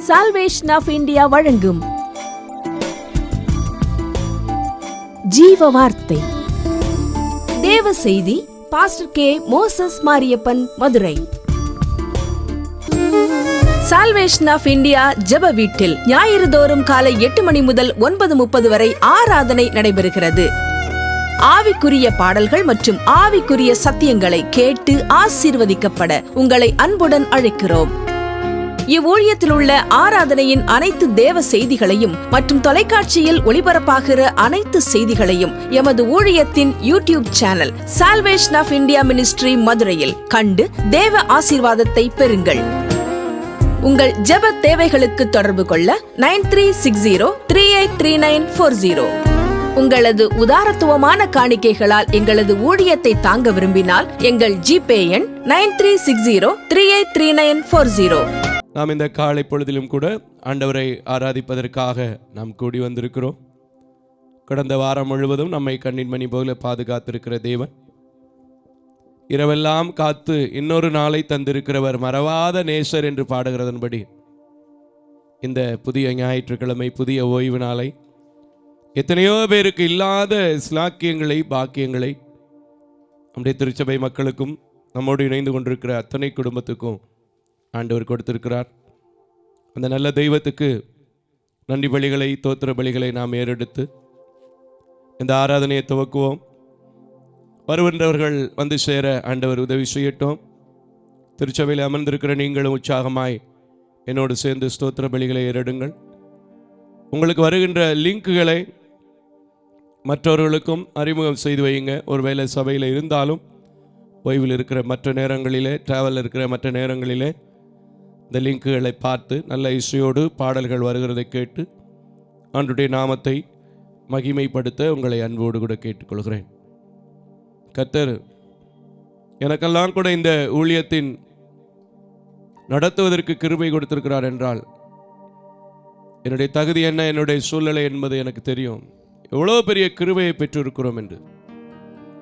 Salvation of India வழங்கும் ஜீவ வார்த்தை தேவ செய்தி. Pastor K. Moses Mariappan, Madurai. Salvation of India ஜெப வீட்டில் ஞாயிறு தோறும் காலை 8 மணி முதல் 9:30 வரை ஆராதனை நடைபெறுகிறது. ஆவிக்குரிய பாடல்கள் மற்றும் ஆவிக்குரிய சத்தியங்களை கேட்டு ஆசீர்வதிக்கப்பட உங்களை அன்புடன் அழைக்கிறோம். இவ்வூழியத்தில் உள்ள ஆராதனையின் அனைத்து தேவ செய்திகளையும் மற்றும் தொலைக்காட்சியில் ஒளிபரப்பாகிற அனைத்து செய்திகளையும் எமது ஊழியத்தின் YouTube channel salvation of India ministry மதுரையில் கண்டு தேவ ஆசீர்வாதத்தை பெறுங்கள். உங்கள் ஜெப தேவைகளுக்கு தொடர்பு கொள்ள 9360383940. உங்களது உதாரத்துவமான காணிக்கைகளால் எங்களது ஊழியத்தை தாங்க விரும்பினால் எங்கள் ஜிபே எண் 9360383940. நாம் இந்த காலை பொழுதிலும் கூட ஆண்டவரை ஆராதிப்பதற்காக நாம் கூடி வந்திருக்கிறோம். கடந்த வாரம் முழுவதும் நம்மை கண்ணின் மணி போல பாதுகாத்திருக்கிற தேவன், இரவெல்லாம் காத்து இன்னொரு நாளை தந்திருக்கிறவர், மறவாத நேசர் என்று பாடுகிறதன்படி இந்த புதிய ஞாயிற்றுக்கிழமை, புதிய ஓய்வு நாளை, எத்தனையோ பேருக்கு இல்லாத ஸ்லாக்கியங்களை, பாக்கியங்களை நம்முடைய திருச்சபை மக்களுக்கும் நம்மோடு இணைந்து கொண்டிருக்கிற அத்தனை குடும்பத்துக்கும் ஆண்டவர் கொடுத்திருக்கிறார். அந்த நல்ல தெய்வத்துக்கு நன்றி பலிகளை, தோத்திர பலிகளை நாம் ஏறெடுத்து இந்த ஆராதனையை துவக்குவோம். வருகின்றவர்கள் வந்து சேர ஆண்டவர் உதவி செய்யட்டும். திருச்சபையில் அமர்ந்திருக்கிற நீங்களும் உற்சாகமாய் என்னோடு சேர்ந்து ஸ்தோத்திர பலிகளை ஏறெடுங்கள். உங்களுக்கு வருகின்ற லிங்க்குகளை மற்றவர்களுக்கும் அறிமுகம் செய்து வையுங்க. ஒருவேளை சபையில் இருந்தாலும் ஓய்வில் இருக்கிற மற்ற நேரங்களிலே, டிராவலில் இருக்கிற மற்ற நேரங்களிலே இந்த லிங்குகளை பார்த்து நல்ல இசையோடு பாடல்கள் வருகிறதை கேட்டு ஆண்டவருடைய நாமத்தை மகிமைப்படுத்த உங்களை அன்போடு கூட கேட்டுக்கொள்கிறேன். கர்த்தர் எனக்கெல்லாம் கூட இந்த ஊழியத்தின் நடத்துவதற்கு கிருபை கொடுத்திருக்கிறார் என்றால் என்னுடைய தகுதி என்ன, என்னுடைய சூழ்நிலை என்பது எனக்கு தெரியும். எவ்வளோ பெரிய கிருபையை பெற்றிருக்கிறோம் என்று.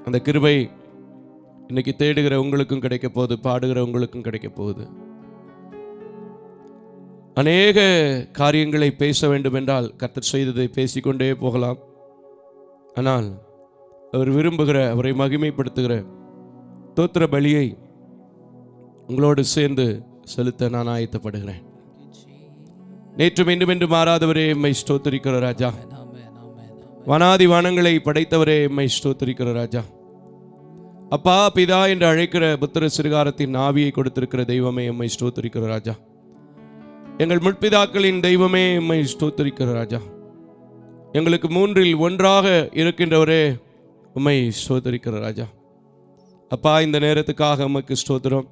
அந்த கிருபை இன்னைக்கு தேடுகிற உங்களுக்கும் கிடைக்க போகுது, பாடுகிற உங்களுக்கும் கிடைக்க போகுது. அநேக காரியங்களை பேச வேண்டும் என்றால் கர்த்தர் செய்ததை பேசிக்கொண்டே போகலாம். ஆனால் அவர் விரும்புகிற, அவரை மகிமைப்படுத்துகிற தோத்திர பலியை உங்களோடு சேர்ந்து செலுத்த நான் ஆயத்தப்படுகிறேன். நேற்றும் இன்றும் என்று மாறாதவரே எம்மை ஸ்தோத்திரிக்கிற ராஜா, வனாதி வானங்களை படைத்தவரே எம்மை ஸ்தோத்திரிக்கிற ராஜா, அப்பா பிதா என்று அழைக்கிற புத்திர சிறுகாரத்தின் ஆவியை கொடுத்திருக்கிற தெய்வமே எம்மை ஸ்தோத்திரிக்கிற ராஜா, எங்கள் முற்பிதாக்களின் தெய்வமே எம்மை ஸ்தோத்திரிக்கிற ராஜா, எங்களுக்கு மூன்றில் ஒன்றாக இருக்கின்றவரே உம்மை ஸ்தோத்திரிக்கிற ராஜா. அப்பா, இந்த நேரத்துக்காக உமக்கு ஸ்தோத்திரம்.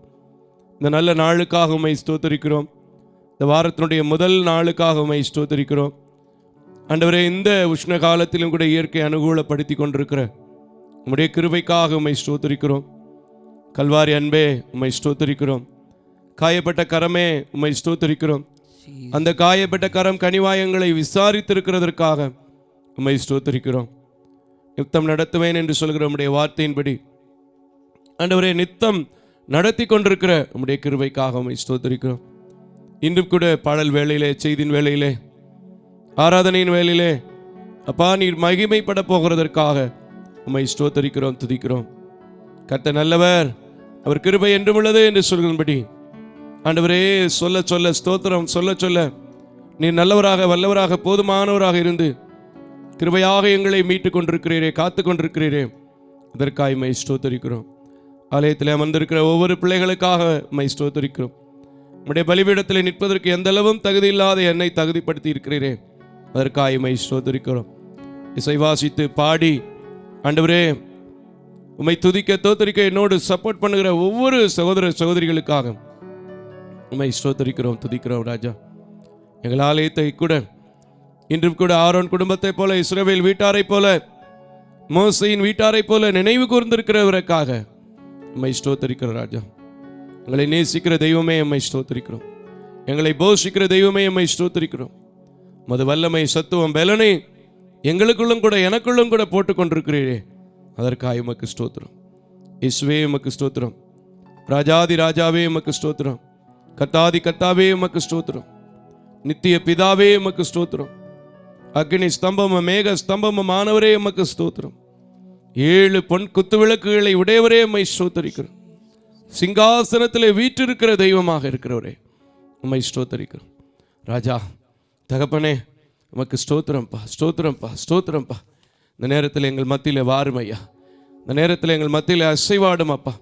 இந்த நல்ல நாளுக்காக உம்மை ஸ்தோத்திரிக்கிறோம். இந்த வாரத்தினுடைய முதல் நாளுக்காக உம்மை ஸ்தோத்திரிக்கிறோம். ஆண்டவரே, இந்த உஷ்ண காலத்திலும் கூட இயற்கை அனுகூலப்படுத்தி கொண்டிருக்கிற உம்முடைய கிருபைக்காக உம்மை ஸ்தோத்திரிக்கிறோம். கல்வாரி அன்பே உம்மை ஸ்தோத்திரிக்கிறோம். காயப்பட்ட கரமே உம்மை ஸ்தோத்திரிக்கிறோம். அந்த காயப்பட்ட கரம் கனிவாயங்களை விசாரித்திருக்கிறதற்காக உம்மை ஸ்தோத்திரிக்கிறோம். நித்தம் நடத்துவேன் என்று சொல்கிற உம்முடைய வார்த்தையின்படி ஆண்டவரே, நித்தம் நடத்தி கொண்டிருக்கிற உம்முடைய கிருபைக்காக உம்மை ஸ்தோத்திரிக்கிறோம். இன்றும் கூட பாடல் வேளையிலே, செய்தியின் வேளையிலே, ஆராதனையின் வேளையிலே அப்பா நீர் மகிமைப்பட போகிறதற்காக உம்மை ஸ்தோத்திரிக்கிறோம், துதிக்கிறோம். கர்த்தர் நல்லவர், அவர் கிருபை என்றும் உள்ளது என்று சொல்கிறபடி ஆண்டவரே, சொல்ல சொல்ல ஸ்தோத்திரம், சொல்ல சொல்ல நீர் நல்லவராக, வல்லவராக, போதுமானவராக இருந்து கிருபையாக எங்களை மீட்டு கொண்டிருக்கிறீரே, காத்து கொண்டிருக்கிறீரே, அதற்காக உம்மை ஸ்தோத்திரிக்கிறோம். ஆலயத்தில் அமர்ந்திருக்கிற ஒவ்வொரு பிள்ளைகளுக்காக உம்மை ஸ்தோத்திரிக்கிறோம். உம்முடைய பலிபீடத்தில் நிற்பதற்கு எந்த அளவும் தகுதி இல்லாத என்னை தகுதிப்படுத்தி இருக்கிறீரே, அதற்காக உம்மை ஸ்தோத்திரிக்கிறோம். இசை வாசித்து பாடி ஆண்டவரே உம்மை துதிக்க, தோத்தரிக்க என்னோடு சப்போர்ட் பண்ணுகிற ஒவ்வொரு சகோதர சகோதரிகளுக்காக உம்மை ஸ்தோத்திரிக்கிறோம், துதிக்கிறோம் ராஜா. எங்கள் ஆலயத்தை கூட இன்றும் கூட ஆரோன் குடும்பத்தை போல, இஸ்ரவேல் வீட்டாரை போல, மோசையின் வீட்டாரை போல நினைவு கூர்ந்திருக்கிறவருக்காக உம்மை ஸ்தோத்திரிக்கிற ராஜா. எங்களை நேசிக்கிற தெய்வமே உம்மை ஸ்தோத்திரிக்கிறோம். எங்களை போஷிக்கிற தெய்வமே உம்மை ஸ்தோத்திரிக்கிறோம். மது வல்லமை, சத்துவம், பலனை எங்களுக்குள்ளும் கூட எனக்குள்ளும் கூட போட்டு கொண்டிருக்கிறீரே, அதற்காக உமக்கு ஸ்தோத்திரம். இயேசுவே உமக்கு ஸ்தோத்திரம். ராஜாதி ராஜாவே உமக்கு ஸ்தோத்திரம். கர்த்தாதி கர்த்தாவே உமக்கு ஸ்தோத்திரம். நித்திய பிதாவே உமக்கு ஸ்தோத்திரம். அக்னி ஸ்தம்பமும் மேக ஸ்தம்பமும் ஆனவரே உமக்கு ஸ்தோத்திரம். 7 பொன் குத்து விளக்குகளை உடையவரே உம்மை ஸ்தோத்தரிக்கிறோம். சிங்காசனத்திலே வீற்றிருக்கிற தெய்வமாக இருக்கிறவரே உம்மை ஸ்தோத்தரிக்கிறோம். ராஜா தகப்பனே உமக்கு ஸ்தோத்திரம்ப்பா, ஸ்தோத்திரம்ப்பா, ஸ்தோத்திரம்ப்பா. இந்த நேரத்தில் எங்கள் மத்தியில் வாரும் ஐயா. இந்த நேரத்தில் எங்கள் மத்தியில் அசைவாடும் அப்பா.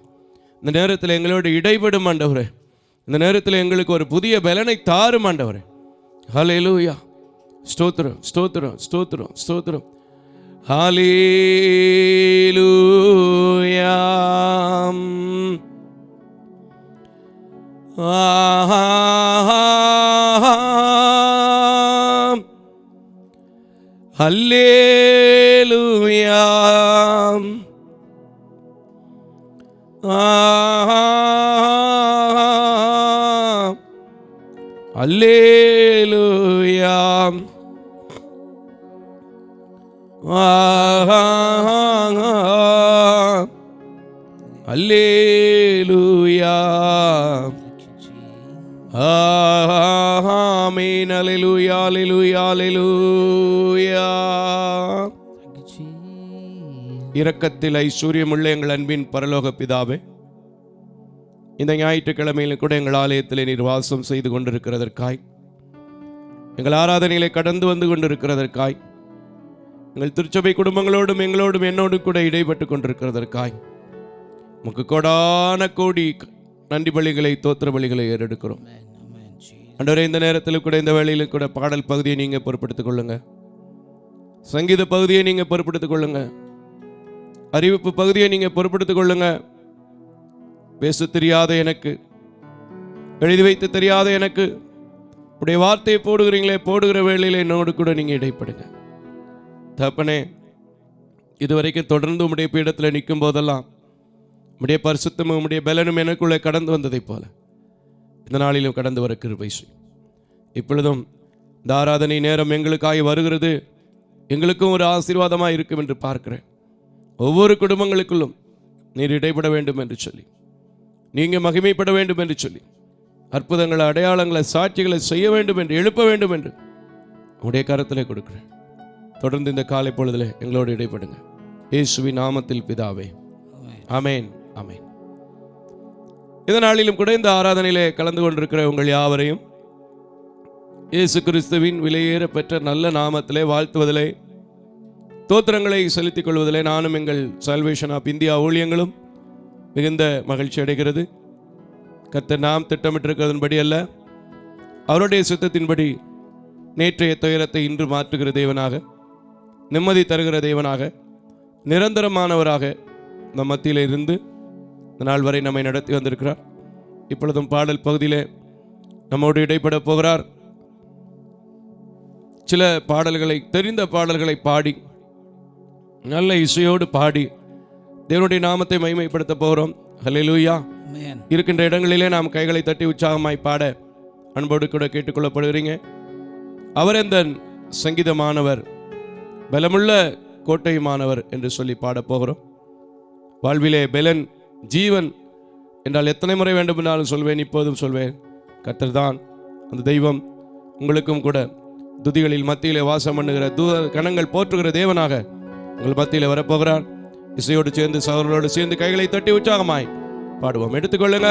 இந்த நேரத்தில் எங்களோடு இடைபடும் ஆண்டவரே. இந்த நேரத்தில் எங்களுக்கு ஒரு புதிய பலனை தாரும் ஆண்டவரே. ஹல்லேலூயா. ஸ்தோத்திரம், ஸ்தோத்திரம், ஸ்தோத்திரம், ஸ்தோத்திரம். ஹல்லேலூயா. ஹல்லேலூயா. ஹல்லேலூயா. ஹல்லேலூயா. ஆமென். ஹல்லேலூயா, ஹல்லேலூயா, ஹல்லேலூயா. இரக்கத்தில் ஐஸ்வர்யமுள்ள எங்கள் அன்பின் பரலோக பிதாவே, இந்த ஞாயிற்றுக்கிழமையிலும் கூட எங்கள் ஆலயத்தில் நீர் வாசம் செய்து கொண்டிருக்கிறதற்காய், எங்கள் ஆராதனைகளை கடந்து வந்து கொண்டிருக்கிறதற்காய், எங்கள் திருச்சபை குடும்பங்களோடும் எங்களோடும் என்னோடு கூட இடைப்பட்டு கொண்டிருக்கிறதற்காய் உமக்கு கோடான கோடி நன்றி பலிகளை, தோத்திர பலிகளை ஏறெடுக்கிறோம். ஆண்டவரே, இந்த நேரத்தில் கூட இந்த வேளையிலும் கூட பாடல் பகுதியை நீங்கள் பொறுப்படுத்திக் கொள்ளுங்க. சங்கீத பகுதியை நீங்கள் பொறுப்படுத்திக் கொள்ளுங்க. அறிவிப்பு பகுதியை நீங்கள் பொறுப்படுத்திக் கொள்ளுங்க. பேச தெரியாத எனக்கு, எழுதி வைத்து தெரியாத எனக்கு உடைய வார்த்தையை போடுகிறீங்களே, போடுகிற வேளையில் என்னோடு கூட நீங்கள் இடைப்படுங்க. தகப்பனே, இதுவரைக்கும் தொடர்ந்து உம்முடைய பீடத்தில் நிற்கும் போதெல்லாம் உம்முடைய பரிசுத்தமும் உம்முடைய பலனும் எனக்குள்ளே கடந்து வந்ததைப் போல இந்த நாளிலும் கடந்து வர கிருபை செய்யும். இப்பொழுதும் இந்த ஆராதனை நேரம் எங்களுக்காக வருகிறது, எங்களுக்கும் ஒரு ஆசீர்வாதமாக இருக்கும் என்று பார்க்கிறேன். ஒவ்வொரு குடும்பங்களுக்குள்ளும் நீர் இடைப்பட வேண்டும் என்று சொல்லி, நீங்கள் மகிமைப்பட வேண்டும் என்று சொல்லி, அற்புதங்களை, அடையாளங்களை, சாட்சிகளை செய்ய வேண்டும் என்று, எழுப்ப வேண்டும் என்று உடைய கரத்திலே கொடுக்கிறேன். தொடர்ந்து இந்த காலை பொழுதில் எங்களோடு இடைப்படுங்க. இயேசுவின் நாமத்தில் பிதாவே, ஆமேன், ஆமேன். இந்த நாளிலும் கூட இந்த ஆராதனையிலே கலந்து கொண்டிருக்கிற உங்கள் யாவரையும் இயேசு கிறிஸ்துவின் விலையேற பெற்ற நல்ல நாமத்திலே வாழ்த்துவதிலே, தோத்திரங்களை செலுத்திக் கொள்வதிலே நானும் எங்கள் சால்வேஷன் ஆஃப் இந்தியா ஊழியங்களும் மிகுந்த மகிழ்ச்சி அடைகிறது. கர்த்தர் நாம் திட்டமிட்டிருக்கிறதன்படி அல்ல, அவருடைய சித்தத்தின்படி நேற்றைய துயரத்தை இன்று மாற்றுகிற தேவனாக, நிம்மதி தருகிற தேவனாக, நிரந்தரமானவராக நம் மத்தியில் இருந்து இந்த நாள் வரை நம்மை நடத்தி வந்திருக்கிறார். இப்பொழுதும் பாடல் பகுதியிலே நம்மோடு இடைப்பட போகிறார். சில பாடல்களை, தெரிந்த பாடல்களை பாடி, நல்ல இசையோடு பாடி தேவனுடைய நாமத்தை மகிமைப்படுத்த போகிறோம். ஹல்லேலூயா. இருக்கின்ற இடங்களிலே நாம் கைகளை தட்டி உற்சாகமாய் பாட அன்போடு கூட கேட்டுக்கொள்ளப்படுகிறீங்க. அவர் எந்த சங்கீதமானவர், பலமுள்ள கோட்டையுமானவர் என்று சொல்லி பாட போகிறோம். வாழ்விலே பலன், ஜீவன் என்றால் எத்தனை முறை வேண்டும் என்றாலும் சொல்வேன், இப்போதும் சொல்வேன். கர்த்தர் தான் அந்த தெய்வம். உங்களுக்கும் கூட துதிகளில் மத்தியிலே வாசம் பண்ணுகிற கணங்கள் போற்றுகிற தேவனாக உங்கள் மத்தியிலே வரப்போகிறார். இசையோடு சேர்ந்து, சகோதரர்களோடு சேர்ந்து கைகளை தட்டி உற்சாகமாய் பாடுவோம். எடுத்துக்கொள்ளுங்க.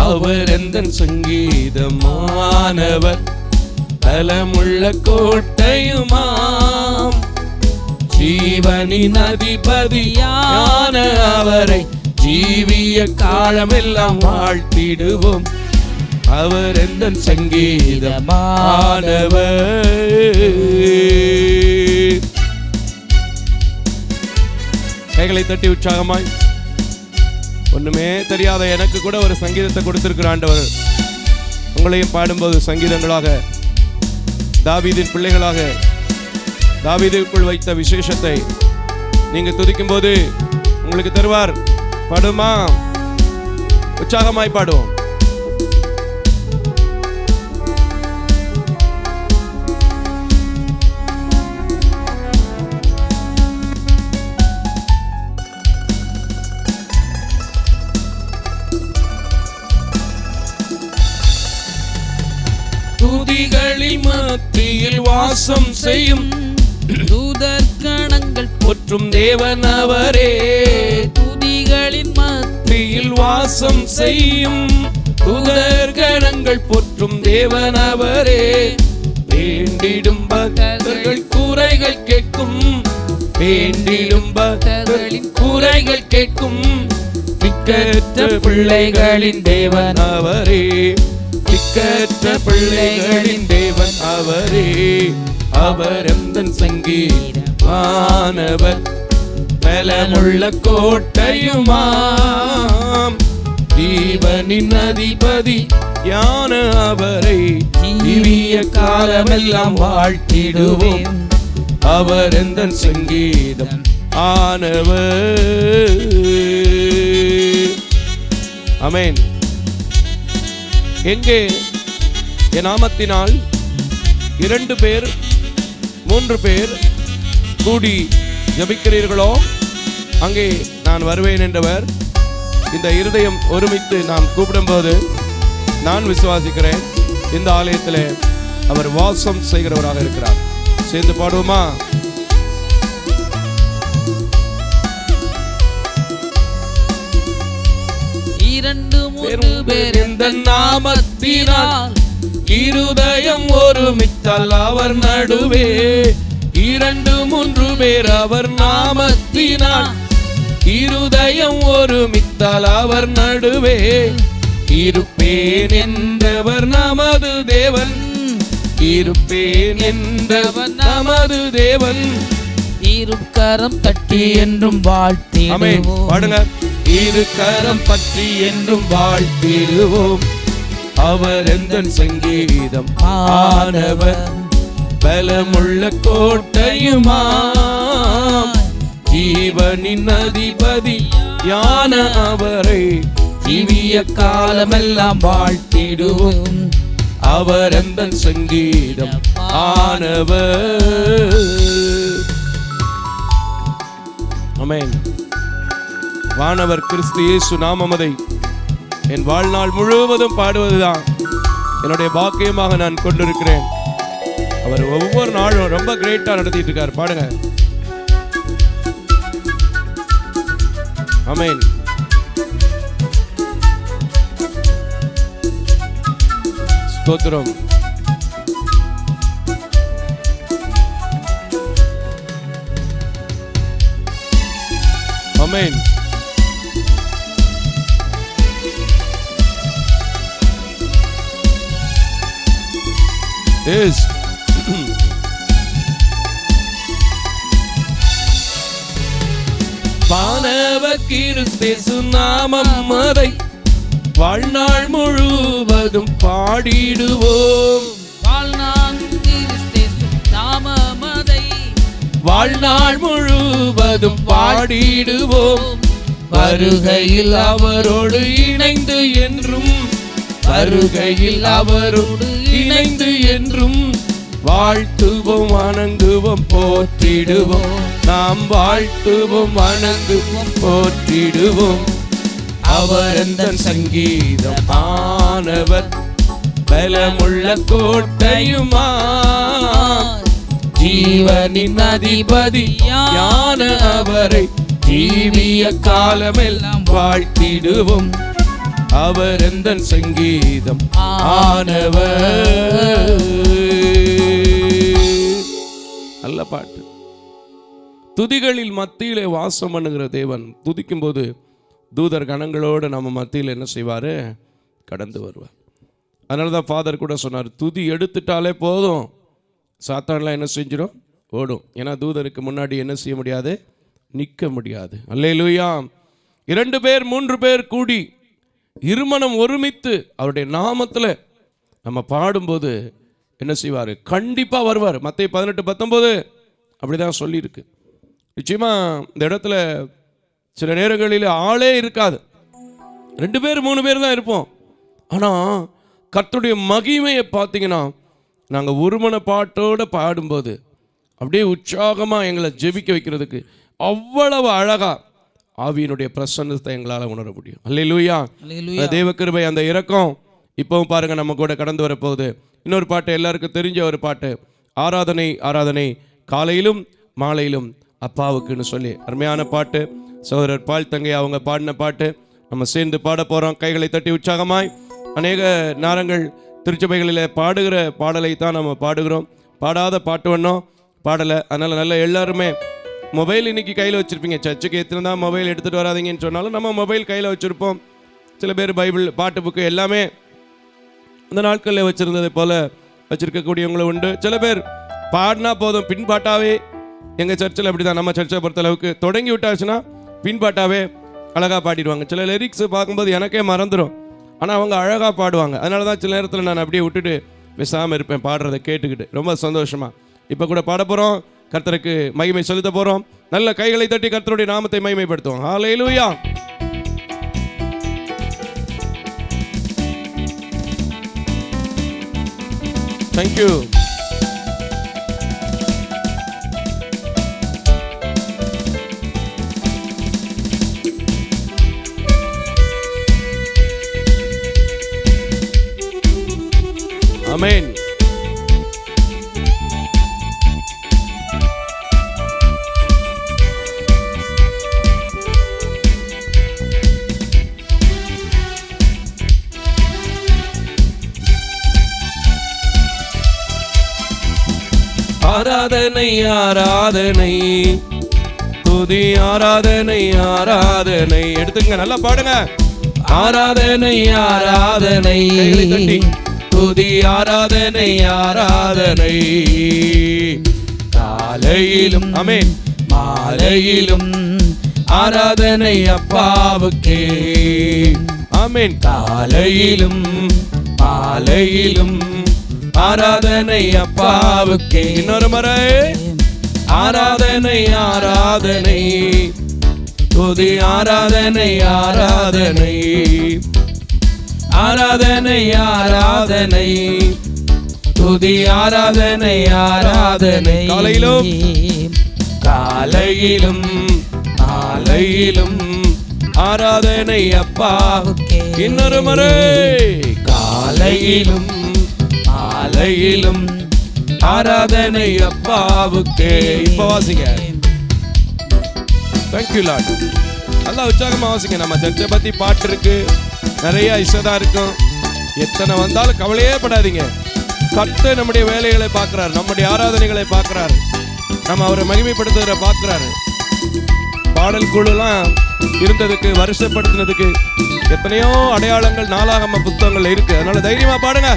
அவர் எந்தன் சங்கீதமானவர், பலமுள்ள கோட்டையுமாம், ஜீவனின் அதிபதியான அவரை ஜீவிய காலமெல்லாம் வாழ்த்திடுவோம். அவர் எந்த சங்கீதமானவர். கைகளை தட்டி உற்சாகமாய். ஒண்ணுமே தெரியாத எனக்கு கூட ஒரு சங்கீதத்தை கொடுத்திருக்கிற ஆண்டவர் உங்களையும் பாடும்போது சங்கீதங்களாக, தாவீதின் பிள்ளைகளாக தாவீதுக்குள் வைத்த விசேஷத்தை நீங்க துதிக்கும் போது உங்களுக்கு தருவார். பாடுமா? உற்சாகமாய் பாடுவோம். துதிகளில் மத்தியில் வாசம் செய்யும் தூதர்கணங்கள் போற்றும் தேவன் அவரே. துதிகளின் மத்தியில் வாசம் செய்யும் தூதர்கணங்கள் போற்றும் தேவன் அவரே. வேண்டிடும் பக்தர்கள் குறைகள் கேட்கும், வேண்டிடும் பக்தர்களின் குறைகள் கேட்கும். திக்கற்ற பிள்ளைகளின் தேவன் அவரே, திக்கற்ற பிள்ளைகளின் தேவன் அவரே. அவர் எந்தன் சங்கீதமானவர், பலமுள்ள கோட்டையுமாம். ஜீவனின் அதிபதி யான அவரை, ஜீவிய காலமெல்லாம் வாழ்த்திடுவோம். அவர் எந்தன் சங்கீதம் ஆனவர். ஆமென். எங்கே என் நாமத்தினால் 2 பேர் 3 பேர் கூடி ஜபிக்கிறீர்களோ அங்கே நான் வருவேன் என்றவர். இந்த இருதயம் ஒருமித்து நாம் கூப்பிடும்போது நான் விசுவாசிக்கிறேன் இந்த ஆலயத்தில் அவர் வாசம் செய்கிறவராக இருக்கிறார். சேர்ந்து பாடுவோமா? இரண்டு மூன்று பேர் இந்த நாமத்தினால் இருதயம் ஒருமித்தால் அவர் நடுவே. 2 3 பேர் அவர் நாமத்தினால் இருதயம் ஒருமித்தால் அவர் நடுவே. இருப்பேன் என்றவர் நமது தேவன், இருப்பேன் என்றவர் நமது தேவன். இருகரம் தட்டி என்றும் வாழ்த்திடுவோம். பாடுங்க. இருகரம் பற்றி என்றும் வாழ்த்திடுவோம். அவர் எந்தன் சங்கீதம் ஆனவர், பலமுள்ள கோட்டையுமாம். ஜீவனின் அதிபதி யான அவரை, ஜீவிய காலமெல்லாம் வாழ்த்திடுவோம். அவர் எந்தன் சங்கீதம் ஆனவர். ஆமென். வானவர் கிறிஸ்து இயேசு நாமமதை என் வாழ்நாள் முழுவதும் பாடுவதுதான் என்னுடைய பாக்கியமாக நான் கொண்டிருக்கிறேன். அவர் ஒவ்வொரு நாளும் ரொம்ப கிரேட்டா நடத்திட்டு இருக்கார். பாடுங்க. ஆமென். ஸ்தோத்திரம். ஆமென். Yes. வானவர் கிறிஸ்து நாமம் அதை வாழ்நாள் முழுவதும் பாடிடுவோம். வாழ்நாள் கிறிஸ்து நாமம் அதை வாழ்நாள் முழுவதும் பாடிடுவோம். வருகையில் அவரோடு இணைந்து என்றும், வருகையில் அவரோடு இணைந்து என்றும் வாழ்த்துவோம், வணங்குவோம், போற்றிடுவோம். நாம் வாழ்த்துவோம், வணங்குவோம், போற்றிடுவோம். அவர் எந்தன் சங்கீதம் ஆனவர், பலமுள்ள கோட்டையுமா. ஜீவனின் அதிபதி யான அவரை, ஜீவிய காலமெல்லாம் வாழ்த்திடுவோம். அவர் எந்தன் சங்கீதம் ஆனவர். நல்ல பாட்டு. துதிகளில் மத்தியிலே வாசம் பண்ணுகிற தேவன். துதிக்கும் போது தூதர் கணங்களோடு நம்ம மத்தியில் என்ன செய்வார்? கடந்து வருவார். அதனால தான் ஃபாதர் கூட சொன்னார், துதி எடுத்துட்டாலே போதும், சாத்தான்லாம் என்ன செஞ்சிடும்? ஓடும். ஏன்னா தூதருக்கு முன்னாடி என்ன செய்ய முடியாது? நிற்க முடியாது. அல்லேலூயா. 2 பேர் 3 பேர் கூடி இருமனம் ஒருமித்து அவருடைய நாமத்தில் நம்ம பாடும்போது என்ன செய்வார்? கண்டிப்பாக வருவார். மத்தேயு 18:19 அப்படி தான் சொல்லியிருக்கு. நிச்சயமாக இந்த இடத்துல சில நேரங்களில் ஆளே இருக்காது, 2 பேர் 3 பேர் தான் இருப்போம். ஆனால் கர்த்தருடைய மகிமையை பார்த்தீங்கன்னா, நாங்கள் ஒருமன பாட்டோடு பாடும்போது அப்படியே உற்சாகமாக எங்களை ஜெபிக்க வைக்கிறதுக்கு அவ்வளவு அழகாக ஆவியினுடைய பிரசன்னத்தை எங்களால் உணர முடியும். அல்லேலூயா. அந்த தேவ கிருபை, அந்த இரக்கம் இப்போவும் பாருங்கள் நம்ம கூட கடந்து வரப்போகுது. இன்னொரு பாட்டு எல்லாருக்கும் தெரிஞ்ச ஒரு பாட்டு, ஆராதனை ஆராதனை காலையிலும் மாலையிலும் அப்பாவுக்குன்னு சொல்லி அருமையான பாட்டு. சகோதரர் பால் தங்கை அவங்க பாடின பாட்டு. நம்ம சேர்ந்து பாட போகிறோம். கைகளை தட்டி உற்சாகமாய். அநேக நேரங்கள் திருச்சபைகளில் பாடுகிற பாடலை தான் நம்ம பாடுகிறோம், பாடாத பாட்டு ஒன்றும் பாடலை. அதனால் நல்ல எல்லாருமே மொபைல் இன்றைக்கி கையில் வச்சுருப்பீங்க. சர்ச்சுக்கு எத்தனை தான் மொபைல் எடுத்துகிட்டு வராதிங்கன்னு சொன்னாலும் நம்ம மொபைல் கையில் வச்சுருப்போம். சில பேர் பைபிள், பாட்டு புக்கு எல்லாமே அந்த நாட்களில் வச்சுருந்ததை போல் வச்சுருக்கக்கூடியவங்களும் உண்டு. சில பேர் பாடினா போதும், பின்பாட்டாவே. எங்கள் சர்ச்சில் அப்படி தான். நம்ம சர்ச்சை பொறுத்தளவுக்கு தொடங்கி விட்டாச்சுன்னா பின்பாட்டாவே அழகாக பாடிடுவாங்க. சில லிரிக்ஸ் பார்க்கும்போது எனக்கே மறந்துடும், ஆனால் அவங்க அழகாக பாடுவாங்க. அதனால தான் சில நேரத்தில் நான் அப்படியே விட்டுட்டு பேசாமல் இருப்பேன், பாடுறதை கேட்டுக்கிட்டு ரொம்ப சந்தோஷமாக. இப்போ கூட பாட போகிறோம், கர்த்தருக்கு மகிமை செலுத்த போகிறோம். நல்ல கைகளை தட்டி கர்த்தருடைய நாமத்தை மகிமைப்படுத்துவோம். ஹல்லேலூயா. Thank you. Amen. ஆராதனை ஆராதனை துதி ஆராதனை ஆராதனை. எடுத்துங்க, நல்லா பாடுங்க. ஆராதனை ஆராதனை துதி ஆராதனை ஆராதனை. காலையிலும் ஆமென் மாலையிலும் ஆராதனை அப்பாவுக்கே. ஆமென். காலையிலும் மாலையிலும் ஆராதனை அப்பாவுக்கே. இன்னொரு முறை. ஆராதனை ஆராதனை துதி ஆராதனை ஆராதனை. ஆராதனை ஆராதனை துதி ஆராதனை ஆராதனை. காலையிலும் காலையிலும் மாலையிலும் ஆராதனை அப்பாவுக்கே. இன்னொரு முறை. காலையிலும் மாலையிலும் ஆராதனை அப்பாவுக்கே. இப்ப வாசிங்க. Thank you Lord. நல்லா உற்சாகமா வாசிங்க. நம்ம சர்ச்சை பத்தி பாட்டு இருக்கு, நிறைய இசைதா இருக்கும். எத்தனை வந்தாலும் கவலையே படாதீங்க. கர்த்தர் நம்முடைய வேலைகளை பார்க்கிறார், நம்முடைய ஆராதனைகளை பார்க்கிறார், நம்ம அவரை மகிமைப்படுத்துகிற பார்க்கிறாரு. பாடல் குழுலாம் இருந்ததுக்கு, வருஷப்படுத்தினதுக்கு எத்தனையோ அடையாளங்கள் நாளாகம புத்தகங்கள் இருக்கு. அதனால தைரியமா பாடுங்க.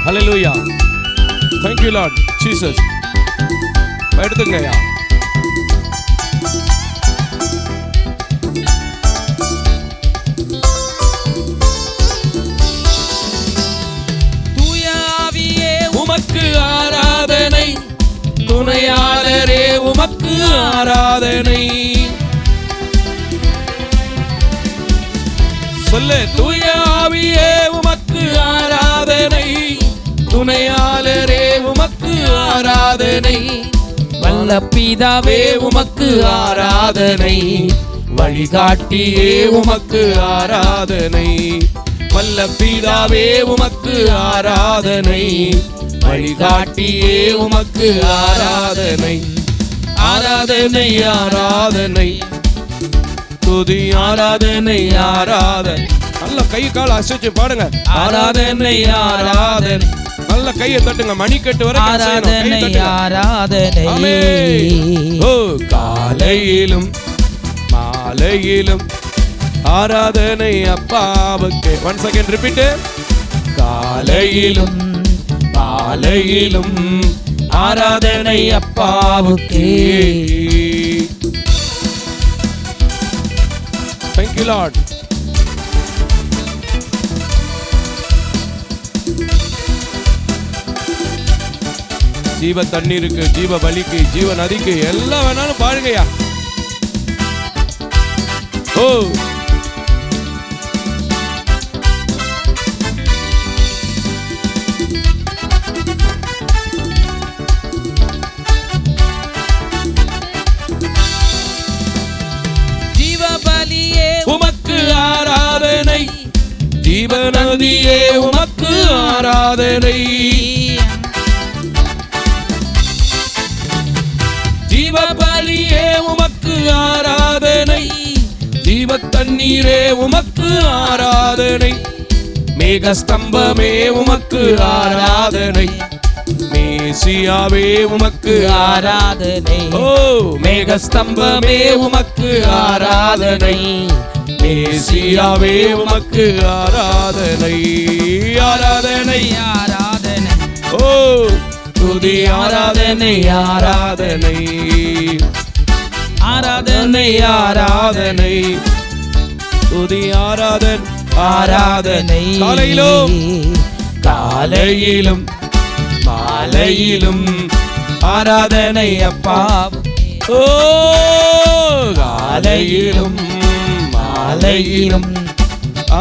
ஹல்லேலூயா. Thank you Lord Jesus. எடுத்துங்கயா. தூய ஆவியே உமக்கு ஆராதனை, துணையாளரே உமக்கு ஆராதனை. சொல்லு. தூய ஆவியே உமக்கு ஆராதனை, துணையாளரே உமக்கு ஆராதனை. வல்ல பிதாவே உமக்கு ஆராதனை, வழிகாட்டியே உமக்கு ஆராதனை. வல்ல பிதாவே உமக்கு ஆராதனை, வழிகாட்டியே உமக்கு ஆராதனை. ஆராதனை ஆராதனை துதி ஆராதனை ஆராதனை. நல்ல கை கால அசைச்சு பாடுங்க. ஆராதனை ஆராதனை. நல்ல கையை தட்டுங்க. மணிக்கட்டு வரை ஆராதனை ஆராதனை. ஓ காலையிலும் மாலையிலும் ஆராதனை அப்பாவுக்கு. One second repeat. காலையிலும் மாலையிலும் ஆராதனை அப்பாவுக்கே. Thank you Lord. ஜீவ தண்ணீருக்கு, ஜீவ பலிக்கு, ஜீவ நதிக்கு எல்லாம் வேணாலும் பாருங்கய்யா. ஓ ஜீவபலியே உமக்கு ஆராதனை, ஜீவநதியே உமக்கு ஆராதனை, ஜீவபலியே உமக்கு ஆராதனை, ஜீவ தண்ணீரே உமக்கு ஆராதனை, மேகஸ்தம்பமே உமக்கு ஆராதனை, மேசியாவே உமக்கு ஆராதனை. ஓ மேகஸ்தம்பமே உமக்கு ஆராதனை, மேசியாவே உமக்கு ஆராதனை, ஆராதனை ஆராதனை. ஓ துதி ஆராதனை, ஆராதனை ஆராதனை, ஆராதனை துதி ஆராதனை, ஆராதனை. காலையிலும் காலையிலும் மாலையிலும் ஆராதனை அப்பாவுக்கே. ஓ காலையிலும் மாலையிலும்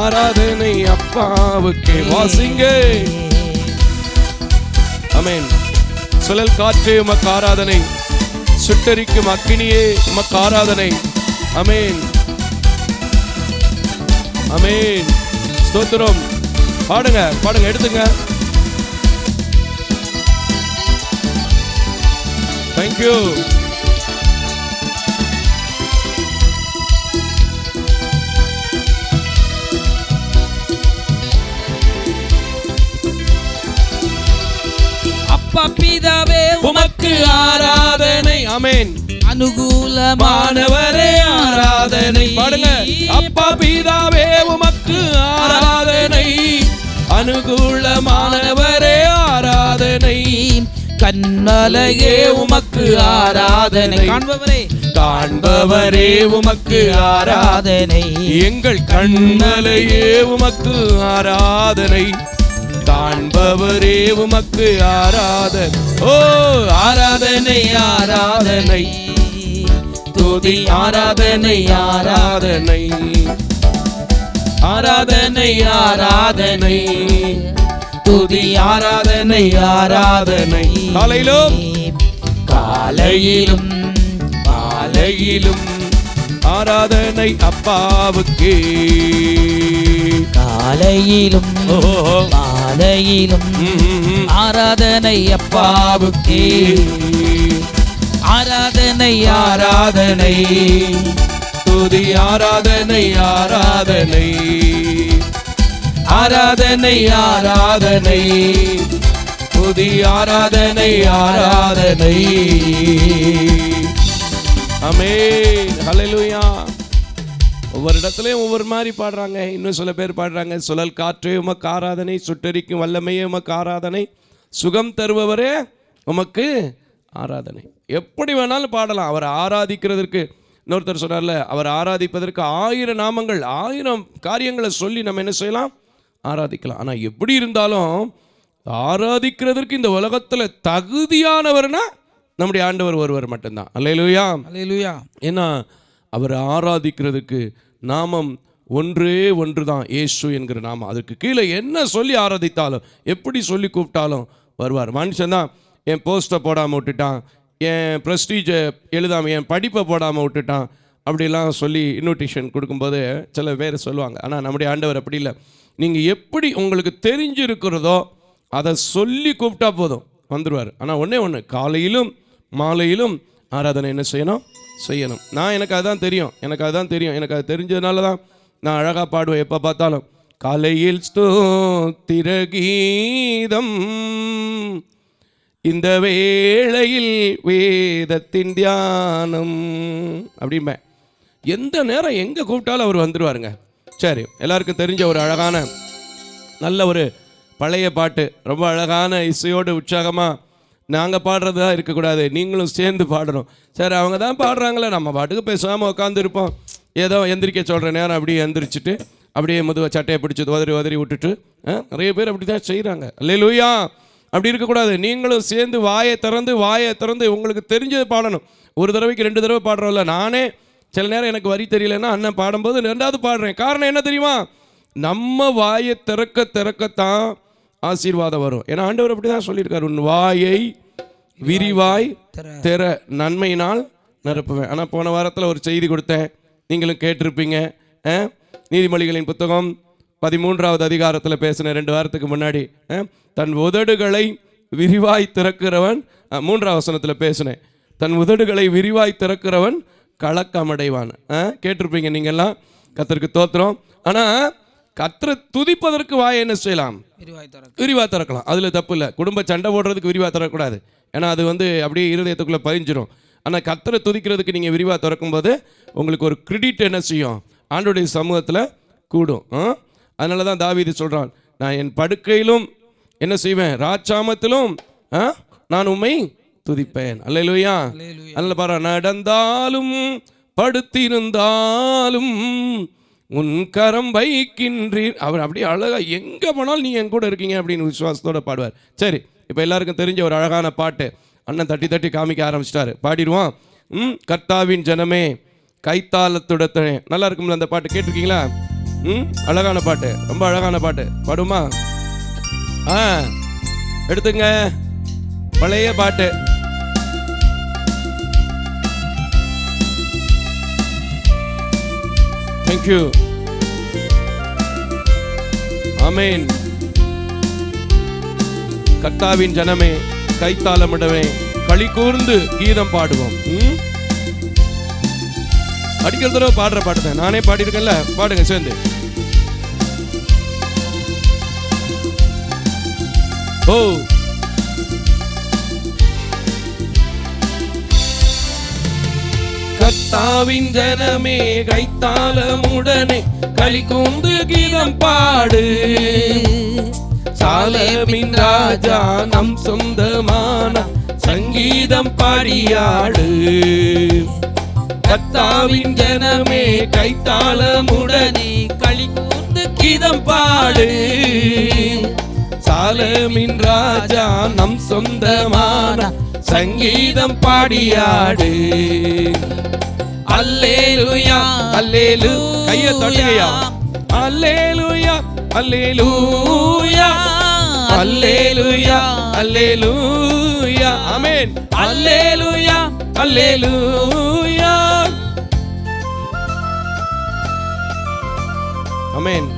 ஆராதனை அப்பாவுக்கே. வாசிங்க. ஆமென். சுழல் காற்றே உமக்கு ஆராதனை, சுட்டரிக்கும் அக்கினியே உமக்கு ஆராதனை. ஆமென், ஆமென். ஸ்தோத்திரம். பாடுங்க பாடுங்க, எடுத்துங்க. Thank you. அப்பா பிதாவே உமக்கு ஆராதனை. ஆமென். அனுகூலமானவரே ஆராதனை. பாடுங்க. அப்பா பிதாவே உமக்கு ஆராதனை, அனுகூலமானவரே ஆராதனை, கண்மலையே உமக்கு ஆராதனை. காண்பவரே காண்பவரே உமக்கு ஆராதனை, எங்கள் கண்மலையே உமக்கு ஆராதனை, காண்பவரே உமக்கு ஆராதனை. ஓ ஆராதனை, ஆராதனை துதி ஆராதனை, ஆராதனை ஆராதனை, ஆராதனை துதி ஆராதனை, ஆராதனை. காலையிலும் காலையிலும் மாலையிலும் ஆராதனை அப்பாவுக்கே. காலையிலும் மாலையிலும் ஆராதனை அப்பாவுக்கே. ஆராதனை, ஆராதனை துதி ஆராதனை, ஆராதனை ஆராதனை, ஆராதனை துதி ஆராதனை, ஆராதனை. ஆமென். ஹல்லேலூயா. ஒவ்வொரு இடத்துலையும் ஒவ்வொரு மாதிரி பாடுறாங்க. இன்னும் சில பேர் பாடுறாங்க, சுழல் காற்றே உமக்கு ஆராதனை, சுட்டரிக்கும் வல்லமையே உமக்கு ஆராதனை, சுகம் தருபவரே உமக்கு ஆராதனை. எப்படி வேணாலும் பாடலாம். அவரை ஆராதிக்கிறதற்கு இன்னொருத்தர் சொன்னார்ல, அவர் ஆராதிப்பதற்கு 1000 நாமங்கள் 1000 காரியங்களை சொல்லி நம்ம என்ன செய்யலாம், ஆராதிக்கலாம். ஆனால் எப்படி இருந்தாலும் ஆராதிக்கிறதற்கு இந்த உலகத்தில் தகுதியானவர்னா நம்முடைய ஆண்டவர் ஒருவர் மட்டும்தான். அல்லேலூயா, அல்லேலூயா. ஏன்னா அவர் ஆராதிக்கிறதுக்கு நாமம் ஒன்றே ஒன்று தான், இயேசு என்கிற நாமம். அதுக்கு கீழே என்ன சொல்லி ஆராதித்தாலும், எப்படி சொல்லி கூப்பிட்டாலும் வருவார். மனுஷன் தான் என் போஸ்ட்டை போடாமல் விட்டுட்டான், என் ப்ரெஸ்டீஜை எழுதாமல், என் படிப்பை போடாமல் விட்டுட்டான், அப்படிலாம் சொல்லி இன்விடேஷன் கொடுக்கும்போது சில பேர் சொல்லுவாங்க. ஆனால் நம்முடைய ஆண்டவர் அப்படி இல்லை. நீங்கள் எப்படி உங்களுக்கு தெரிஞ்சிருக்கிறதோ அதை சொல்லி கூப்பிட்டா போதும், வந்துடுவார். ஆனால் ஒன்று காலையிலும் மாலையிலும் ஆராதனை என்ன செய்யணும், நான் எனக்கு அதுதான் தெரியும், எனக்கு அது தெரிஞ்சதுனால தான் நான் அழகாக பாடுவேன். எப்போ பார்த்தாலும் காலையில் ஸ்தோத்திர கீதம், இந்த வேளையில் வேதத்தின் தியானம் அப்படிம்பேன். எந்த நேரம் எங்கே கூப்பிட்டாலும் அவர் வந்துடுவாருங்க. சரி, எல்லாருக்கும் தெரிஞ்ச ஒரு அழகான நல்ல ஒரு பழைய பாட்டு, ரொம்ப அழகான இசையோடு உற்சாகமாக நாங்கள் பாடுறது தான் இருக்கக்கூடாது, நீங்களும் சேர்ந்து பாடணும். சரி, அவங்க தான் பாடுறாங்களே, நம்ம பாட்டுக்கு பேசாமல் உட்காந்துருப்போம். ஏதோ எந்திரிக்க சொல்கிற நேரம் அப்படியே எந்திரிச்சிட்டு அப்படியே முதுவை சட்டையை பிடிச்சி உதறி விட்டுட்டு நிறைய பேர் அப்படி தான் செய்கிறாங்க. அல்லேலூயா. அப்படி இருக்கக்கூடாது. நீங்களும் சேர்ந்து வாயை திறந்து உங்களுக்கு தெரிஞ்சது பாடணும். ஒரு தடவைக்கு 2 தடவை பாடுறோம்ல. நானே சில நேரம் எனக்கு வரி தெரியலன்னா அண்ணன் பாடும்போது 2வது பாடுறேன். காரணம் என்ன தெரியுமா? நம்ம வாயை திறக்கத்தான் ஆசீர்வாதம் வரும். ஏன்னா ஆண்டவர் அப்படி தான் சொல்லியிருக்காரு, உன் வாயை விரிவாய் திற, நன்மையினால் நிரப்புவேன். ஆனால் போன வாரத்தில் ஒரு செய்தி கொடுத்தேன், நீங்களும் கேட்டிருப்பீங்க. நீதிமொழிகளின் புத்தகம் 13வது அதிகாரத்தில் பேசினேன் 2 வாரத்துக்கு முன்னாடி. தன் உதடுகளை விரிவாய் திறக்கிறவன், 3வது வசனத்தில் பேசினேன், தன் உதடுகளை விரிவாய் திறக்கிறவன் கலக்கமடைவான். கேட்டிருப்பீங்க நீங்கள்லாம். கர்த்தருக்கு ஸ்தோத்திரம். ஆனால் கர்த்தரை துதிப்பதற்கு வாயை என்ன செய்யலாம்? விரிவாக திறக்கலாம். அதில் தப்பு இல்லை. குடும்ப சண்டை போடுறதுக்கு விரிவாக திறக்கக்கூடாது. ஏன்னா அது அப்படியே இருதயத்துக்குள்ளே பதிஞ்சிடும். ஆனால் கர்த்தரை துதிக்கிறதுக்கு நீங்கள் விரிவாக திறக்கும்போது உங்களுக்கு ஒரு கிரெடிட் என்ன செய்யும்? ஆண்டவருடைய சமூகத்தில் கூடும். அதனால தான் தாவீது சொல்கிறான், நான் என் படுக்கையிலும் என்ன செய்வேன்? ராஜாமத்திலும் நான் உம்மை துதிப்பேன். அல்லேலூயா. அதனால பாரு, நடந்தாலும் படுத்திருந்தாலும் உன் கரம் வைக்கின்றீர். அவர் அப்படியே அழகா எங்கே போனாலும் நீங்கள் என் கூட இருக்கீங்க அப்படின்னு விசுவாசத்தோட பாடுவார். சரி, இப்போ எல்லாருக்கும் தெரிஞ்ச ஒரு அழகான பாட்டு அண்ணன் தட்டி காமிக்க ஆரம்பிச்சிட்டாரு. பாடிடுவான். கர்த்தாவின் ஜனமே கைத்தாளத்துடத்தே. நல்லா இருக்கும்ல அந்த பாட்டு? கேட்டிருக்கீங்களா? அழகான பாட்டு, ரொம்ப அழகான பாட்டு. பாடுமா? எடுத்துங்க, பழைய பாட்டு. Thank you. ஆமென். கர்த்தாவின் ஜனமே கைத்தாளமிடவே களி கூர்ந்து கீதம் பாடுவோம். அடிக்கிற தடவை பாடுற பாட்டு தான். நானே பாடியிருக்கேன்ல, பாடுங்க சேர்ந்து. ஓ கர்த்தாவின் ஜனமே கைத்தாளமுடனே களி கூர்ந்து கீதம் பாடு, சாலேமின் ராஜா நம் சொந்தமான சங்கீதம் பாடியாடு. கர்த்தாவின் ஜனமே கைத்தாளமுடனே களி கூர்ந்து கீதம் பாடு, சாலேமின் ராஜா நம் சொந்தமான சங்கீதம் பாடியாடு. அல்லேலூயா அல்லேலூயா. கையை தட்டுங்கயா. அல்லேலூயா அல்லேலூயா அல்லேலூயா அல்லேலூயா. ஆமென். அல்லேலூயா அல்லேலூயா. ஆமென்.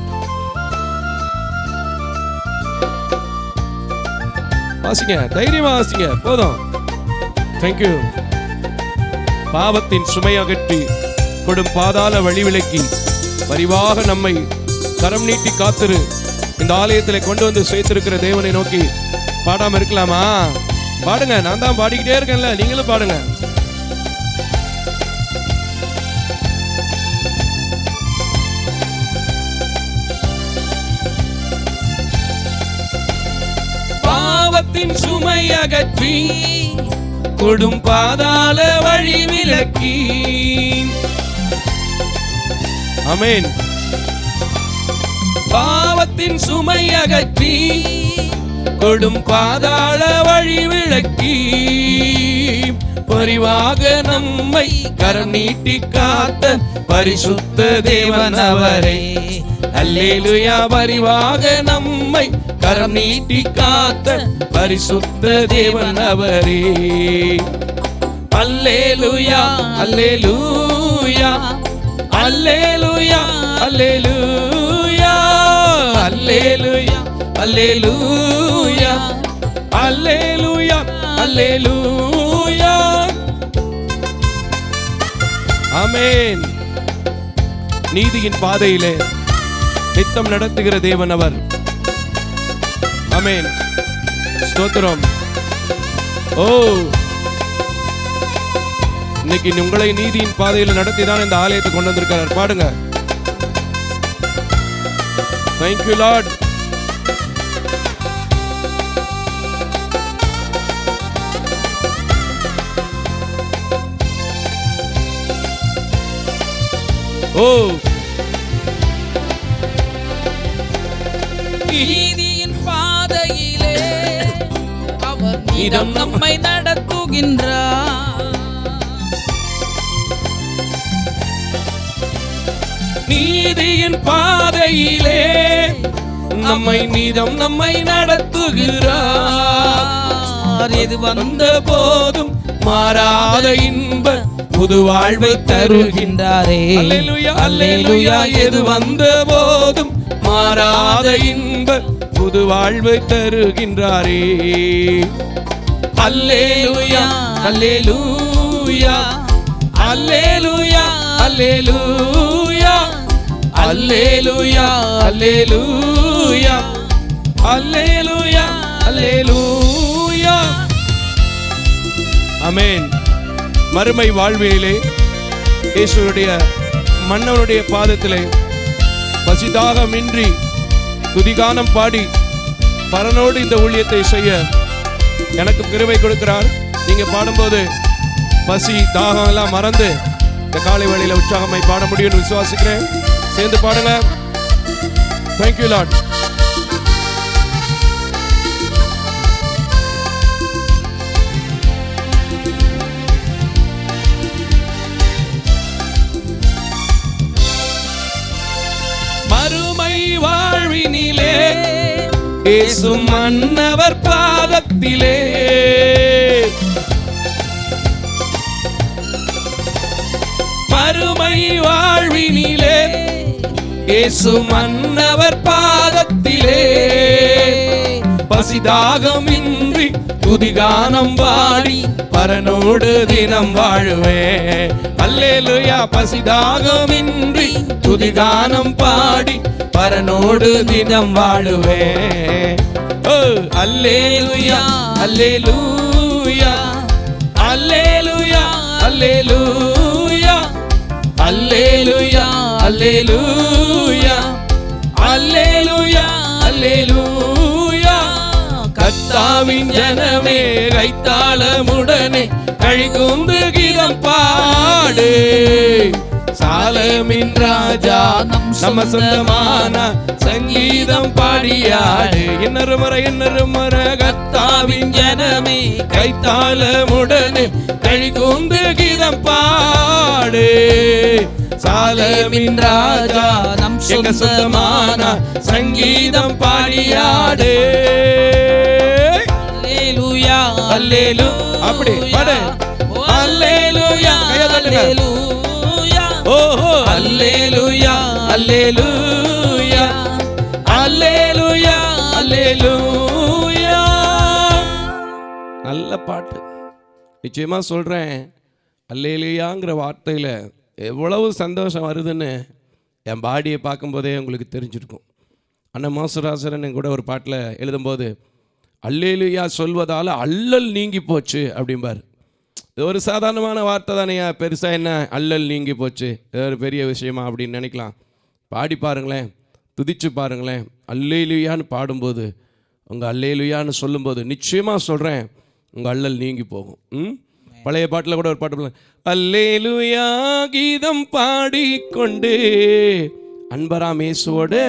வாசிங்க, தைரியமா வாசிங்க, போதும். தேங்க்யூ. பாவத்தின் சுமை அகற்றி கொடும் பாதாள வழி விலக்கி பரிவாக நம்மை கரம் நீட்டி காத்திரு இந்த ஆலயத்தில் கொண்டு வந்து சேர்த்திருக்கிற தேவனை நோக்கி பாடாம இருக்கலாமா? பாடுங்க. நான் தான் பாடிக்கிட்டே இருக்கேன்ல, நீங்களும் பாடுங்க. பாவத்தின் சுமை அகற்றி கொடும் பாதாள வழி விலக்கி. ஆமென். பாவத்தின் சுமை அகற்றி கொடும் பாதாள வழி விலக்கி பரிவாக நம்மை கரம் நீட்டி காத்த பரிசுத்த தேவன் அவரே. அல்லேலூயா. பரிவாக நம்மை கரம் நீட்டி காத்த பரிசுத்த தேவன் அவரே. அல்லேலூயா அல்லேலூயா அல்லேலூயா அல்லேலூயா அல்லேலூயா அல்லேலூயா அல்லேலூயா அல்லேலூயா. ஆமென். நீதியின் பாதையிலே நித்தம் நடத்துகிற தேவன் அவர். ஆமென். ஸ்தோத்திரம். ஓ இன்னைக்கு உங்களை நீதியின் பாதையில் நடத்தி தான் இந்த ஆலயத்தை கொண்டு வந்திருக்கிறார். பாடுங்க. Thank you Lord. நீதியின் பாதையிலே அவர் நீதம் நம்மை நடத்துகின்றார். நீதியின் பாதையிலே நம்மை நடத்துகிறார். எது வந்த போதும் மாறாத இன்ப புது வாழ்வை தருகின்றாரே. அல்லேலூயா அல்லேலூயா. எது வந்த போதும் மாறாத இன்ப புது வாழ்வை தருகின்றாரே. அல்லேலூயா அல்லேலூயா அல்லேலூயா அல்லேலூயா அல்லேலூயா அல்லேலூயா அல்லேலூயா அல்லேலூயா. ஆமென். மறுமை வாழ்விலே இயேசுவுடைய மன்னவருடைய பாதத்திலே பசிதாகமின்றி துதிகானம் பாடி பரனோடு இந்த ஊழியத்தை செய்ய எனக்கு கிருபை கொடுக்கிறார். நீங்க பாடும்போது பசி தாகம் எல்லாம் மறந்து இந்த காலை வேளையில உற்சாகமாய் பாட முடியும்னு விசுவாசிக்கிறேன். சேர்ந்து பாடுங்க. Thank you Lord. மறுமை வாழ்வினிலே இயேசு மன்னவர் பாதத்திலே மறுமை வாழ்வினிலே இயேசு மன்னவர் பாதத்திலே பசிதாகமின்றி துதிகானம் பாடி பரனோடு தினம் வாழுவே. அல்லேலூயா. பசிதாகமின்றி துதிகானம் பாடி பரனோடு தினம் வாழுவே. ஓ அல்லேலூயா அல்லேலூயா அல்லேலூயா அல்லேலூயா அல்லேலூயா அல்லேலூயா அல்லேலூயா அல்லேலூயா. கர்த்தாவின் ஜனமே கைத்தாளமுடனே கழிகுந்து கீதம் பாடு. சாலமின் ராஜா நம்ம சொந்தமான சங்கீதம் பாடியாடு. இன்னொரு முறை கர்த்தாவின் ஜனமே கைத்தாளமுடனே கழிகுந்து கீதம் பாடு. சாலமின் ராஜா நம் சொந்தமான சங்கீதம் பாடியாடு. அல்லேலூயா அல்லேலூயா. அப்படி பாடு. அல்லேலூயா. கையை தட்டுங்க. ஓஹோ. அல்லேலூயா அல்லேலூயா அல்லேலூயா அல்லேலூயா. நல்ல பாட்டு. நிச்சயமா சொல்றேன், அல்லேலூயாங்கிற வார்த்தையில எவ்வளவு சந்தோஷம் வருதுன்னு என் பாடியை பார்க்கும்போதே உங்களுக்கு தெரிஞ்சிருக்கும். அண்ணன் மோசராசரன் கூட ஒரு பாட்டில் எழுதும்போது அல்லேலூயா சொல்வதால் அல்லல் நீங்கி போச்சு அப்படிம்பார். இது ஒரு சாதாரணமான வார்த்தை தானேயா, பெருசாக என்ன அல்லல் நீங்கி போச்சு, இது ஒரு பெரிய விஷயமா அப்படின்னு நினைக்கலாம். பாடி பாருங்களேன், துதிச்சு பாருங்களேன். அல்லேலூயான்னு பாடும்போது, உங்கள் அல்லேலூயான்னு சொல்லும்போது நிச்சயமாக சொல்கிறேன் உங்கள் அல்லல் நீங்கி போகும். பழைய பாட்டில் கூட ஒரு பாட்டு, அல்லேலூயா கீதம் பாடிக்கொண்டு அன்பராம் இயேசுவோடு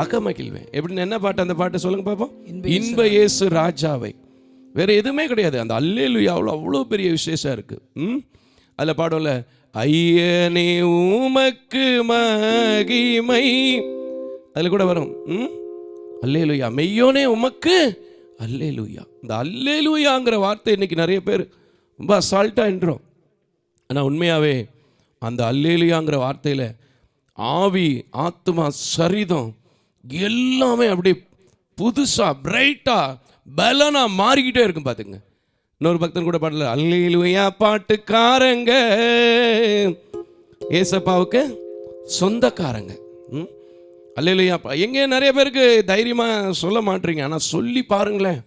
அகமகிழ்வேன். எப்படின்னு என்ன பாட்டு அந்த பாட்டு சொல்லுங்க பார்ப்போம். இன்ப இயேசு ராஜாவை. வேற எதுவுமே கிடையாது. அந்த அல்லேலூயாவில் அவ்வளோ பெரிய விசேஷம் இருக்கு. அதில் பாடல, ஐயனே உமக்கு மகிமை, அதில் கூட வரும் அல்லேலூயா. மெய்யோனே உமக்கு அல்லேலூயா. இந்த அல்லேலூயாங்கிற வார்த்தை இன்னைக்கு நிறைய பேர் ரொம்ப அசால்ட்டாக என்றோம். ஆனால் உண்மையாகவே அந்த அல்லேலூயாங்கிற வார்த்தையில் ஆவி, ஆத்மா, சரீரம் எல்லாமே அப்படி புதுசாக பிரைட்டாக பலனாக மாறிக்கிட்டே இருக்கும். பார்த்துங்க. இன்னொரு பக்தன் கூட பாடல, அல்லேலூயா பாட்டுக்காரங்க ஏசப்பாவுக்கு சொந்தக்காரங்க. அல்லேலூயா எங்கே நிறைய பேருக்கு தைரியமாக சொல்ல மாட்டீங்க. ஆனால் சொல்லி பாருங்களேன்,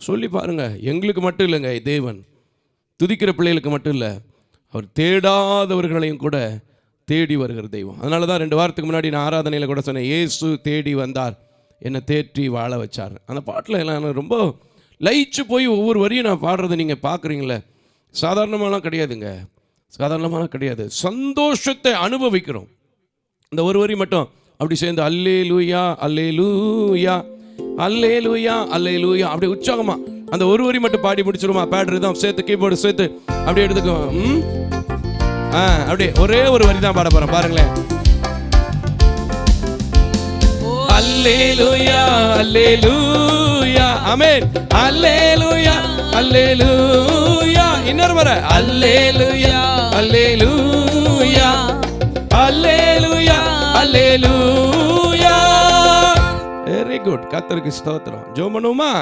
சொல்லி பாருங்க. எங்களுக்கு மட்டும் இல்லைங்க, தேவன் துதிக்கிற பிள்ளைகளுக்கு மட்டும் இல்லை, அவர் தேடாதவர்களையும் கூட தேடி வருகிற தெய்வம். அதனால தான் 2 வாரத்துக்கு முன்னாடி நான் ஆராதனையில் கூட சொன்னேன், இயேசு தேடி வந்தார், என்னை தேற்றி வாழ வச்சார். அந்த பாட்டில் எல்லாம் ரொம்ப லயிச்சு போய் ஒவ்வொரு வரியும் நான் பாடுறதை நீங்கள் பார்க்குறீங்களே, சாதாரணமாலாம் கிடையாதுங்க, சாதாரணமாக கிடையாது. சந்தோஷத்தை அனுபவிக்கிறோம். இந்த ஒரு வரி மட்டும் அப்படி சேர்ந்து அல்லேலூயா அல்லேலூயா அல்லேலூயா அல்லேலூயா அப்படி உற்சாகமா அந்த ஒரு வரி மட்டும் பாடி முடிச்சிருமா? பேட் தான் சேர்த்து, கீபோர்டு சேர்த்து அப்படியே எடுத்துக்குவோம். அப்படியே ஒரே ஒரு வரி தான் பாட போறேன், பாருங்களேன். அல்லேலூயா அல்லேலூயா ஆமென், அல்லேலூயா அல்லேலூயா. இன்னொரு முறை அல்லேலூயா அல்லேலூயா அல்லேலூயா அல்லேலூயா. வெரி குட், கர்த்தருக்கு ஸ்தோத்திரம். ஜெபம் பண்ணுவோமா?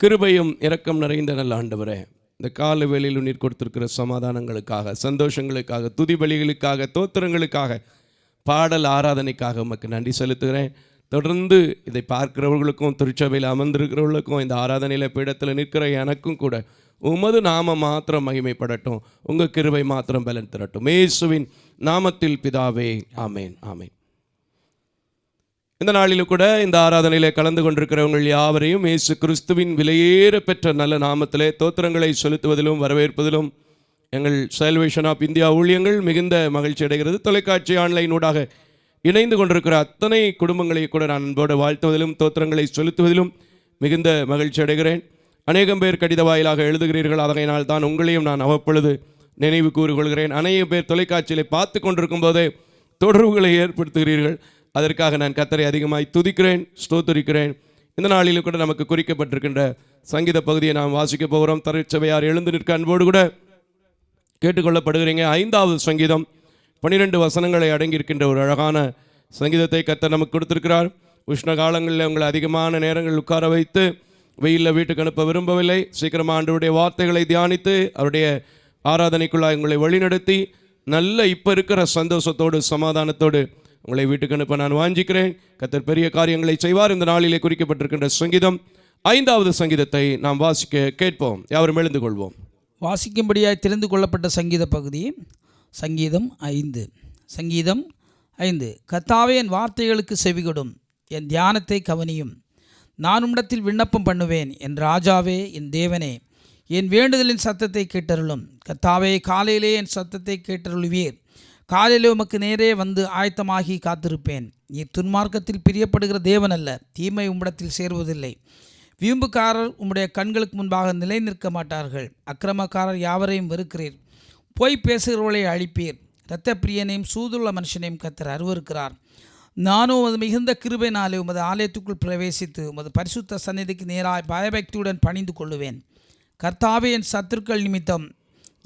கிருபையும் இரக்கம் நிறைந்த நல்ல ஆண்டவரே, இந்த கால வேளையில் நீர் கொடுத்திருக்கிற சமாதானங்களுக்காக, சந்தோஷங்களுக்காக, துதி பலிகளுக்காக, தோத்திரங்களுக்காக, பாடல் ஆராதனைக்காக உமக்கு நன்றி செலுத்துகிறேன். தொடர்ந்து இதை பார்க்கிறவர்களுக்கும், திருச்சபையில் அமர்ந்திருக்கிறவர்களுக்கும், இந்த ஆராதனையில் பீடத்தில் நிற்கிற எனக்கும் கூட உமது நாம மாத்திரம் மகிமைப்படட்டும், உங்கள் கிருபை மாத்திரம் பலன் தரட்டும். இயேசுவின் நாமத்தில் பிதாவே, ஆமேன் ஆமேன். இந்த நாளிலும் கூட இந்த ஆராதனையில் கலந்து கொண்டிருக்கிறவங்க யாவரையும் இயேசு கிறிஸ்துவின் விலையேற பெற்ற நல்ல நாமத்திலே தோத்திரங்களை செலுத்துவதிலும் வரவேற்பதிலும் எங்கள் சால்வேஷன் ஆஃப் இந்தியா ஊழியங்கள் மிகுந்த மகிழ்ச்சி அடைகிறது. தொலைக்காட்சி ஆன்லைன் ஊடாக இணைந்து கொண்டிருக்கிற அத்தனை குடும்பங்களை கூட நான் அன்போடு வாழ்த்துவதிலும் தோத்திரங்களை செலுத்துவதிலும் மிகுந்த மகிழ்ச்சி அடைகிறேன். அநேகம் பேர் கடித வாயிலாக எழுதுகிறீர்கள், அதனால் தான் உங்களையும் நான் அவ்வப்பொழுது நினைவு கூறுகொள்கிறேன். அநேக பேர் தொலைக்காட்சியில் பார்த்து கொண்டிருக்கும் போதே தொடர்புகளை ஏற்படுத்துகிறீர்கள். அதற்காக நான் கர்த்தரை அதிகமாய் துதிக்கிறேன், ஸ்தோத்திரிக்கிறேன். இந்த நாளிலும் கூட நமக்கு குறிக்கப்பட்டிருக்கின்ற சங்கீத பகுதியை நாம் வாசிக்க போகிறோம். திருச்சபையார் எழுந்து நிற்க அன்போடு கூட கேட்டுக்கொள்ளப்படுகிறீங்க. 5வது சங்கீதம் 12 வசனங்களை அடங்கியிருக்கின்ற ஒரு அழகான சங்கீதத்தை கர்த்தர் நமக்கு கொடுத்திருக்கிறார். உஷ்ண காலங்களில் உங்களை அதிகமான நேரங்கள் உட்கார வைத்து வெயிலில் வீட்டுக்கு அனுப்ப விரும்பவில்லை. சீக்கிரமாக ஆண்டவருடைய வார்த்தைகளை தியானித்து அவருடைய ஆராதனைக்குள்ளாக உங்களை வழிநடத்தி நல்ல இப்போ இருக்கிற சந்தோஷத்தோடு சமாதானத்தோடு உங்களை வீட்டுக்கு அனுப்ப நான் வாஞ்சிக்கிறேன். கர்த்தர் பெரிய காரியங்களை செய்வார். இந்த நாளிலே குறிக்கப்பட்டிருக்கின்ற சங்கீதம் 5வது சங்கீதத்தை நாம் வாசிக்க கேட்போம். யாவரும் எழுந்து கொள்வோம். வாசிக்கும்படியாய் தெரிந்து கொள்ளப்பட்ட சங்கீத பகுதி சங்கீதம் 5. சங்கீதம் 5. கர்த்தாவே, என் வார்த்தைகளுக்கு செவிகொடும், என் தியானத்தை கவனியும். நான் உம்மிடத்தில் விண்ணப்பம் பண்ணுவேன். என் ராஜாவே, என் தேவனே, என் வேண்டுதலின் சத்தத்தை கேட்டருளும். கர்த்தாவே, காலையிலே என் சத்தத்தை கேட்டருளுவீர். காலையிலே உமக்கு நேரே வந்து ஆயத்தமாகி காத்திருப்பேன். நீர் துன்மார்க்கத்தில் பிரியப்படுகிற தேவன் அல்ல, தீமை உம்மிடத்தில் சேருவதில்லை. வீம்புக்காரர் உம்முடைய கண்களுக்கு முன்பாக நிலை நிற்க மாட்டார்கள். அக்கிரமக்காரர் யாவரையும் வெறுக்கிறீர். பொய் பேசுகிறவர்களை அழிப்பீர். இரத்த பிரியனையும் சூதுள்ள மனுஷனையும் கர்த்தர் அருவருக்கிறார். நானும் உமது மிகுந்த கிருபையினாலே உமது ஆலயத்துக்குள் பிரவேசித்து உமது பரிசுத்த சந்நிதிக்கு நேராய் பயபக்தியுடன் பணிந்து கொள்ளுவேன். கர்த்தாவே, என் சத்துருக்கள் நிமித்தம்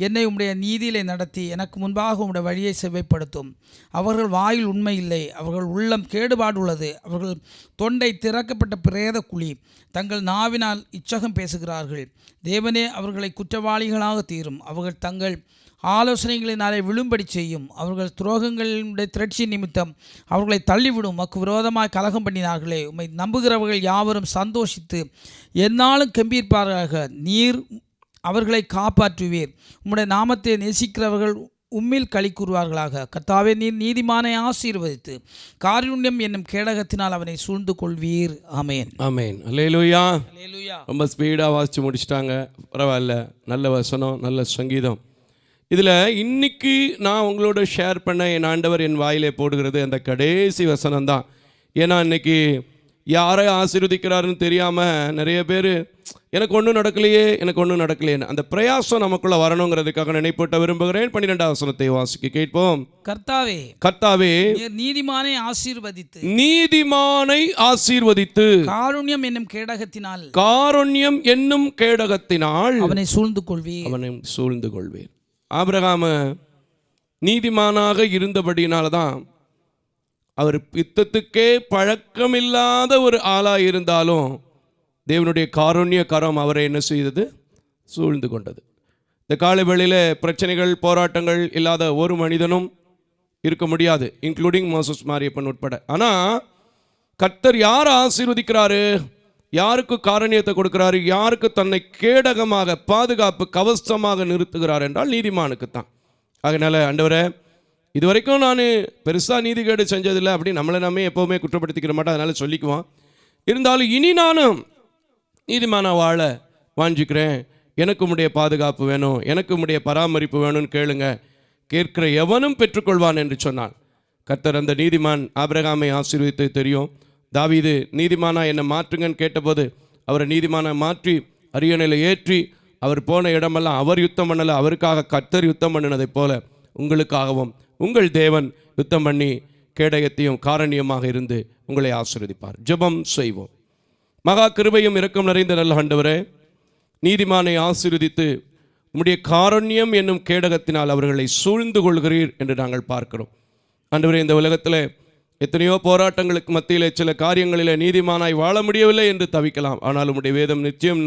என்னை உம்முடைய நீதியிலே நடத்தி எனக்கு முன்பாக உம்முடைய வழியை செவ்வைப்படுத்தும். அவர்கள் வாயில் உண்மை இல்லை, அவர்கள் உள்ளம் கேடுபாடு உள்ளது. அவர்கள் தொண்டை திறக்கப்பட்ட பிரேத குழி, தங்கள் நாவினால் இச்சகம் பேசுகிறார்கள். தேவனே, அவர்களை குற்றவாளிகளாக தீரும். அவர்கள் தங்கள் ஆலோசனைகளினாலே விழும்படி செய்யும். அவர்கள் துரோகங்களுடைய திரட்சி நிமித்தம் அவர்களை தள்ளிவிடும். உமக்கு விரோதமாய் கலகம் பண்ணினார்களே. உம்மை நம்புகிறவர்கள் யாவரும் சந்தோஷித்து எந்நாளும் கம்பீர்ப்பார்களாக. நீர் அவர்களை காப்பாற்றுவீர். உம்முடைய நாமத்தை நேசிக்கிறவர்கள் உம்மில் களி கூறுவார்களாக. கர்த்தாவே, நீர் நீதிமானை ஆசீர்வதித்து காருண்யம் என்னும் கேடகத்தினால் அவனை சூழ்ந்து கொள்வீர். ஆமேன் ஆமேன். அல்லேலூயா. அல்லேலூயா. ரொம்ப ஸ்பீடாக வாசித்து முடிச்சிட்டாங்க, பரவாயில்ல. நல்ல வசனம், நல்ல சங்கீதம். இதில் இன்னைக்கு நான் உங்களோட ஷேர் பண்ண என் ஆண்டவர் என் வாயிலே போடுகிறது அந்த கடைசி வசனம் தான். ஏன்னா இன்னைக்கு யாரை ஆசீர்வதிக்கிறாருன்னு தெரியாமல் நிறைய பேர் எனக்கு ஒன்றும் நடக்கலையே, எனக்கு ஒன்றும் நடக்கலையேன்னு அந்த பிரயாசம் நமக்குள்ளே வரணுங்கிறதுக்காக நினைப்பூட்ட விரும்புகிறேன். 12வது வசனத்தை வாசிக்க கேட்போம். கர்த்தாவே, கர்த்தாவே, நீதிமானை ஆசீர்வதித்து, நீதிமானை ஆசீர்வதித்து காருண்யம் என்னும் கேடகத்தினால், காருண்யம் என்னும் கேடகத்தினால் அவனை சூழ்ந்து கொள்வீர். அவனை சூழ்ந்து கொள்வீர். ஆபிரகாம நீதிமானாக இருந்தபடினால தான் அவர் யுத்தத்துக்கே பழக்கமில்லாத ஒரு ஆளாக இருந்தாலும் தேவனுடைய காருண்ய கரம் அவரை என்ன செய்தது? சூழ்ந்து கொண்டது. இந்த காலை வேளையில் பிரச்சனைகள், போராட்டங்கள் இல்லாத ஒரு மனிதனும் இருக்க முடியாது, இன்க்ளூடிங் மோசஸ் மாரியப்பன் உட்பட. ஆனால் கர்த்தர் யாரை ஆசீர்வதிக்கிறாரு, யாருக்கு காரணியத்தை கொடுக்கிறாரு, யாருக்கு தன்னை கேடகமாக பாதுகாப்பு கவசமாக நிறுத்துகிறார் என்றால் நீதிமானுக்குத்தான். அதனால் ஆண்டவரே, இதுவரைக்கும் நான் பெருசாக நீதிகேடு செஞ்சதில்லை அப்படி நம்மளை நம்ம எப்போவுமே குற்றப்படுத்திக்கிற மாட்டோம், அதனால் சொல்லிக்குவோம். இருந்தாலும் இனி நானும் நீதிமான வாழ வாஞ்சிக்கிறேன், எனக்கு உம்முடைய பாதுகாப்பு வேணும், எனக்கு உம்முடைய பராமரிப்பு வேணும்னு கேளுங்க, கேட்கிற எவனும் பெற்றுக்கொள்வான் என்று சொன்னான். கர்த்தர் அந்த நீதிமான் ஆபிரகாமை ஆசீர்வதித்து தெரியும். தாவீது நீதிமானா என்னை மாற்றுங்கன்னு கேட்டபோது அவரை நீதிமானை மாற்றி அரியணையில் ஏற்றி அவர் போன இடமெல்லாம் அவர் யுத்தம் பண்ணலை, அவருக்காக கர்த்தர் யுத்தம் பண்ணினதைப் போல உங்களுக்காகவும் உங்கள் தேவன் யுத்தம் பண்ணி கேடயத்தையும் காரணியமாக இருந்து உங்களை ஆசீர்வதிப்பார். ஜெபம் செய்வோம். மகா கிருபையும் இரக்கம் நிறைந்த நல்ல ஆண்டவரே, நீதிமானை ஆசீர்வதித்து உம்முடைய காரண்யம் என்னும் கேடகத்தினால் அவர்களை சூழ்ந்து கொள்கிறீர் என்று நாங்கள் பார்க்கிறோம். ஆண்டவரே, இந்த உலகத்தில் எத்தனையோ போராட்டங்களுக்கு மத்தியில் சில காரியங்களில் நீதிமானாய் வாழ முடியவில்லை என்று தவிக்கலாம். ஆனால் உம்முடைய வேதம் நிச்சயம்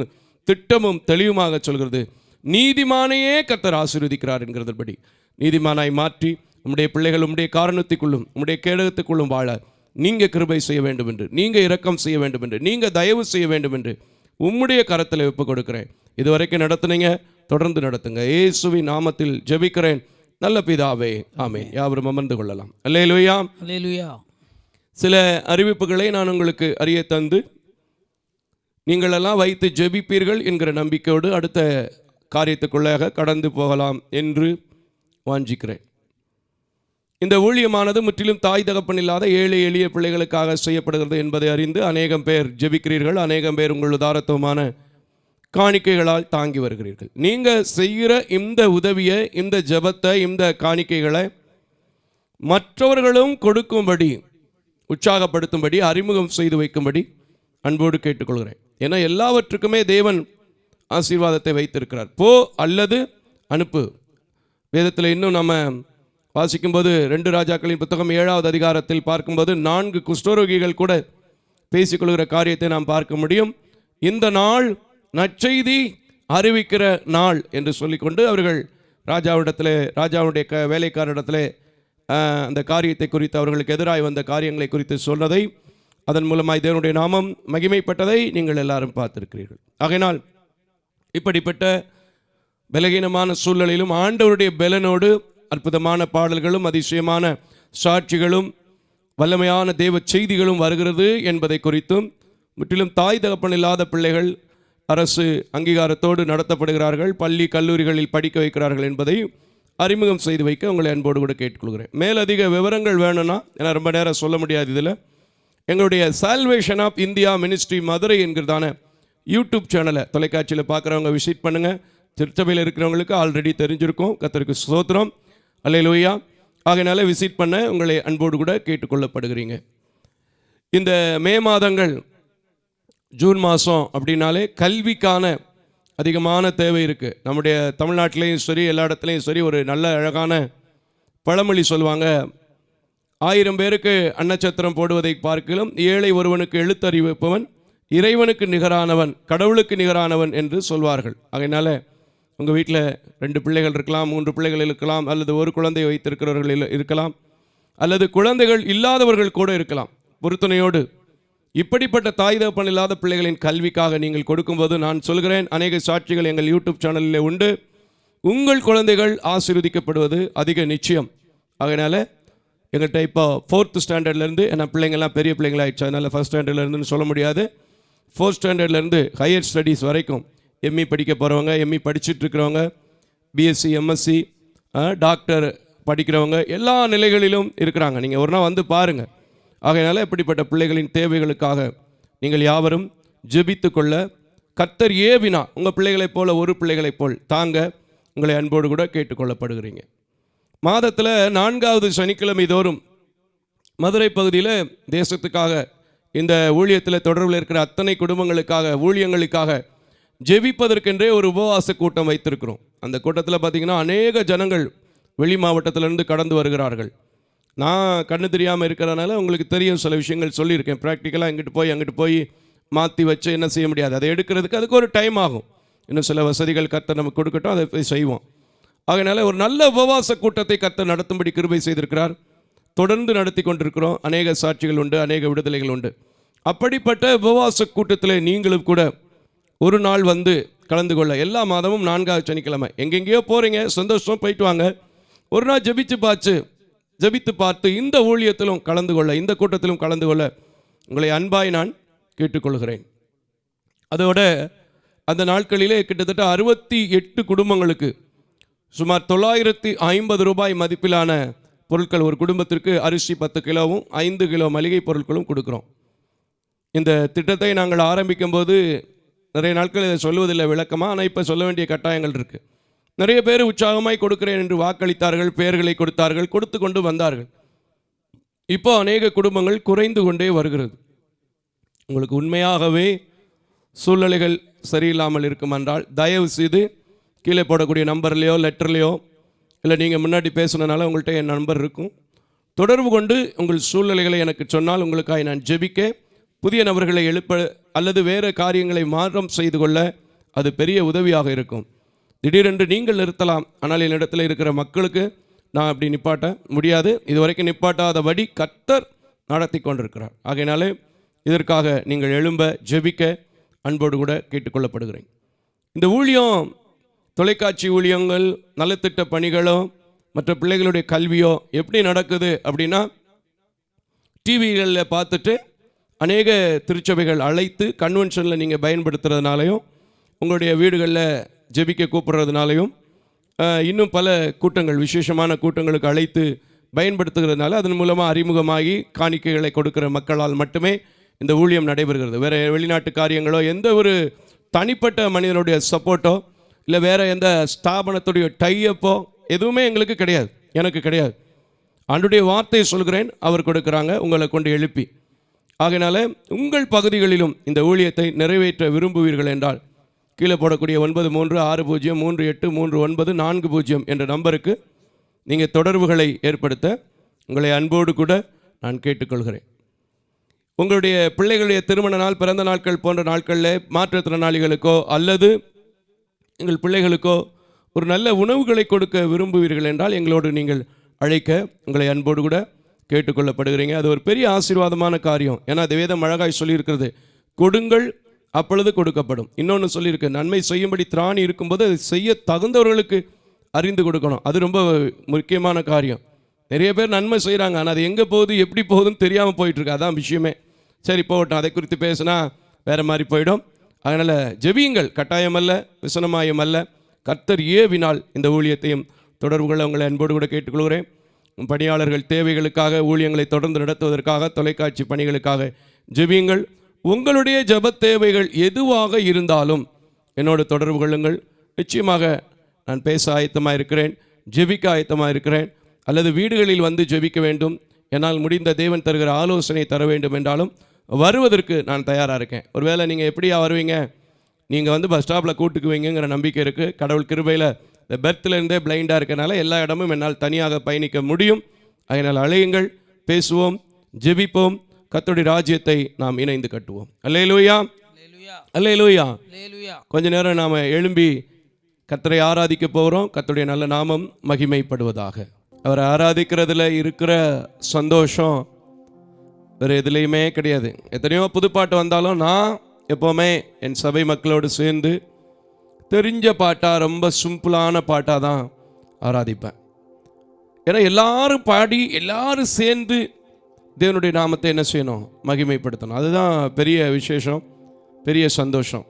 திட்டமும் தெளிவுமாக சொல்கிறது, நீதிமானையே கர்த்தர் ஆசீர்வதிக்கிறார் என்கிறதுபடி நீதிமானாய் மாற்றி உம்முடைய பிள்ளைகள் உம்முடைய காரணத்துக்குள்ளும் உம்முடைய கேடகத்துக்குள்ளும் வாழ நீங்கள் கிருபை செய்ய வேண்டும் என்று, நீங்கள் இரக்கம் செய்ய வேண்டும் என்று, நீங்கள் தயவு செய்ய வேண்டும் என்று உம்முடைய கரத்தில் ஒப்புக் கொடுக்கிறேன். இதுவரைக்கும் நடத்துனீங்க, தொடர்ந்து நடத்துங்க. இயேசுவின் நாமத்தில் ஜெபிக்கிறேன் நல்ல பிதாவே, ஆமென். யாவரும் அமர்ந்து கொள்ளலாம். அல்லேலூயா, அல்லேலூயா. சில அறிவிப்புகளை நான் உங்களுக்கு அறிய தந்து நீங்களெல்லாம் வைத்து ஜெபிப்பீர்கள் என்கிற நம்பிக்கையோடு அடுத்த காரியத்துக்குள்ளாக கடந்து போகலாம் என்று வாஞ்சிக்கிறேன். இந்த ஊழியமானது முற்றிலும் தாய் தகப்பன் இல்லாத ஏழை எளிய பிள்ளைகளுக்காக செய்யப்படுகிறது என்பதை அறிந்து அநேகம் பேர் ஜெபிக்கிறீர்கள், அநேகம் பேர் உங்கள் உதாரத்துவமான காணிக்கைகளால் தாங்கி வருகிறீர்கள். நீங்கள் செய்கிற இந்த உதவியை, இந்த ஜெபத்தை, இந்த காணிக்கைகளை மற்றவர்களும் கொடுக்கும்படி, உற்சாகப்படுத்தும்படி, அறிமுகம் செய்து வைக்கும்படி அன்போடு கேட்டுக்கொள்கிறேன். ஏன்னா எல்லாவற்றுக்குமே தேவன் ஆசீர்வாதத்தை வைத்திருக்கிறார். போ அல்லது அனுப்பு. வேதத்தில் இன்னும் நம்ம வாசிக்கும்போது 2 ராஜாக்களின் புத்தகம் 7வது அதிகாரத்தில் பார்க்கும்போது 4 குஷ்டரோகிகள் கூட பேசிக்கொள்கிற காரியத்தை நாம் பார்க்க முடியும். இந்த நாள் நற்செய்தி அறிவிக்கிற நாள் என்று சொல்லிக்கொண்டு அவர்கள் ராஜாவுடைய வேலைக்காரிடத்தில் அந்த காரியத்தை குறித்து, அவர்களுக்கு எதிராக வந்த காரியங்களை குறித்து சொன்னதை, அதன் மூலமாக தேவனுடைய நாமம் மகிமைப்பட்டதை நீங்கள் எல்லாரும் பார்த்திருக்கிறீர்கள். ஆகையினால் இப்படிப்பட்ட பலகீனமான சூழ்நிலையிலும் ஆண்டவருடைய பலனோடு அற்புதமான பாடல்களும் அதிசயமான சாட்சிகளும் வல்லமையான தேவ செய்திகளும் வருகிறது என்பதை குறித்தும், முற்றிலும் தாய் தகப்பன் இல்லாத பிள்ளைகள் அரசு அங்கீகாரத்தோடு நடத்தப்படுகிறார்கள், பள்ளி கல்லூரிகளில் படிக்க வைக்கிறார்கள் என்பதை அறிமுகம் செய்து வைக்க உங்களை அன்போடு கூட கேட்டுக்கொள்கிறேன். மேலதிக விவரங்கள் வேணும்னா, ஏன்னா ரொம்ப நேரம் சொல்ல முடியாது இதில், எங்களுடைய salvation of India ministry Madurai என்கிறதான யூடியூப் சேனலை தொலைக்காட்சியில் பார்க்குறவங்க விசிட் பண்ணுங்கள். திருச்சபையில் இருக்கிறவங்களுக்கு ஆல்ரெடி தெரிஞ்சிருக்கும். கர்த்தருக்கு ஸ்தோத்திரம், அல்லேலூயா. ஆகையினால விசிட் பண்ண உங்களை அன்போடு கூட கேட்டுக்கொள்ளப்படுகிறீங்க. இந்த மே மாதங்கள், ஜூன் மாதம் அப்படின்னாலே கல்விக்கான அதிகமான தேவை இருக்குது. நம்முடைய தமிழ்நாட்டிலையும் சரி, எல்லா இடத்துலையும் சரி, ஒரு நல்ல அழகான பழமொழி சொல்லுவாங்க, 1000 பேருக்கு அன்னச்சத்திரம் போடுவதை பார்க்கலாம் ஏழை ஒருவனுக்கு எழுத்தறிவிப்பவன் இறைவனுக்கு நிகரானவன், கடவுளுக்கு நிகரானவன் என்று சொல்வார்கள். அதனால் உங்கள் வீட்டில் 2 பிள்ளைகள் இருக்கலாம், 3 பிள்ளைகள் இருக்கலாம், அல்லது ஒரு குழந்தை வைத்திருக்கிறவர்கள் இருக்கலாம், அல்லது குழந்தைகள் இல்லாதவர்கள் கூட இருக்கலாம். பொருத்தனையோடு இப்படிப்பட்ட தாய் தகப்பன் இல்லாத பிள்ளைகளின் கல்விக்காக நீங்கள் கொடுக்கும்போது, நான் சொல்கிறேன், அநேக சாட்சிகள் எங்கள் யூடியூப் சேனலில் உண்டு. உங்கள் குழந்தைகள் ஆசீர்வதிக்கப்படுவது அதிக நிச்சயம். அதனால் எங்கள்கிட்ட இப்போ 4th ஸ்டாண்டர்ட்லேருந்து, ஏன்னா பிள்ளைங்கள்லாம் பெரிய பிள்ளைங்களாகிடுச்சு, அதனால் 1st ஸ்டாண்டர்ட்லேருந்துன்னு சொல்ல முடியாது, 4th ஸ்டாண்டர்ட்லேருந்து ஹையர் ஸ்டடீஸ் வரைக்கும் எம்இ படிக்க போகிறவங்க, எம்இ படிச்சுட்ருக்கிறவங்க, பிஎஸ்சி, எம்எஸ்சி, டாக்டர் படிக்கிறவங்க எல்லா நிலைகளிலும் இருக்கிறாங்க. நீங்கள் ஒரு நாள் வந்து பாருங்கள். ஆகையினால இப்படிப்பட்ட பிள்ளைகளின் தேவைகளுக்காக நீங்கள் யாவரும் ஜெபித்து கொள்ள கர்த்தர் ஏவினா உங்கள் பிள்ளைகளைப் போல, ஒரு பிள்ளைகளைப் போல் தாங்க உங்களை அன்போடு கூட கேட்டுக்கொள்ளப்படுகிறீங்க. மாதத்தில் 4வது சனிக்கிழமை தோறும் மதுரை பகுதியில் தேசத்துக்காக, இந்த ஊழியத்தில் தொடர்பில் இருக்கிற அத்தனை குடும்பங்களுக்காக, ஊழியங்களுக்காக ஜெபிப்பதற்கென்றே ஒரு உபவாச கூட்டம் வைத்திருக்கிறோம். அந்த கூட்டத்தில் பார்த்திங்கன்னா அநேக ஜனங்கள் வெளி மாவட்டத்திலிருந்து கடந்து வருகிறார்கள். நான் கண்ணு தெரியாமல் இருக்கிறதுனால உங்களுக்கு தெரியும், சில விஷயங்கள் சொல்லியிருக்கேன். ப்ராக்டிக்கலாக அங்கிட்டு போய் மாற்றி வச்சு என்ன செய்ய முடியாது. அதை எடுக்கிறதுக்கு அதுக்கு ஒரு டைம் ஆகும். இன்னும் சில வசதிகள் கர்த்தர் நமக்கு கொடுக்கட்டும், அதை போய் செய்வோம். அதனால் ஒரு நல்ல உபவாச கூட்டத்தை கர்த்தர் நடத்தும்படி கிருபை செய்திருக்கிறார். தொடர்ந்து நடத்தி கொண்டிருக்கிறோம். அநேக சாட்சிகள் உண்டு, அநேக விடுதலைகள் உண்டு. அப்படிப்பட்ட உபவாச கூட்டத்தில் நீங்களும் கூட ஒரு நாள் வந்து கலந்து கொள்ள. எல்லா மாதமும் 4வது சனிக்கிழமை எங்கெங்கேயோ போகிறீங்க, சந்தோஷம், போயிட்டு வாங்க. ஒரு நாள் ஜெபித்து பார்த்து இந்த ஊழியத்திலும் கலந்து கொள்ள, இந்த கூட்டத்திலும் கலந்து கொள்ள உங்களை அன்பாய் நான் கேட்டுக்கொள்கிறேன். அதோட அந்த நாட்களிலே கிட்டத்தட்ட 68 குடும்பங்களுக்கு சுமார் 950 ரூபாய் மதிப்பிலான பொருட்கள், ஒரு குடும்பத்திற்கு அரிசி 10 கிலோவும் 5 கிலோ மளிகை பொருட்களும் கொடுக்குறோம். இந்த திட்டத்தை நாங்கள் ஆரம்பிக்கும் போது நிறைய நாட்கள் இதை சொல்வதில்லை விளக்கமாக, ஆனால் இப்போ சொல்ல வேண்டிய கட்டாயங்கள் இருக்குது. நிறைய பேர் உற்சாகமாய் கொடுக்கிறேன் என்று வாக்களித்தார்கள், பெயர்களை கொடுத்தார்கள், கொடுத்து கொண்டு வந்தார்கள். இப்போ அநேக குடும்பங்கள் குறைந்து கொண்டே வருகிறது. உங்களுக்கு உண்மையாகவே சூழ்நிலைகள் சரியில்லாமல் இருக்கும் என்றால் தயவு செய்து கீழே போடக்கூடிய நம்பர்லையோ லெட்டர்லையோ, இல்லை நீங்கள் முன்னாடி பேசுனதுனால உங்கள்கிட்ட என் நம்பர் இருக்கும், தொடர்பு கொண்டு உங்கள் சூழ்நிலைகளை எனக்கு சொன்னால் உங்களுக்காக நான் ஜெபிக்க, புதிய நபர்களை எழுப்ப அல்லது வேறு காரியங்களை மாற்றம் செய்து கொள்ள அது பெரிய உதவியாக இருக்கும். திடீரென்று நீங்கள் நிறுத்தலாம், ஆனால் என்னிடத்தில் இருக்கிற மக்களுக்கு நான் அப்படி நிப்பாட்ட முடியாது. இதுவரைக்கும் நிப்பாட்டாதபடி கர்த்தர் நடத்தி கொண்டிருக்கிறார். ஆகையினாலே இதற்காக நீங்கள் எழும்ப ஜெபிக்க அன்போடு கூட கேட்டுக்கொள்ளப்படுகிறேன். இந்த ஊழியம், தொலைக்காட்சி ஊழியங்கள், நலத்திட்ட பணிகளோ மற்ற பிள்ளைகளுடைய கல்வியோ எப்படி நடக்குது அப்படின்னா, டிவிகளில் பார்த்துட்டு அநேக திருச்சபைகள் அழைத்து கன்வென்ஷனில் நீங்கள் பயன்படுத்துறதுனாலையும், உங்களுடைய வீடுகளில் ஜெபிக்க கூப்பிட்றதுனாலையும், இன்னும் பல கூட்டங்கள், விசேஷமான கூட்டங்களுக்கு அழைத்து பயன்படுத்துகிறதுனால அதன் மூலமாக அறிமுகமாகி காணிக்கைகளை கொடுக்கிற மக்களால் மட்டுமே இந்த ஊழியம் நடைபெறுகிறது. வேறு வெளிநாட்டு காரியங்களோ, எந்த ஒரு தனிப்பட்ட மனிதனுடைய சப்போர்ட்டோ, இல்லை வேறு எந்த ஸ்தாபனத்துடைய டையப்போ எதுவுமே எங்களுக்கு கிடையாது, எனக்கு கிடையாது. ஆண்டுடைய வார்த்தையை சொல்கிறேன், அவர் கொடுக்குறாங்க உங்களை கொண்டு எழுப்பி. ஆகையினால உங்கள் பகுதிகளிலும் இந்த ஊழியத்தை நிறைவேற்ற விரும்புவீர்கள் என்றால் கீழே போடக்கூடிய 9360383940 என்ற நம்பருக்கு நீங்கள் தொடர்புகளை ஏற்படுத்த உங்களை அன்போடு கூட நான் கேட்டுக்கொள்கிறேன். உங்களுடைய பிள்ளைகளுடைய திருமண நாள், பிறந்த நாட்கள் போன்ற நாட்களில் மாற்றுத்திறனாளிகளுக்கோ அல்லது எங்கள் பிள்ளைகளுக்கோ ஒரு நல்ல உணவுகளை கொடுக்க விரும்புவீர்கள் என்றால் எங்களோடு நீங்கள் அழைக்க உங்களை அன்போடு கூட கேட்டுக்கொள்ளப்படுகிறீங்க. அது ஒரு பெரிய ஆசீர்வாதமான காரியம். ஏன்னா அது வேதம் அழகாய் சொல்லியிருக்கிறது, கொடுங்கள் அப்பொழுது கொடுக்கப்படும். இன்னொன்று சொல்லியிருக்கு, நன்மை செய்யும்படி திராணி இருக்கும்போது அது செய்ய தகுந்தவர்களுக்கு அறிந்து கொடுக்கணும். அது ரொம்ப முக்கியமான காரியம். நிறைய பேர் நன்மை செய்கிறாங்க, ஆனால் அது எங்கே போகுது எப்படி போகுதுன்னு தெரியாமல் போயிட்டுருக்கு. அதான் விஷயமே. சரி போகட்டும், அதை குறித்து பேசினா வேறு மாதிரி போயிடும். அதனால் ஜெபியுங்கள், கட்டாயமல்ல, விசனமாயம் அல்ல. கர்த்தர் ஏவினால் இந்த ஊழியத்தையும் தொடர்புகளை உங்களை அன்போடு கூட கேட்டுக்கொள்கிறேன். பணியாளர்கள் தேவைகளுக்காக, ஊழியங்களை தொடர்ந்து நடத்துவதற்காக, தொலைக்காட்சி பணிகளுக்காக ஜெபியுங்கள். உங்களுடைய ஜெப தேவைகள் எதுவாக இருந்தாலும் என்னோடு தொடர்பு கொள்ளுங்கள். நிச்சயமாக நான் பேச ஆயத்தமாக இருக்கிறேன், ஜெபிக்க ஆயத்தமாக இருக்கிறேன். அல்லது வீடுகளில் வந்து ஜெபிக்க வேண்டும், என்னால் முடிந்த தேவன் தருகிற ஆலோசனை தர வேண்டும் என்றாலும் வருவதற்கு நான் தயாராக இருக்கேன். ஒருவேளை நீங்கள் எப்படியா வருவீங்க, நீங்கள் வந்து பஸ் ஸ்டாப்பில் கூட்டுக்குவீங்கிற நம்பிக்கை இருக்குது. கடவுள் கிருபையில் இந்த பெர்த்லேருந்தே பிளைண்டாக இருக்கனால எல்லா இடமும் என்னால் தனியாக பயணிக்க முடியும். அதனால் அழையுங்கள், பேசுவோம், ஜெபிப்போம், கர்த்தருடைய ராஜ்யத்தை நாம் இணைந்து கட்டுவோம். அல்லேலூயா, அல்லேலூயா. கொஞ்ச நேரம் நாம் எழும்பி கர்த்தரை ஆராதிக்க போகிறோம். கர்த்தருடைய நல்ல நாமம் மகிமைப்படுவதாக. அவரை ஆராதிக்கிறதுல இருக்கிற சந்தோஷம் வேறு எதுலேயுமே கிடையாது. எத்தனையோ புதுப்பாட்டு வந்தாலும் நான் எப்போவுமே என் சபை மக்களோடு சேர்ந்து தெரிஞ்ச பாட்டாக, ரொம்ப சிம்பிளான பாட்டாக தான் ஆராதிப்பேன். ஏன்னா எல்லாரும் பாடி எல்லாரும் சேர்ந்து தேவனுடைய நாமத்தை என்ன செய்யணும், மகிமைப்படுத்தணும். அதுதான் பெரிய விசேஷம், பெரிய சந்தோஷம்.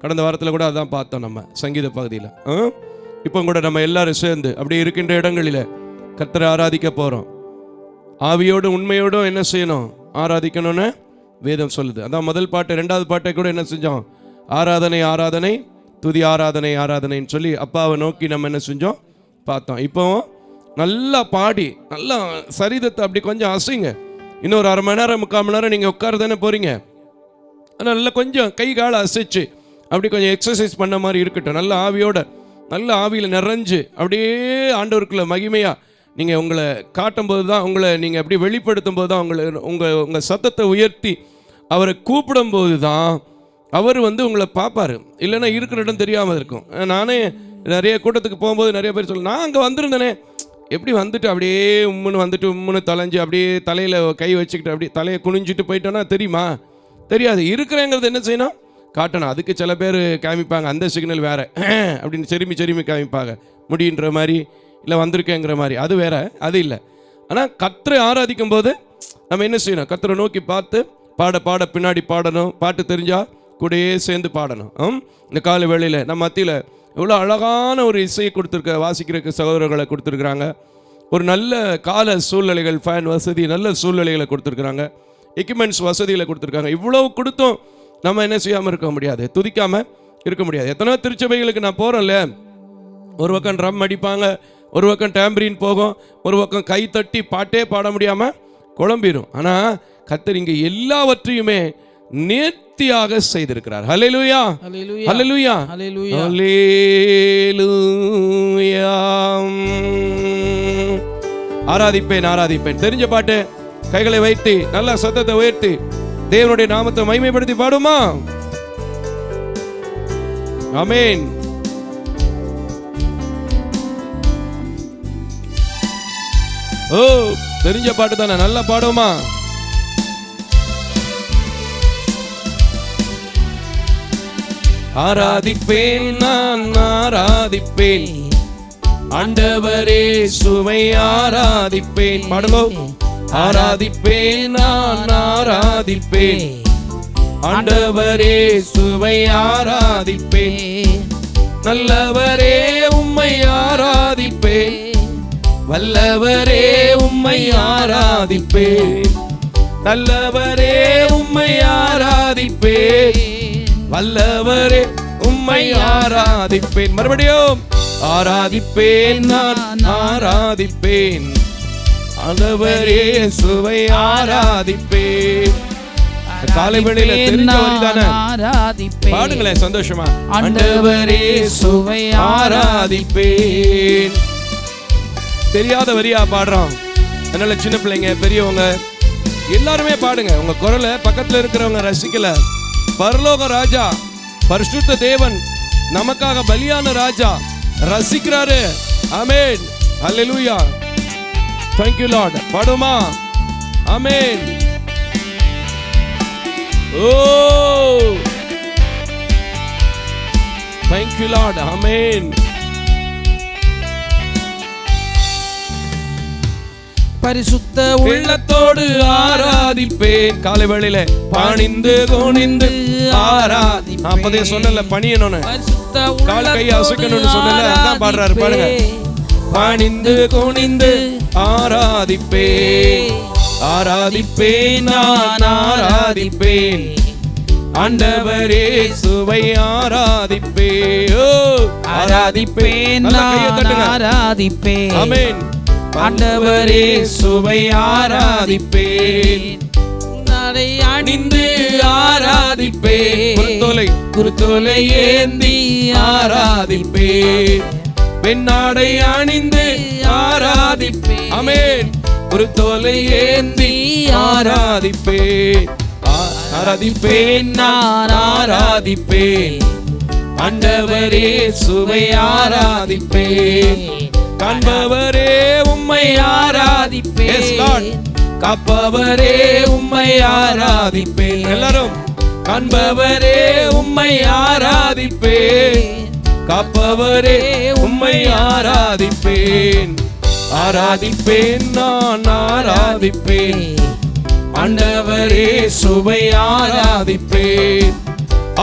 கடந்த வாரத்தில் கூட அதான் பார்த்தோம் நம்ம சங்கீத பகுதியில். இப்போ கூட நம்ம எல்லாரும் சேர்ந்து அப்படி இருக்கின்ற இடங்களில் கர்த்தரை ஆராதிக்க போகிறோம். ஆவியோடும் உண்மையோடும் என்ன செய்யணும், ஆராதிக்கணும்னு வேதம் சொல்லுது. அதான் முதல் பாட்டு. 2வது பாட்டை கூட என்ன செஞ்சோம், ஆராதனை ஆராதனை துதி ஆராதனை ஆராதனைன்னு சொல்லி அப்பாவை நோக்கி நம்ம என்ன செஞ்சோம் பார்த்தோம். இப்போ நல்லா பாடி நல்லா சரீரத்தை அப்படி கொஞ்சம் அசைங்க. இன்னொரு 1/2 மணி நேரம் 3/4 மணி நேரம் நீங்கள் உட்கார தானே போகிறீங்க. ஆனால் நல்லா கொஞ்சம் கை காலை அசைச்சு அப்படி கொஞ்சம் எக்ஸசைஸ் பண்ண மாதிரி இருக்கட்டும். நல்ல ஆவியோட, நல்ல ஆவியில் நிறைஞ்சு அப்படியே ஆண்டவருக்குள்ள மகிமையாக நீங்கள் உங்களை காட்டும்போது தான், உங்களை நீங்கள் அப்படி வெளிப்படுத்தும் போது தான், உங்கள் சத்தத்தை உயர்த்தி அவரை கூப்பிடும்போது தான் அவர் வந்து உங்களை பார்ப்பார். இல்லைன்னா இருக்கிற இடம் தெரியாமல் இருக்கும். நானே நிறைய கூட்டத்துக்கு போகும்போது நிறைய பேர் சொல்ல, நான் அங்கே வந்திருந்தேனே, எப்படி வந்துட்டு அப்படியே உம்முன்னு வந்துட்டு உம்முன்னு தலைஞ்சு அப்படியே தலையில் கை வச்சுக்கிட்டு அப்படியே தலையை குனிஞ்சிட்டு போயிட்டோன்னா தெரியுமா? தெரியாது. இருக்கிறேங்கிறது என்ன செய்யணும்? காட்டணும். அதுக்கு சில பேர் காமிப்பாங்க, அந்த சிக்னல் வேறு, அப்படின்னு செருமி காமிப்பாங்க, முடின்ற மாதிரி, இல்லை வந்திருக்கேங்கிற மாதிரி. அது வேற, அது இல்லை. ஆனால் கர்த்தரை ஆராதிக்கும் போது நம்ம என்ன செய்யணும்? கர்த்தரை நோக்கி பார்த்து பாட பின்னாடி பாடணும். பாட்டு தெரிஞ்சால் கூடயே சேர்ந்து பாடணும். இந்த கால வேளையில் நம்ம மத்தியில் எவ்வளோ அழகான ஒரு இசையை வாசிக்கிறதுக்கு சகோதரர்களை கொடுத்துருக்குறாங்க. ஒரு நல்ல கால சூழ்நிலைகள், ஃபேன் வசதி, நல்ல சூழ்நிலைகளை கொடுத்துருக்குறாங்க. எக்யூப்மெண்ட்ஸ் வசதிகளை கொடுத்துருக்காங்க. இவ்வளவு கொடுத்தும் நம்ம என்ன செய்யாமல் இருக்க முடியாது, துதிக்காமல் இருக்க முடியாது. எத்தனையோ திருச்சபைகளுக்கு நான் போகிறேன்ல, ஒரு பக்கம் ட்ரம் அடிப்பாங்க, ஒரு பக்கம் டேம்பரின் போகும், ஒரு பக்கம் கை தட்டி பாட்டே பாட முடியாமல் குழம்பிடும். ஆனால் கர்த்தர் இங்கே எல்லாவற்றையுமே நேர்த்தியாக செய்திருக்கிறார். ஹல்லேலூயா, ஹல்லேலூயா, ஹல்லேலூயா, ஹல்லேலூயா. ஆராதிப்பேன். தெரிஞ்ச பாட்டு கைகளை வைத்து நல்ல சத்தத்தை உயர்த்தி தேவனுடைய நாமத்தை மகிமைப்படுத்தி பாடுமா? ஆமென். ஓ, தெரிஞ்ச பாட்டு தானே, நல்லா பாடுமா? ஆராதிப்பேன், நான் ஆராதிப்பேன், ஆண்டவரே சுவை ஆராதிப்பேன். பாடுங்கோ. ஆராதிப்பேன், நான் ஆராதிப்பேன், ஆண்டவரே சுவை ஆராதிப்பேன். நல்லவரே உம்மை ஆராதிப்பேன், வல்லவரே உம்மை ஆராதிப்பேன். நல்லவரே உம்மை ஆராதிப்பேன், வல்லவரே உம்மை ஆராதிப்பேன். மறுபடியும் ஆராதிப்பேன், நான் ஆராதிப்பேன், ஆண்டவரே சுவை ஆராதிப்பேன். காலை வேளையில தெரிஞ்ச வரிதானே, பாடுங்களேன் சந்தோஷமா. ஆண்டவரே சுவை ஆராதிப்பேன். தெரியாத வரியா பாடுறோம். அதனால சின்ன பிள்ளைங்க, பெரியவங்க எல்லாருமே பாடுங்க. உங்க குரலை பக்கத்துல இருக்கிறவங்க ரசிக்கல. பரலோக ராஜா, பரிசுத்த தேவன், நமக்காக பலியான ராஜா ரசிக்கிறாரு. ஆமென், ஹல்லேலூயா. Thank you Lord. பாடுமா? ஆமென். ஓ, thank you Lord. ஆமென். பரிசுத்த உள்ளத்தோடு ஆராதிப்பேன். காலை வேளையில பணிந்து குனிந்து ஆராதி. அப்பதே சொன்னல பணியணும்னு, கால் கை அசைக்கணும்னு சொன்னல, அதான் பாடுறாரு. பாருங்க. பணிந்து குனிந்து ஆராதிப்பேன், ஆராதிப்பேன், நான் ஆராதிப்பேன், ஆண்டவரே சுவை ஆராதிப்பேன். ஓ, ஆராதிப்பேன், நான் ஆராதிப்பேன். ஆமென். ஆண்டவரே சுவை ஆராதிப்பேன், நாளை அணிந்து ஆராதிப்பேன், குருத்தோலை ஏந்தி ஆராதிப்பேன், பெண்ணாடை அணிந்து ஆராதிப்பேன். ஆமென். குருத்தோலை ஏந்தி ஆராதிப்பேன், ஆராதிப்பேன், நான் ஆராதிப்பேன், ஆண்டவரே சுவை ஆராதிப்பேன். காண்பவரே உம்மை ஆராதிப்பேன், காப்பவரே உம்மை ஆராதிப்பேன். எல்லாரும் காண்பவரே உம்மை ஆராதிப்பேன், காப்பவரே உம்மை ஆராதிப்பேன். ஆராதிப்பேன், நான் ஆராதிப்பேன், ஆண்டவரே சுவை ஆராதிப்பேன்.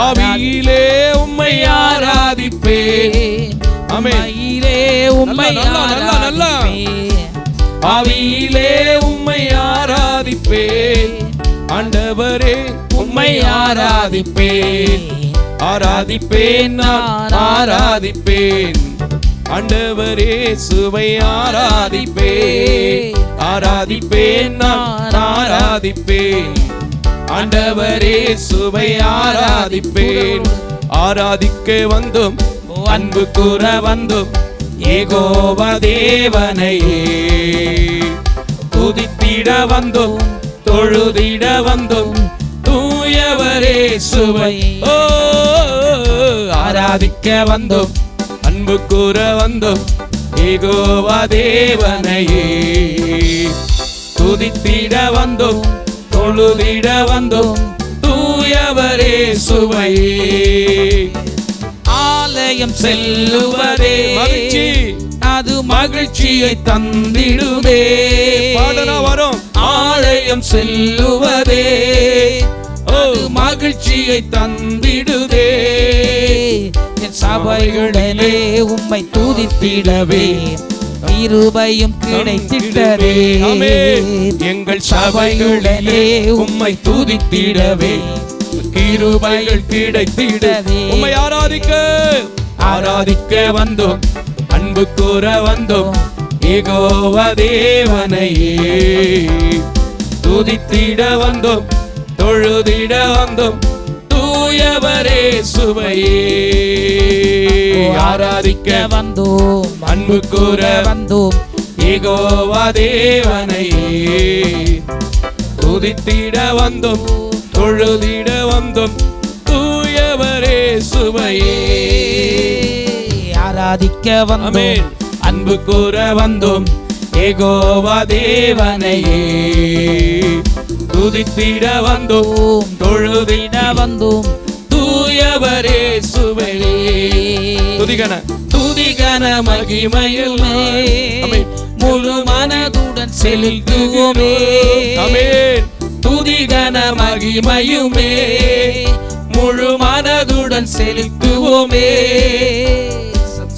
ஆவியிலே உம்மை ஆராதிப்பேன். ஆமென். உம்மை ஆவியிலே உம்மை ஆராதிப்பேன், ஆண்டவரே உம்மை ஆராதிப்பேன். ஆராதிப்பேன், நான் ஆராதிப்பேன், ஆண்டவரே சுவை ஆராதிப்பேன். ஆராதிப்பேன், நான் ஆராதிப்பேன், ஆண்டவரே சுவை ஆராதிப்பேன். ஆராதிக்க வந்தோம், அன்பு கூற வந்தோம், யெகோவா தேவனையே துதித்திட வந்தோம், தொழுதிட வந்தோம், தூயவரே சுவை. ஓ, ஆராதிக்க வந்தோம், அன்பு கூற வந்தோம், யெகோவா தேவனையே துதித்திட வந்தோம், தொழுதிட வந்தோம், தூயவரே சுவையே. ஆலயம் செல்லுவதே மகிழ்ச்சி, அது மகிழ்ச்சியை தந்திடுதே. பாடனா வரும். ஆலயம் செல்லுவதே அது மகிழ்ச்சியை தந்திடுதே. என் சபைகளிலே உம்மை துதித்திடவே கிருபையும் கிடைத்திட்டதே. எங்கள் சபைகளிலே உம்மை துதித்திடவே கிருபைகள் கிடைத்திடவே. உம்மை ஆராதிக்க வந்தோம், அன்பு கூற வந்தோம், யெகோவா தேவனையே துதித்திட வந்தோம், தொழுதிட வந்தோம், தூயவரே சுவையே. ஆராதிக்க வந்தோம், அன்பு கூற வந்தோம், யெகோவா தேவனையே துதித்திட வந்தோம், தொழுதிட வந்தோம், தூயவரே சுவையே. ஆராதிக்க வந்தோம், அன்பு கூற வந்தோம், யெகோவா தேவனையே துதித்திட வந்தோம், தொழுதிட வந்தோம், தூயவரே சுவையே. துதிகன மகிமையுமே முழு மனதுடன் செலுத்துவோமே. துதிகன மகிமையுமே முழு மனதுடன் செலுத்துவோமே.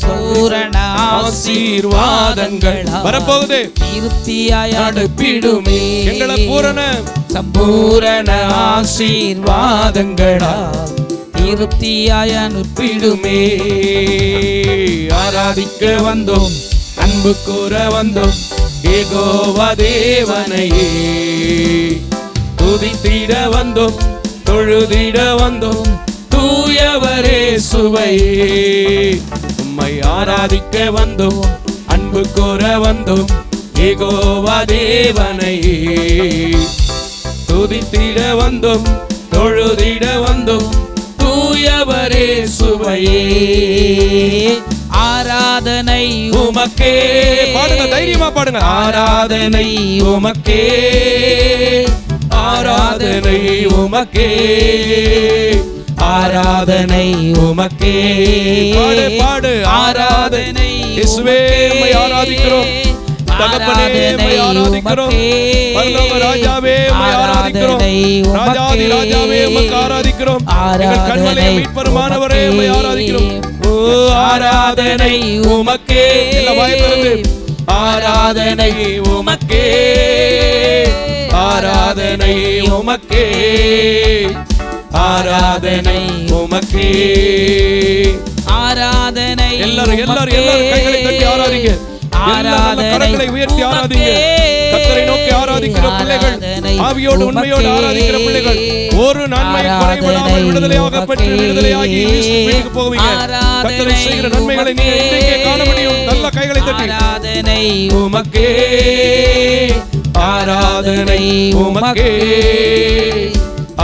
பூரண ஆசீர்வாதங்கள் வரப்போகுது, திருப்தியாய் அனுப்பிடுமே. எங்களை சம்பூரண ஆசீர்வாதங்களால் திருப்தியாய் அனுப்பிடுமே. ஆராதிக்க வந்தோம், அன்பு கூற வந்தோம், யெகோவா தேவனையே துதித்திட வந்தோம், தொழுதிட வந்தோம், தூயவரே சுவையே. உம்மை ஆராதிக்க வந்தோம், அன்பு கூற வந்தோம், யெகோவா தேவனையே துதித்திட வந்தோம், தொழுதிட வந்தோம், தூயவரே சுவையே. ஆராதனை உமக்கே. பாடுங்க, தைரியமா பாடுங்க. ஆராதனை உமக்கே, ஆராதனை உமக்கே, ஆராதனை உமக்கே. பாடு ஆராதனை இயேசுவே, உம்மை ஆராதிக்கிறோம். தகப்பனே, உம்மை ஆராதிக்கிறோம். பரலோக ராஜாவே, உம்மை ஆராதிக்கிறோம். ராஜாதி ராஜாவே, உம்மை ஆராதிக்கிறோம். எங்கள் கண்மலை மீட்பருமானவரே, உம்மை ஆராதிக்கிறோம். ஓ ஆராதனை உமக்கே. எல்லாம் வாய் திறந்து ஆராதனை உமக்கே, ஆராதனை உமக்கே, ஆராதனை உமக்கே, ஆராதனை. எல்லாரும் கைகளை தட்டி ஆராதிங்க. கரங்களை உயர்த்தி ஆராதிங்க. கர்த்தரை நோக்கி ஆராதிக்கிற பிள்ளைகள், ஆவியோடு உண்மையோடு ஆராதிக்கிற பிள்ளைகள், ஒரு நன்மை குறைவிடாமல் விடுதலையாகப்பட்டு விடுதலையாகி வீட்டுக்கு போவீங்க. கர்த்தரை செய்கிற நன்மைகளை நீங்கள் இன்றைக்கே காண முடியும். நல்ல கைகளை தட்டி ஆராதனை உமக்கே, ஆராதனை உமக்கே,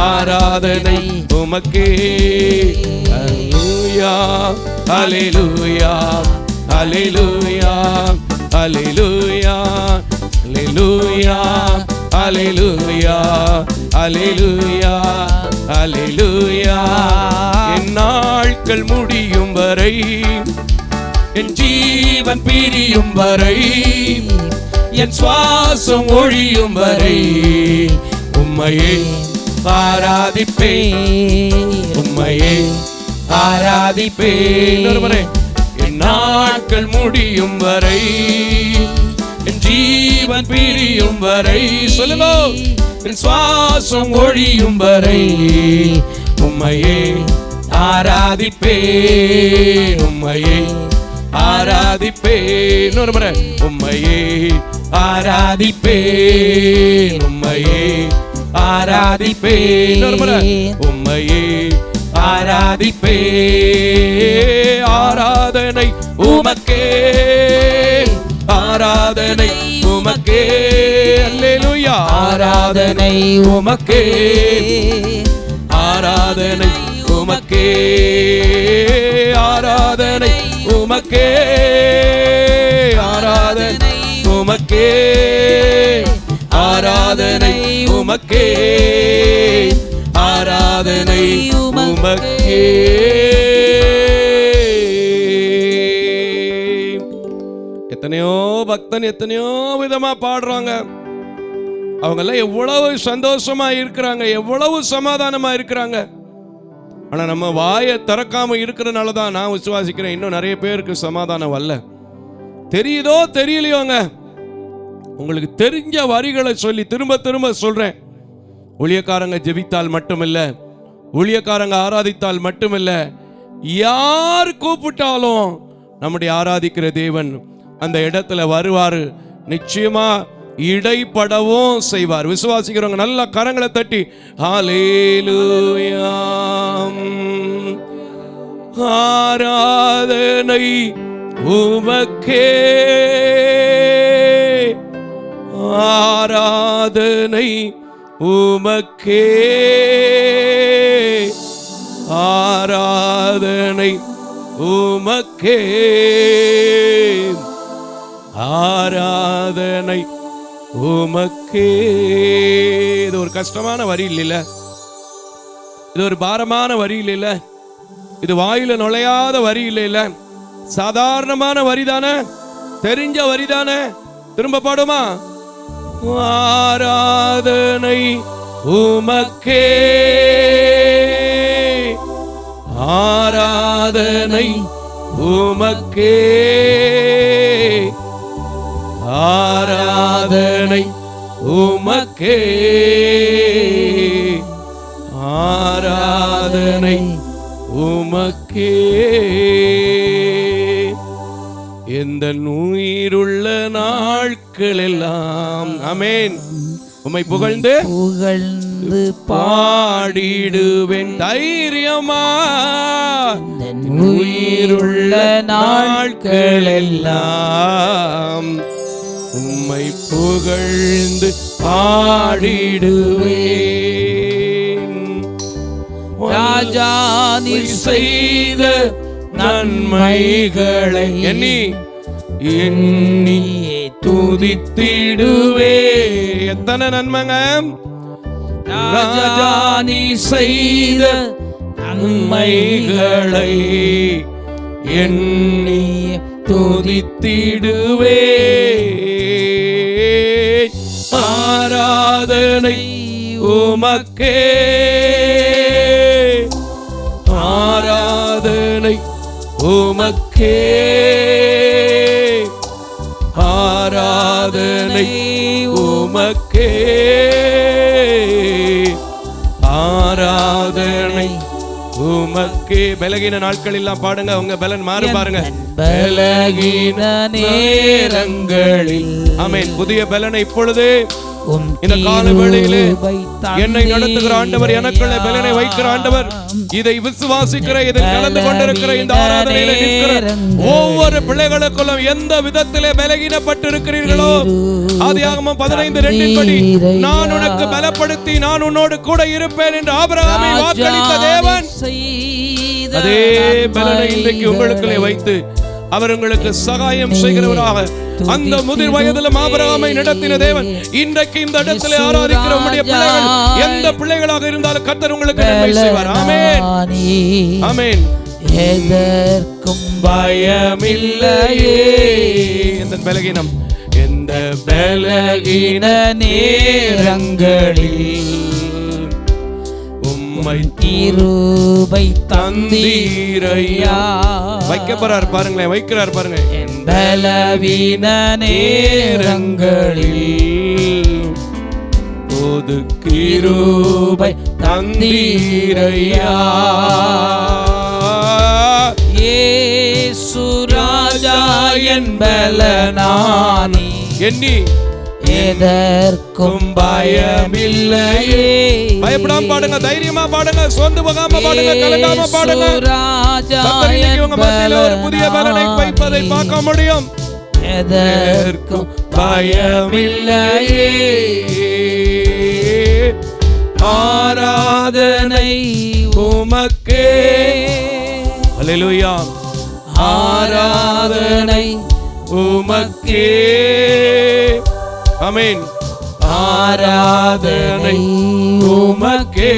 ஆராதனை உமக்கே. ஹல்லேலூயா, ஹல்லேலூயா, ஹல்லேலூயா, ஹல்லேலூயா, ஹல்லேலூயா, ஹல்லேலூயா, ஹல்லேலூயா. என் நாட்கள் முடியும் வரை, என் ஜீவன் பிரியும் வரை, என் சுவாசம் ஒழியும் வரை உம்மையே ஆராதிப்பேன், உம்மையே ஆராதிப்பேன். என் நாட்கள் முடியும் வரை, என் ஜீவன் பிரியும் வரை, சொல்லுங்க, என் சுவாசம் ஒழியும் வரை உம்மையே ஆராதிப்பேன், உம்மையே ஆராதிப்பேன். ஒரு முறை உம்மையே ஆராதிப்பேன், உம்மையே ஆராதிப்பேன். ஒரு முறை உம்மையே ஆராதிப்பேன். ஆராதனை உமக்கே, ஆராதனை உமக்கே. அல்லேலூயா. ஆராதனை உமக்கே, ஆராதனை உமக்கே, ஆராதனை உமக்கே, ஆராதனை உமக்கே, ஆராதனை உமக்கே. எத்தனையோ பக்தன் எத்தனையோ விதமா பாடுறாங்க. அவங்க எல்லாம் எவ்வளவு சந்தோஷமா இருக்கிறாங்க, எவ்வளவு சமாதானமா இருக்கிறாங்க. ஆனா நம்ம வாயை திறக்காம இருக்கிறதுனால தான் நான் விசுவாசிக்கிறேன் இன்னும் நிறைய பேருக்கு சமாதானம் வரல. தெரியுதோ தெரியலையோங்க, உங்களுக்கு தெரிஞ்ச வரிகளை சொல்லி திரும்ப திரும்ப சொல்றேன். ஊழியக்காரங்க ஜெபித்தால் மட்டுமில்ல, ஊழியக்காரங்க ஆராதித்தால் மட்டுமில்ல, யார் கூப்பிட்டாலும் நம்முடைய ஆராதிக்கிற தேவன் அந்த இடத்துல வருவாரு, நிச்சயமா இடைப்படவும் செய்வார். விசுவாசிக்கிறவங்க நல்ல கரங்களை தட்டி ஹல்லேலூயா, ஆராதனை உமக்கே, ஆராதனை உமக்கே, ஆராதனை உமக்கே, ஆராதனை உமக்கே. இது ஒரு கஷ்டமான வரி இல்ல, இது ஒரு பாரமான வரி இல்ல, இது வாயில நுழையாத வரி இல்ல, சாதாரணமான வரி தானே, தெரிஞ்ச வரி தானே. திரும்ப பாடுமா? ஆராதனை உமக்கே, ஆராதனை உமக்கே, ஆராதனை உமக்கே, ஆராதனை உமக்கே. எந்த உயிருள்ள நாட்கள் எல்லாம் ஆமென் உம்மை புகழ்ந்து புகழ்ந்து பாடிடுவேன் தைரியமா. உயிருள்ள நாட்கள் எல்லாம் உம்மை புகழ்ந்து பாடிடுவேன். ராஜா நீர் செய்த நன்மைகளை எண்ணி எண்ணி துதித்திடுவே. எத்தனை நன்மைங்க ராஜா நீ செய்த நன்மைகளை எண்ணி துதித்திடுவே. ஆராதனை உமக்கே, ஆராதனை உமக்கே, ஆராதனை உமக்கே, ஆராதனை உமக்கே. பலகீன நாட்கள் எல்லாம் பாடுங்க, உங்க பலன் மாறு பாருங்க. பலகீன நேரங்களில் ஆமென் புதிய பலனை இப்பொழுது இந்த கால வேளையிலே என்னை நடத்துகிற ஆண்டவர், எனக்குள்ள பலனை வைக்கிற ஆண்டவர், இதை விசுவாசிக்கிற, இதில் கலந்து கொண்டிருக்கிற, இந்த ஆராதனையில நிற்கிற ஒவ்வொரு பிள்ளைகளுக்குள்ளும் எந்த விதத்திலே பலகீனப்பட்டு இருக்கிறீர்களோ, ஆதியாகமம் 15:2 படி நான் உனக்கு பலப்படுத்தி நான் உன்னோடு கூட இருப்பேன் என்று ஆபிரகாமை வாக்களித்த தேவன் அதே பலனை இன்றைக்கு உங்களுக்குள்ளே வைத்து அவர் உங்களுக்கு சகாயம் செய்கிறவராக அந்த முதிர் வயதிலும் ஆபிரகாமை நடத்தின தேவன் இன்றைக்கு இந்த இடத்திலே ஆராதிக்கிற உம்முடைய பிள்ளைகள் எந்த பிள்ளைகளாக இருந்தாலும் கர்த்தர் உங்களுக்கு நன்மை செய்வார். ஆமென் ஆமென். எதற்கும் பயமில்லையே. எந்த பலகீனம், எந்த பலகீன நேரங்களில் உம்மை கிருபை தந்தீரையா. வைக்க போறார் பாருங்களேன், வைக்கிறார் பாருங்க. பலவீன நேரங்களில் போது கிருபை தந்தீரையா. இயேசு ராஜா என் பலனானி எண்ணி எதற்கும் பயமில்லையே. பயப்படாம பாடுங்க, தைரியமா பாடுங்க, சோர்ந்து போகாம பாடுங்க, கலங்காம பாடுங்க. கர்த்தர் இன்னைக்கு உங்க மத்தியில ஒரு புதிய பலனை வைப்பதை பார்க்க முடியும். எதற்கும் பயமில்லையே. ஆராதனை உமக்கே. அல்லேலூயா. ஆராதனை உமக்கே. ஆமென். ஆராதனை உமக்கே,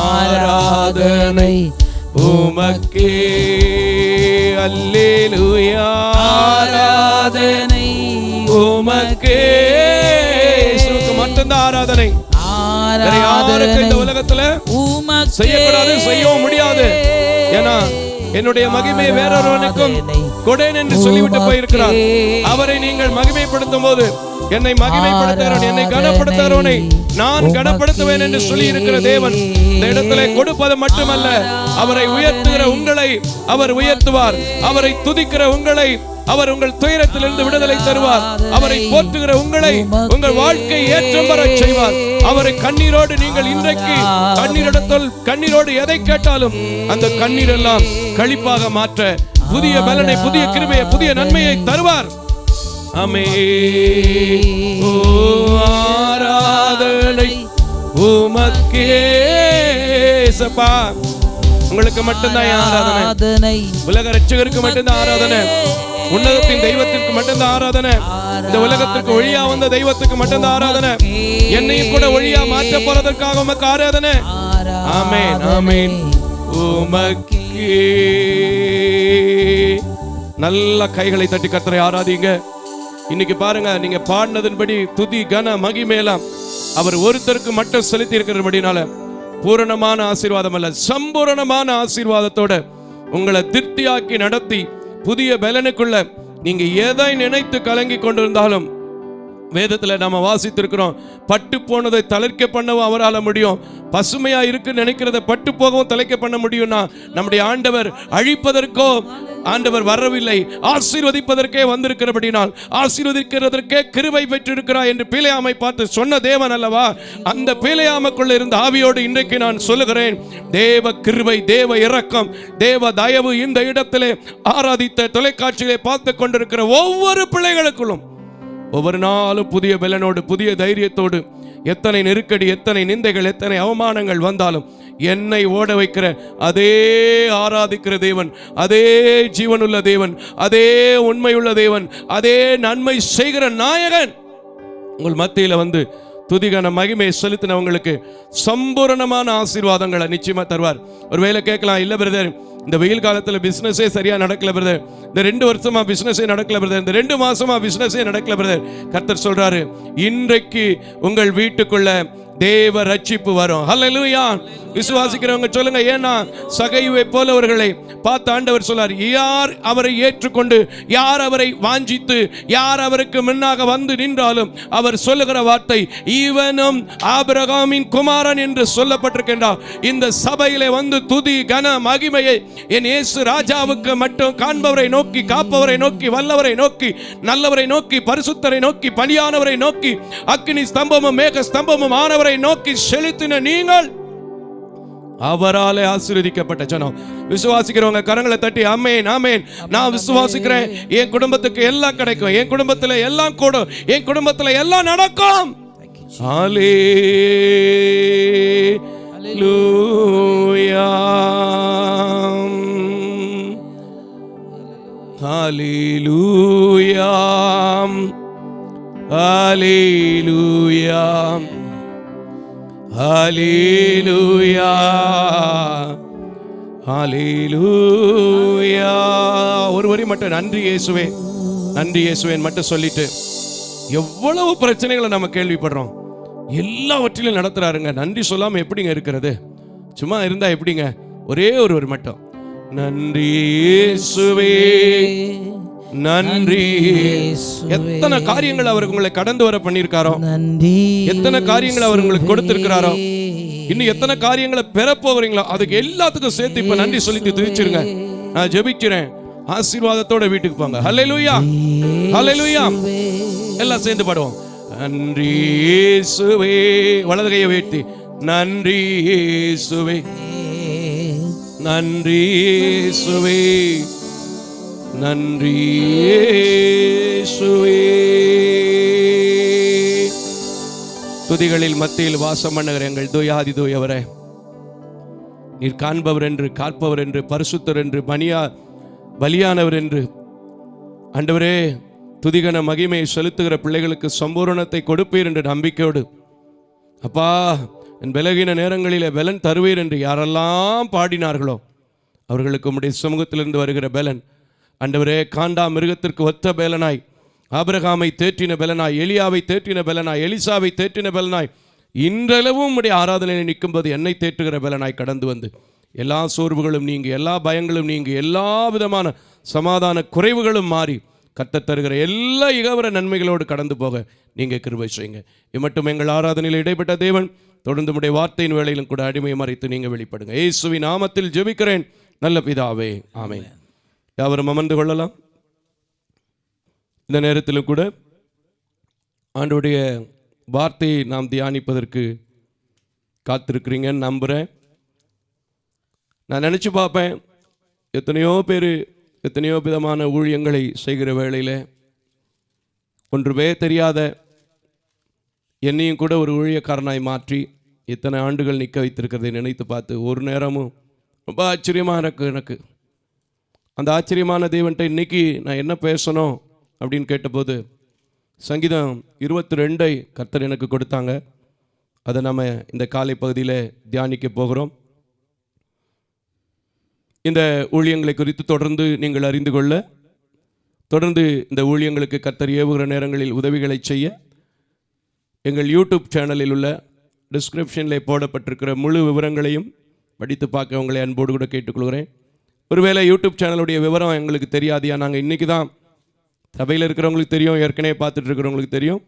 ஆராதனை உமக்கே. அல்லேலூயா, ஆராதனை உமக்கே. இயேசுவுக்கு மட்டும்தான் ஆராதனை. வேற யாருக்கும் இந்த உலகத்துல செய்யக்கூடாது, செய்யவும் முடியாது. ஏன்னா என்னுடைய மகிமை வேறொருவனுக்கும் கொடேன் என்று சொல்லிவிட்டு போயிருக்கிறார். அவரை நீங்கள் மகிமைப்படுத்தும் போது என்னை மகிமைப்படுத்துகிறவன், என்னை கனப்படுத்துகிறவனை நான் கனப்படுத்துவேன் என்று சொல்லி இருக்கிற தேவன் இந்த இடத்துல கொடுப்பது மட்டுமல்ல, அவரை உயர்த்துகிற உங்களை அவர் உயர்த்துவார். அவரை துதிக்கிற உங்களை அவர் உங்கள் துயரத்திலிருந்து விடுதலை தருவார். அவரை போற்றுகிற உங்களை உங்கள் வாழ்க்கை ஏற்றம் பெற செய்வார். அவரை கண்ணீரோடு நீங்கள் இன்றைக்கு கண்ணீரோடு எதை கேட்டாலும் அந்த கண்ணீர் எல்லாம் களிப்பாக மாற்ற புதிய பலனை, புதிய கிருபையை, புதிய நன்மையை தருவார். ஆமென். ஆராதனை உமக்கே. சப்பா, உங்களுக்கு மட்டும்தான் ஆராதனை. உலக ரட்சகருக்கு மட்டும்தான் ஆராதனை. உன்னதத்தின் தெய்வத்திற்கு மட்டும்தான் ஆராதனை. இந்த உலகத்திற்கு ஒளியா வந்த தெய்வத்துக்கு மட்டும்தான் ஆராதனை. என்னையும் கூட ஒளியா மாற்ற போறதற்காக உமக்கு ஆராதனை. ஆமென், ஆமென். உமக்கே. நல்ல கைகளை தட்டி கர்த்தரை ஆராதிங்க. இன்னைக்கு பாருங்க, நீங்க பாடினதன்படி துதி கன மகிமையெல்லாம் அவர் ஒருத்தருக்கு மட்டும் செலுத்தி இருக்கிறபடினால பூரணமான ஆசீர்வாதம் அல்ல, சம்பூரணமான ஆசீர்வாதத்தோட உங்களை திருப்தியாக்கி நடத்தி புதிய பலனுக்குள்ள நீங்க எதை நினைத்து கலங்கி கொண்டிருந்தாலும், வேதத்துல நாம வாசித்திருக்கிறோம், பட்டு போனதை தளர்க்க பண்ணவும் அவரால் முடியும். பசுமையா இருக்கு நினைக்கிறத பட்டு போகவும் தலைக்க பண்ண முடியும்னா நம்முடைய ஆண்டவர் அழிப்பதற்கோ ஆண்டவர் வரவில்லை, ஆசீர்வதிப்பதற்கே வந்திருக்கிறபடினால் ஆசீர்வதிக்கிறதற்கே கிருபை பெற்றிருக்கிறார் என்று பிலேயாமை பார்த்து சொன்ன தேவன் அல்லவா? அந்த பிலேயாமுக்குள்ள இருந்த ஆவியோடு இன்றைக்கு நான் சொல்லுகிறேன், தேவ கிருபை, தேவ இரக்கம், தேவ தயவு இந்த இடத்திலே ஆராதித்த தொலைக்காட்சியிலே பார்த்து கொண்டிருக்கிற ஒவ்வொரு பிள்ளைகளுக்குள்ளும் ஒவ்வொரு நாளும் புதிய பலனோடு, புதிய தைரியத்தோடு, எத்தனை நெருக்கடி, எத்தனை நிந்தைகள், எத்தனை அவமானங்கள் வந்தாலும் என்னை ஓட வைக்கிற அதே ஆராதிக்கிற தேவன், அதே ஜீவனுள்ள தேவன், அதே உண்மையுள்ள தேவன், அதே நன்மை செய்கிற நாயகன் உங்கள் மத்தியில் வந்து துதிகான மகிமையை செலுத்தினவங்களுக்கு சம்பூரணமான ஆசீர்வாதங்களை நிச்சயமா தருவார். ஒருவேளை கேட்கலாம், இல்ல பிரதர், இந்த வெயில் காலத்துல பிசினஸே சரியா நடக்கல பிரதர், இந்த 2 வருஷமா பிசினஸே நடக்கல பிரதர், இந்த 2 மாசமா பிசினஸே நடக்கல பிரதர். கர்த்தர் சொல்றாரு, இன்றைக்கு உங்கள் வீட்டுக்குள்ள தேவ ரட்சிப்பு வரும். ஹல்லேலூயா. விசுவாசிக்கிறவங்க சொல்லுங்க. ஏன்னா சகையுவை போலவர்களை பார்த்து ஆண்டவர் சொல்றார், யார் அவரை ஏற்றுக்கொண்டு, யார் அவரை வாஞ்சித்து, யார் அவருக்கு முன்னாக வந்து நின்றாலும் அவர் சொல்லுகிற வார்த்தை, இவனும் ஆபிரகாமின் குமாரன் என்று சொல்லப்பட்டிருக்கின்றார். இந்த சபையிலே வந்து துதி கன மகிமையை என் இயேசு ராஜாவுக்கு மட்டும் காண்பவரை நோக்கி, காப்பவரை நோக்கி, வல்லவரை நோக்கி, நல்லவரை நோக்கி, பரிசுத்தரை நோக்கி, பலியானவரை நோக்கி, அக்கினி ஸ்தம்பமும் மேக ஸ்தம்பமும் ஆனவரை நோக்கி செலுத்தின நீங்கள் அவராலே ஆசீர்வதிக்கப்பட்ட ஜனம். விசுவாசிக்கிறவங்க கரங்களை தட்டி ஆமென், ஆமென். நான் விசுவாசிக்கிறேன், என் குடும்பத்துக்கு எல்லாம் கிடைக்கும், என் குடும்பத்துல எல்லாம் கூடும், என் குடும்பத்துல எல்லாம் நடக்கும். ஹல்லேலூயா, ஹல்லேலூயா, ஹல்லேலூயா, ஹல்லேலூயா, ஹல்லேலூயா. ஒரு வரி மட்டும் நன்றி இயேசுவே, நன்றி இயேசுவேன் மட்டும் சொல்லிட்டு, எவ்வளவு பிரச்சனைகளை நம்ம கேள்விப்படுறோம், எல்லாவற்றிலும் நடத்துறாருங்க. நன்றி சொல்லாம எப்படிங்க இருக்கிறது? சும்மா இருந்தா எப்படிங்க? ஒரே ஒரு மட்டும் நன்றி இயேசுவே, நன்றி. எத்தனை காரியங்கள் அவர் உங்களை கடந்து வர பண்ணியிருக்காரோ, எத்தனை காரியங்கள் அவர் உங்களுக்கு கொடுத்திருக்கிறாரோ, இன்னும் எத்தனை காரியங்களை பெற போகிறீங்களோ, அதுக்கு எல்லாத்துக்கும் சேர்த்து இப்ப நன்றி சொல்லிட்டு துதிச்சிருங்க. நான் ஜெபிக்கிறேன், ஆசீர்வாதத்தோட வீட்டுக்கு போங்க. ஹல்லேலூயா, ஹல்லேலூயா. எல்லாம் சேர்ந்து பாடுவோம். நன்றி இயேசுவே, வலது கையை உயர்த்தி, நன்றி இயேசுவே, நன்றி இயேசுவே, நன்றி இயேசுவே. துதிகளில் மத்தியில் வாசம் பண்ணுகிற எங்கள் தூயாதி தூயவரே, நீர் காண்பவர் என்று, காப்பவர் என்று, பரிசுத்தர் என்று, பலியானவர் என்று, ஆண்டவரே துதிகன மகிமையை செலுத்துகிற பிள்ளைகளுக்கு சம்பூரணத்தை கொடுப்பீர் என்ற நம்பிக்கையோடு, அப்பா என் பலகீன நேரங்களிலே பலன் தருவீர் என்று யாரெல்லாம் பாடினார்களோ அவர்களுக்கு உம்முடைய சமூகத்திலிருந்து வருகிற பலன், ஆண்டவரே, காண்டா மிருகத்திற்கு ஒத்த பலனாய், ஆபிரகாமை தேற்றின பலனாய், எலியாவை தேற்றின பலனாய், எலிசாவை தேற்றின பலனாய், இன்றளவும் உம்முடைய ஆராதனையில் நிற்கும்போது என்னை தேற்றுகிற பலனாய் கடந்து வந்து எல்லா சோர்வுகளும் நீங்கி, எல்லா பயங்களும் நீங்கி, எல்லா விதமான சமாதான குறைவுகளும் மாறி கர்த்தர் தருகிற எல்லா இகவர நன்மைகளோடு கடந்து போக நீங்கள் கிருபை செய்யுங்க. இம்மட்டும் எங்கள் ஆராதனையில் இடைப்பட்ட தேவன் தொடர்ந்து உம்முடைய வார்த்தையின் வேளையிலும் கூட அடிமையை மறைத்து நீங்கள் வெளிப்படுங்க. இயேசுவின் நாமத்தில் ஜெபிக்கிறேன் நல்ல பிதாவே, ஆமென். யாவரும் அமர்ந்து கொள்ளலாம். இந்த நேரத்திலும் கூட ஆண்டவருடைய வார்த்தையை நாம் தியானிப்பதற்கு காத்திருக்கிறீங்கன்னு நம்புகிறேன். நான் நினச்சி பார்ப்பேன், எத்தனையோ பேர் எத்தனையோ விதமான ஊழியங்களை செய்கிற வேளையில் ஒன்றுமே தெரியாத என்னையும் கூட ஒரு ஊழியக்காரனாய் மாற்றி இத்தனை ஆண்டுகள் நிற்க வைத்திருக்கிறதை நினைத்து பார்த்து ஒரு நேரமும் ரொம்ப ஆச்சரியமாக இருக்குது. எனக்கு அந்த ஆச்சரியமான தேவன்கிட்ட இன்னைக்கு நான் என்ன பேசணும் அப்படின்னு கேட்டபோது சங்கீதம் 22 கர்த்தர் எனக்கு கொடுத்தாங்க. அதை நம்ம இந்த காலை பகுதியில் தியானிக்க போகிறோம். இந்த ஊழியங்களை குறித்து தொடர்ந்து நீங்கள் அறிந்து கொள்ள, தொடர்ந்து இந்த ஊழியங்களுக்கு கர்த்தர் ஏவுகிற நேரங்களில் உதவிகளை செய்ய எங்கள் யூடியூப் சேனலில் உள்ள டிஸ்கிரிப்ஷனில் போடப்பட்டிருக்கிற முழு விவரங்களையும் படித்து பார்க்க உங்களை அன்போடு கூட கேட்டுக்கொள்கிறேன். ஒருவேளை யூடியூப் சேனலுடைய விவரம் எங்களுக்கு தெரியாதியா, நாங்கள் இன்றைக்கி தான் சபையில் இருக்கிறவங்களுக்கு தெரியும், ஏற்கனவே பார்த்துட்டு இருக்கிறவங்களுக்கு தெரியும்,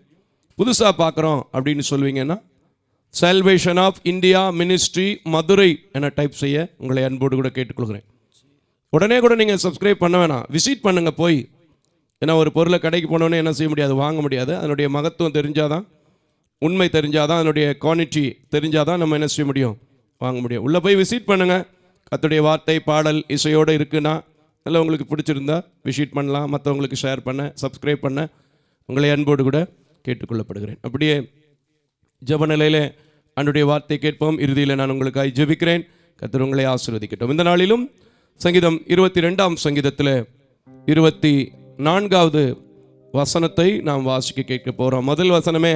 புதுசாக பார்க்குறோம் அப்படின்னு சொல்வீங்கன்னா salvation of India ministry Madurai என டைப் செய்ய உங்களை அன்போடு கூட கேட்டுக்கொள்கிறேன். உடனே கூட நீங்கள் சப்ஸ்கிரைப் பண்ண வேணாம், விசிட் பண்ணுங்கள் போய். ஏன்னா ஒரு பொருளை கடைக்கு போனோன்னே என்ன செய்ய முடியாது, வாங்க முடியாது. அதனுடைய மகத்துவம் தெரிஞ்சாதான், உண்மை தெரிஞ்சாதான், அதனுடைய குவாலிட்டி தெரிஞ்சாதான் நம்ம என்ன செய்ய முடியும், வாங்க முடியும். உள்ளே போய் விசிட் பண்ணுங்கள். கர்த்தருடைய வார்த்தை பாடல் இசையோடு இருக்குன்னா நல்லா உங்களுக்கு பிடிச்சிருந்தா விசிட் பண்ணலாம், மற்றவங்களுக்கு ஷேர் பண்ண, சப்ஸ்கிரைப் பண்ண உங்களை அன்போடு கூட கேட்டுக்கொள்ளப்படுகிறேன். அப்படியே ஜெப நிலையில் ஆண்டவருடைய வார்த்தை கேட்போம். இறுதியில் நான் உங்களுக்காக ஜெபிக்கிறேன். கர்த்தர் உங்களை ஆசீர்வதிக்கட்டும். இந்த நாளிலும் சங்கீதம் 22ஆம் சங்கீதத்தில் 24வது வசனத்தை நாம் வாசிக்க கேட்க போகிறோம். முதல் வசனமே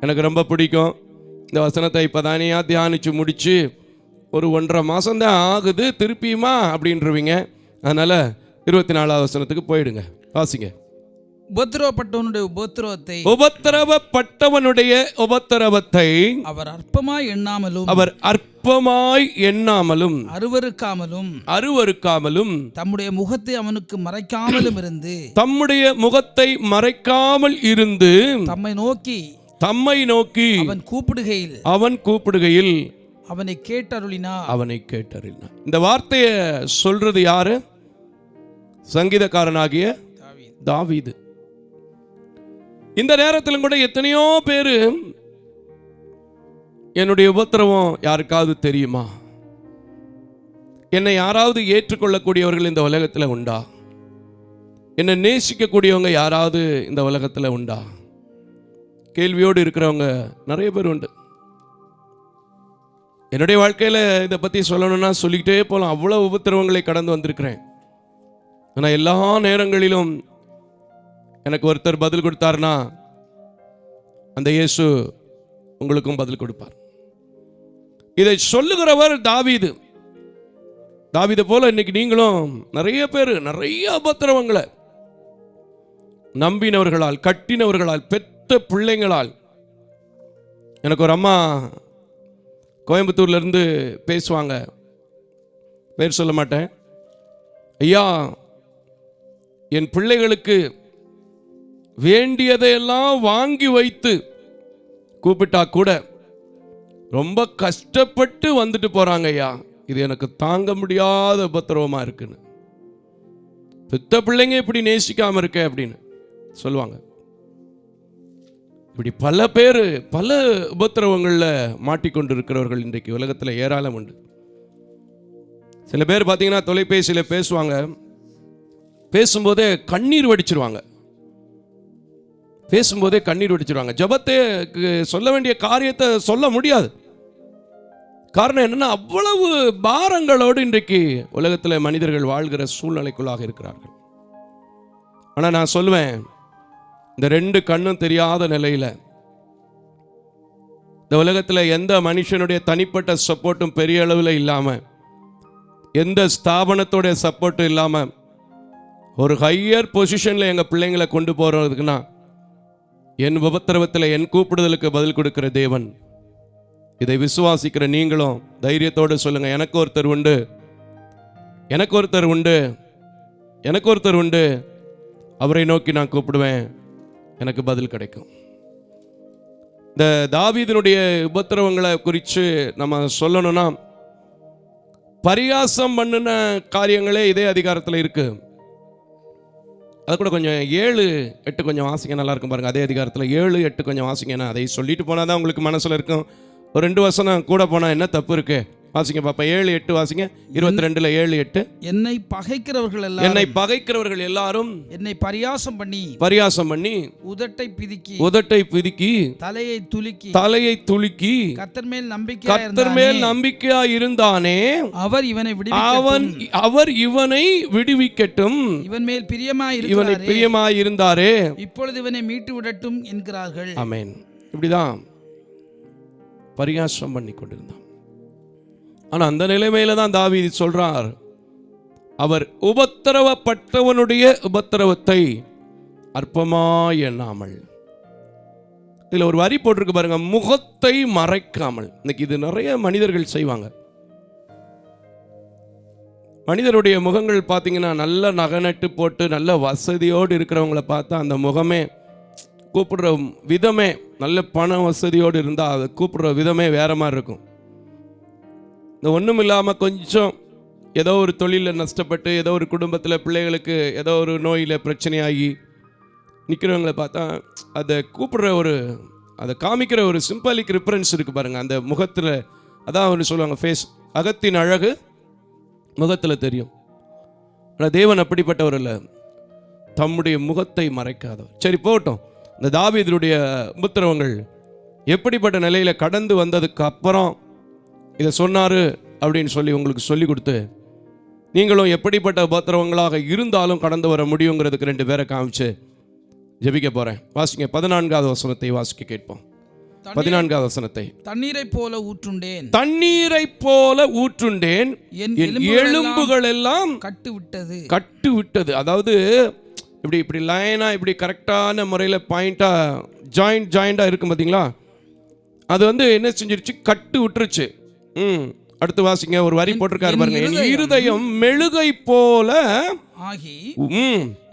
எனக்கு ரொம்ப பிடிக்கும். இந்த வசனத்தை இப்போ தானே தியானித்து முடித்து ஒரு 1.5 மாதம்தான் ஆகுது, திருப்பியுமா அப்படின்றவீங்க. அதனால் 24வது வசனத்துக்கு போயிடுங்க, வாசிங்க. உபத்திரவப்பட்டவனுடைய உபத்திரவத்தை, உபத்திரவப்பட்டவனுடைய உபத்திரவத்தை அவர் அற்பமாய் எண்ணாமலும், அவர் அற்பமாய் எண்ணாமலும், அருவருக்காமலும் தம்முடைய முகத்தை அவனுக்கு மறைக்காமலும் இருந்து, தம்முடைய முகத்தை மறைக்காமல் இருந்து தம்மை நோக்கி அவன் கூப்பிடுகையில் அவனை கேட்டருளினார். இந்த வார்த்தையை சொல்றது யாரு? சங்கீதக்காரனாகிய தாவீது. இந்த நேரத்திலும் கூட எத்தனையோ பேரு என்னுடைய உபத்திரவம் யாருக்காவது தெரியுமா? என்னை யாராவது ஏற்றுக்கொள்ளக்கூடியவர்கள் இந்த உலகத்தில் உண்டா? என்னை நேசிக்கக்கூடியவங்க யாராவது இந்த உலகத்தில் உண்டா? கேள்வியோடு இருக்கிறவங்க நிறைய பேர் உண்டு. என்னுடைய வாழ்க்கையில் இதை பற்றி சொல்லணும்னா சொல்லிக்கிட்டே போகலாம். அவ்வளோ உபத்திரவங்களை கடந்து வந்திருக்கிறேன். ஆனால் எல்லா நேரங்களிலும் எனக்கு ஒருத்தர் பதில் கொடுத்தாருன்னா அந்த இயேசு உங்களுக்கும் பதில் கொடுப்பார். இதை சொல்லுகிறவர் தாவீது. தாவீது போல இன்னைக்கு நீங்களும் நிறைய பேர் நிறைய உபத்திரவங்களை நம்பினவர்களால், கட்டினவர்களால், பெற்ற பிள்ளைங்களால். எனக்கு ஒரு அம்மா கோயம்புத்தூர்ல இருந்து பேசுவாங்க, பேர் சொல்ல மாட்டேன். ஐயா, என் பிள்ளைகளுக்கு வேண்டியதையெல்லாம் வாங்கி வைத்து கூப்பிட்டா கூட ரொம்ப கஷ்டப்பட்டு வந்துட்டு போறாங்க ஐயா, இது எனக்கு தாங்க முடியாத உபத்திரவமா இருக்குன்னு. பெத்த பிள்ளைங்க இப்படி நேசிக்காம இருக்க அப்படின்னு சொல்லுவாங்க. இப்படி பல பேர் பல உபத்திரவங்களில் மாட்டிக்கொண்டு இருக்கிறவர்கள் இன்றைக்கு உலகத்தில் ஏராளம் உண்டு. சில பேர் பார்த்தீங்கன்னா தொலைபேசியில் பேசுவாங்க, பேசும்போதே கண்ணீர் வடிச்சிருவாங்க. ஜெபத்தை சொல்ல வேண்டிய காரியத்தை சொல்ல முடியாது. காரணம் என்னன்னா, அவ்வளவு பாரங்களோடு இன்றைக்கு உலகத்தில் மனிதர்கள் வாழ்கிற சூழ்நிலைக்குள்ளாக இருக்கிறார்கள். ஆனால் நான் சொல்லுவேன், இந்த 2 கண்ணும் தெரியாத நிலையில் இந்த உலகத்தில் எந்த மனுஷனுடைய தனிப்பட்ட சப்போர்ட்டும் பெரிய அளவில் இல்லாமல், எந்த ஸ்தாபனத்தோடைய சப்போர்ட்டும் இல்லாமல் ஒரு ஹையர் பொசிஷனில் எங்கள் பிள்ளைங்களை கொண்டு போகிறதுக்குன்னா என் உபத்திரவத்தில் என் கூப்பிடுதலுக்கு பதில் கொடுக்கிற தேவன். இதை விசுவாசிக்கிற நீங்களும் தைரியத்தோடு சொல்லுங்க, எனக்கு ஒருத்தர் உண்டு, எனக்கு ஒருத்தர் உண்டு, எனக்கு ஒருத்தர் உண்டு, அவரை நோக்கி நான் கூப்பிடுவேன், எனக்கு பதில் கிடைக்கும். இந்த தாவீதினுடைய உபத்திரவங்களை குறித்து நம்ம சொல்லணும்னா, பரியாசம் பண்ணின காரியங்களே இதே அதிகாரத்தில் இருக்கு. அது கூட கொஞ்சம் 7-8 கொஞ்சம் வாசிங்க, நல்லா இருக்கும் பாருங்க. அதே அதிகாரத்தில் 7-8 கொஞ்சம் வாசிங்கன்னா, அதை சொல்லிட்டு போனால் தான் உங்களுக்கு மனசில் இருக்கும். ஒரு 2 வசனம் கூட போனால் என்ன தப்பு இருக்கு? வாசிங்க பாப்பா, 7-8 வாசிங்க. 22 7-8. என்னை பகைக்கிறவர்கள் எல்லாரும் என்னை பரியாசம் பண்ணி உதட்டை பிதுக்கி தலையை துலுக்கி கர்த்தர் மேல் நம்பிக்கையா இருந்தானே, அவர் இவனை விடுவிக்கட்டும், இவன் மேல் பிரியமாய் இருந்தாரே, இப்பொழுது இவனை மீட்டு விடட்டும் என்கிறார்கள். ஆமென். இப்படிதான் பரியாசம் பண்ணி கொண்டிருந்தான். ஆனா அந்த நிலைமையில தான் தாவீது சொல்றார், அவர் உபத்திரவப்பட்டவனுடைய உபத்திரவத்தை அற்பமாய் எண்ணாமல். இதுல ஒரு வரி போட்டிருக்கு பாருங்க, முகத்தை மறைக்காமல். இன்னைக்கு இது நிறைய மனிதர்கள் செய்வாங்க. மனிதருடைய முகங்கள் பார்த்தீங்கன்னா நல்ல நகநட்டு போட்டு நல்ல வசதியோடு இருக்கிறவங்களை பார்த்தா அந்த முகமே, கூப்பிடுற விதமே, நல்ல பண வசதியோடு இருந்தால் அதை கூப்பிடுற விதமே வேற மாதிரி இருக்கும். இந்த ஒன்றும் இல்லாமல் கொஞ்சம் ஏதோ ஒரு தொழிலில் நஷ்டப்பட்டு, ஏதோ ஒரு குடும்பத்தில் பிள்ளைகளுக்கு ஏதோ ஒரு நோயில் பிரச்சனையாகி நிற்கிறவங்களை பார்த்தா அதை கூப்பிடுற அதை காமிக்கிற ஒரு சிம்பாலிக் ரிஃபரன்ஸ் இருக்குது பாருங்கள் அந்த முகத்தில். அதான் அவர் சொல்லுவாங்க, ஃபேஸ், அகத்தின் அழகு முகத்தில் தெரியும். ஆனால் தேவன் அப்படிப்பட்டவர் இல்லை, தம்முடைய முகத்தை மறைக்காதவர். சரி போகட்டும், இந்த தாவீதுடைய உபத்திரவங்கள் எப்படிப்பட்ட நிலையில் கடந்து வந்ததுக்கு அப்புறம் இதை சொன்னார் அப்படின்னு சொல்லி உங்களுக்கு சொல்லி கொடுத்து, நீங்களும் எப்படிப்பட்ட உபத்திரவங்களாக இருந்தாலும் கடந்து வர முடியுங்கிறதுக்கு 2 பேரை காமிச்சு ஜெபிக்க போகிறேன். வாசிங்க 14வது வசனத்தை வாசிக்க கேட்போம். 14வது வசனத்தை. தண்ணீரை போல ஊற்றுண்டேன், என் எலும்புகள் எல்லாம் கட்டு விட்டது. அதாவது இப்படி லைனா இப்படி கரெக்டான முறையில் பாயிண்டா ஜாயிண்டா இருக்கும் பார்த்தீங்களா, அது என்ன செஞ்சிருச்சு, கட்டு விட்டுருச்சு. அடுத்து வாசிங்க, ஒரு வரி போட்டிருக்காரு பாருங்க, என் இருதயம் மெழுகை போல ஆகி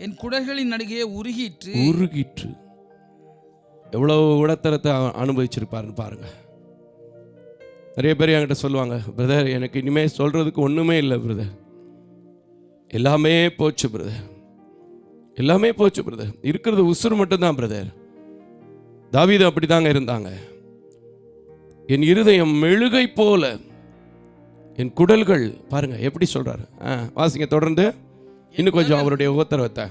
என் குடல்களின் நடுவே உருகிற்று. எவ்வளவு உடத்தரத்தை அனுபவிச்சிருப்பாருன்னு பாருங்க. நிறைய பேர் என்கிட்ட சொல்லுவாங்க, பிரதர் எனக்கு இனிமே சொல்றதுக்கு ஒண்ணுமே இல்லை பிரதர், எல்லாமே போச்சு பிரதர், எல்லாமே போச்சு பிரதர், இருக்கிறது உசுறு மட்டும்தான் பிரதர். தாவீது அப்படிதாங்க இருந்தாங்க. என் இருதயம் மெழுகை போல, என் குடல்கள் பாருங்க எப்படி சொல்றாரு. வாசிங்க தொடர்ந்து இன்னும் கொஞ்சம் அவருடைய உபத்திரவத்தை.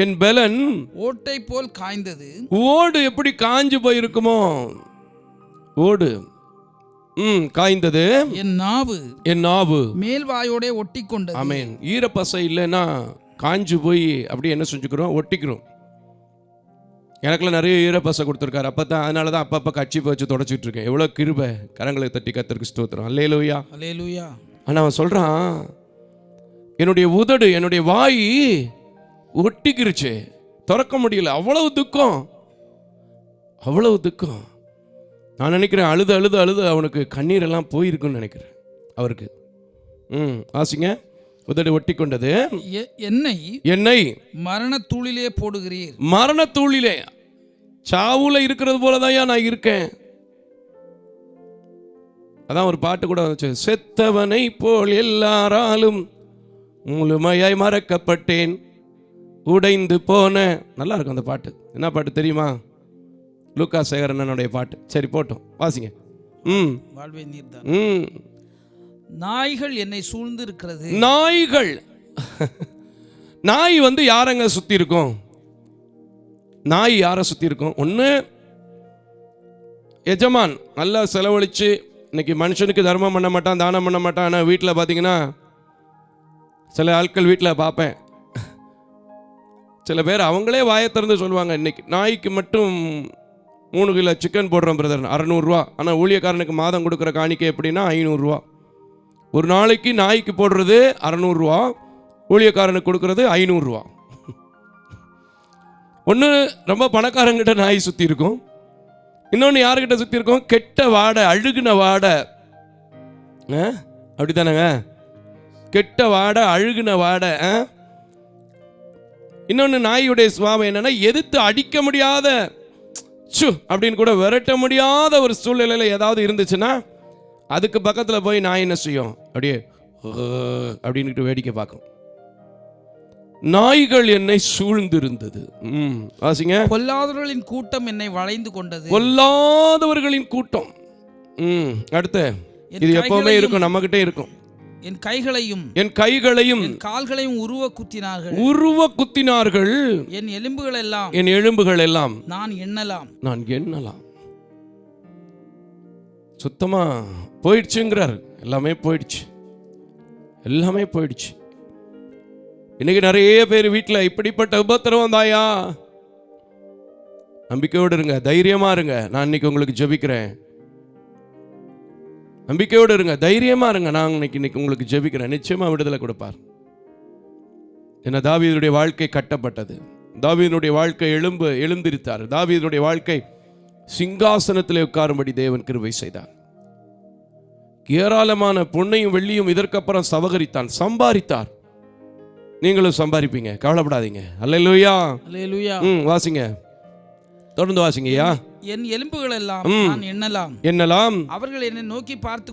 என் பெலன் ஓட்டை போல் காய்ந்தது. ஓடு எப்படி காஞ்சு போயிருக்குமோ, ஓடு காய்ந்தது. என் நாவு மேல் வாயோட ஒட்டி கொண்டது. ஆமென். ஈரப்பசை இல்லைன்னா காஞ்சு போய் அப்படியே என்ன செஞ்சுக்கிறோம், ஒட்டிக்கிறோம். எனக்குலாம் நிறைய ஈரப்பசை கொடுத்துருக்காரு. அதனால தான் அப்பப்போ கட்சி வச்சு தொடச்சிட்டு இருக்கேன். எவ்வளோ கிருபை, கரங்களை தட்டி கர்த்தருக்கு ஸ்தோத்திரம். அல்லேலூயா, அல்லேலூயா. ஆனால் அவன் சொல்கிறான், என்னுடைய உதடு, என்னுடைய வாய் ஒட்டிக்கிருச்சு, திறக்க முடியல. அவ்வளவு துக்கம், அவ்வளவு துக்கம். நான் நினைக்கிறேன் அழுது அழுது அழுது அவனுக்கு கண்ணீரெல்லாம் போயிருக்குன்னு நினைக்கிறேன் அவருக்கு. வாசிங்க, உதடு ஒட்டி கொண்டது. என்னை மரணத்தூளிலே போடுகிறீர். மரணத்தூளிலே, சாவுல இருக்கிறது போலதான் நான் இருக்கேன். அதான் ஒரு பாட்டு கூட வந்துச்சு, செத்தவனை போல் எல்லாராலும் முழுமையாய் மறக்கப்பட்டேன், உடைந்து போன. நல்லா இருக்கும் அந்த பாட்டு. என்ன பாட்டு தெரியுமா? லூக்கா சேகரனுடைய பாட்டு. சரி போட்டோம், வாசிங்க. வாழ்வே நீர்தான். நாய்கள் என்னை சூழ்ந்து இருக்கிறது. நாய்கள், நாய் யாரங்க சுத்தி இருக்கும்? நாய் யாரை சுத்தி இருக்கும்? ஒன்று எஜமான் நல்லா செலவழிச்சு, இன்னைக்கு மனுஷனுக்கு தர்மம் பண்ண மாட்டான், தானம் பண்ண மாட்டான். ஆனால் வீட்டில் பார்த்தீங்கன்னா சில ஆட்கள் வீட்டில் பார்ப்பேன், சில பேர் அவங்களே வாயை திறந்து சொல்லுவாங்க, இன்னைக்கு நாய்க்கு மட்டும் 3 கிலோ சிக்கன் போடுறோம் பிரதர், 600 ஆனால் ஊழியக்காரனுக்கு மாதம் கொடுக்குற காணிக்கை எப்படின்னா 500. ஒரு நாளைக்கு நாய்க்கு போடுறது 600, ஊழியக்காரனுக்கு கொடுக்கறது 500. ஒன்று ரொம்ப பணக்காரங்கிட்ட நாய் சுற்றி இருக்கும், இன்னொன்று யாருக்கிட்ட சுற்றி இருக்கும், கெட்ட வாடை, அழுகுன வாடை. அப்படி தானேங்க, கெட்ட வாடை, அழுகுன வாடை. இன்னொன்று நாயுடைய சுபாவம் என்னன்னா, எதிர்த்து அடிக்க முடியாத அப்படின்னு கூட விரட்ட முடியாத ஒரு சூழ்நிலையில் ஏதாவது இருந்துச்சுன்னா அதுக்கு பக்கத்தில் போய் நாய் என்ன செய்யும், அப்படியே அப்படின்னுட்டு வேடிக்கை பார்க்கும். நாய்கள் என்னை சூழ்ந்திருந்தது. வாசிங்க. பொல்லாதவர்களின் கூட்டம் என்னை வளைந்து கொண்டது. பொல்லாதவர்களின் கூட்டம். அடுத்து இது எப்பவுமே இருக்கும், நம்ம கிட்டே இருக்கும். என் கைகளையும் என் கால்களையும் உருவ குத்தினார்கள். என் எலும்புகள் எல்லாம் நான் எண்ணலாம். சுத்தமா போயிடுச்சுங்கிறார். எல்லாமே போயிடுச்சு. இன்னைக்கு நிறைய பேர் வீட்டில் இப்படிப்பட்ட உபத்திரவம் தாயா, நம்பிக்கையோடு இருங்க, தைரியமா இருங்க. நான் இன்னைக்கு உங்களுக்கு ஜெபிக்கிறேன். நம்பிக்கையோடு இருங்க, தைரியமா இருங்க. நான் இன்னைக்கு உங்களுக்கு ஜெபிக்கிறேன். நிச்சயமா விடுதலை கொடுப்பார். என்ன, தாவீதுடைய வாழ்க்கை கட்டப்பட்டது. தாவீதுடைய வாழ்க்கை எழுந்திருத்தார். தாவீதுடைய வாழ்க்கை சிங்காசனத்திலே உட்காரும்படி தேவன் கிருபை செய்தார். ஏராளமான பொன்னையும் வெள்ளியும் இதற்கப்புறம் சம்பாதித்தார். நீங்களும் சம்பாதிப்பீங்க, கவலைப்படாதீங்க. அல்லேலூயா. வாசிங்க, தொடர்ந்து வாசிங்கய்யா. என் எலும்புகள் எல்லாம் நான் எண்ணலாம். அவர்கள் என்னை நோக்கி பார்த்து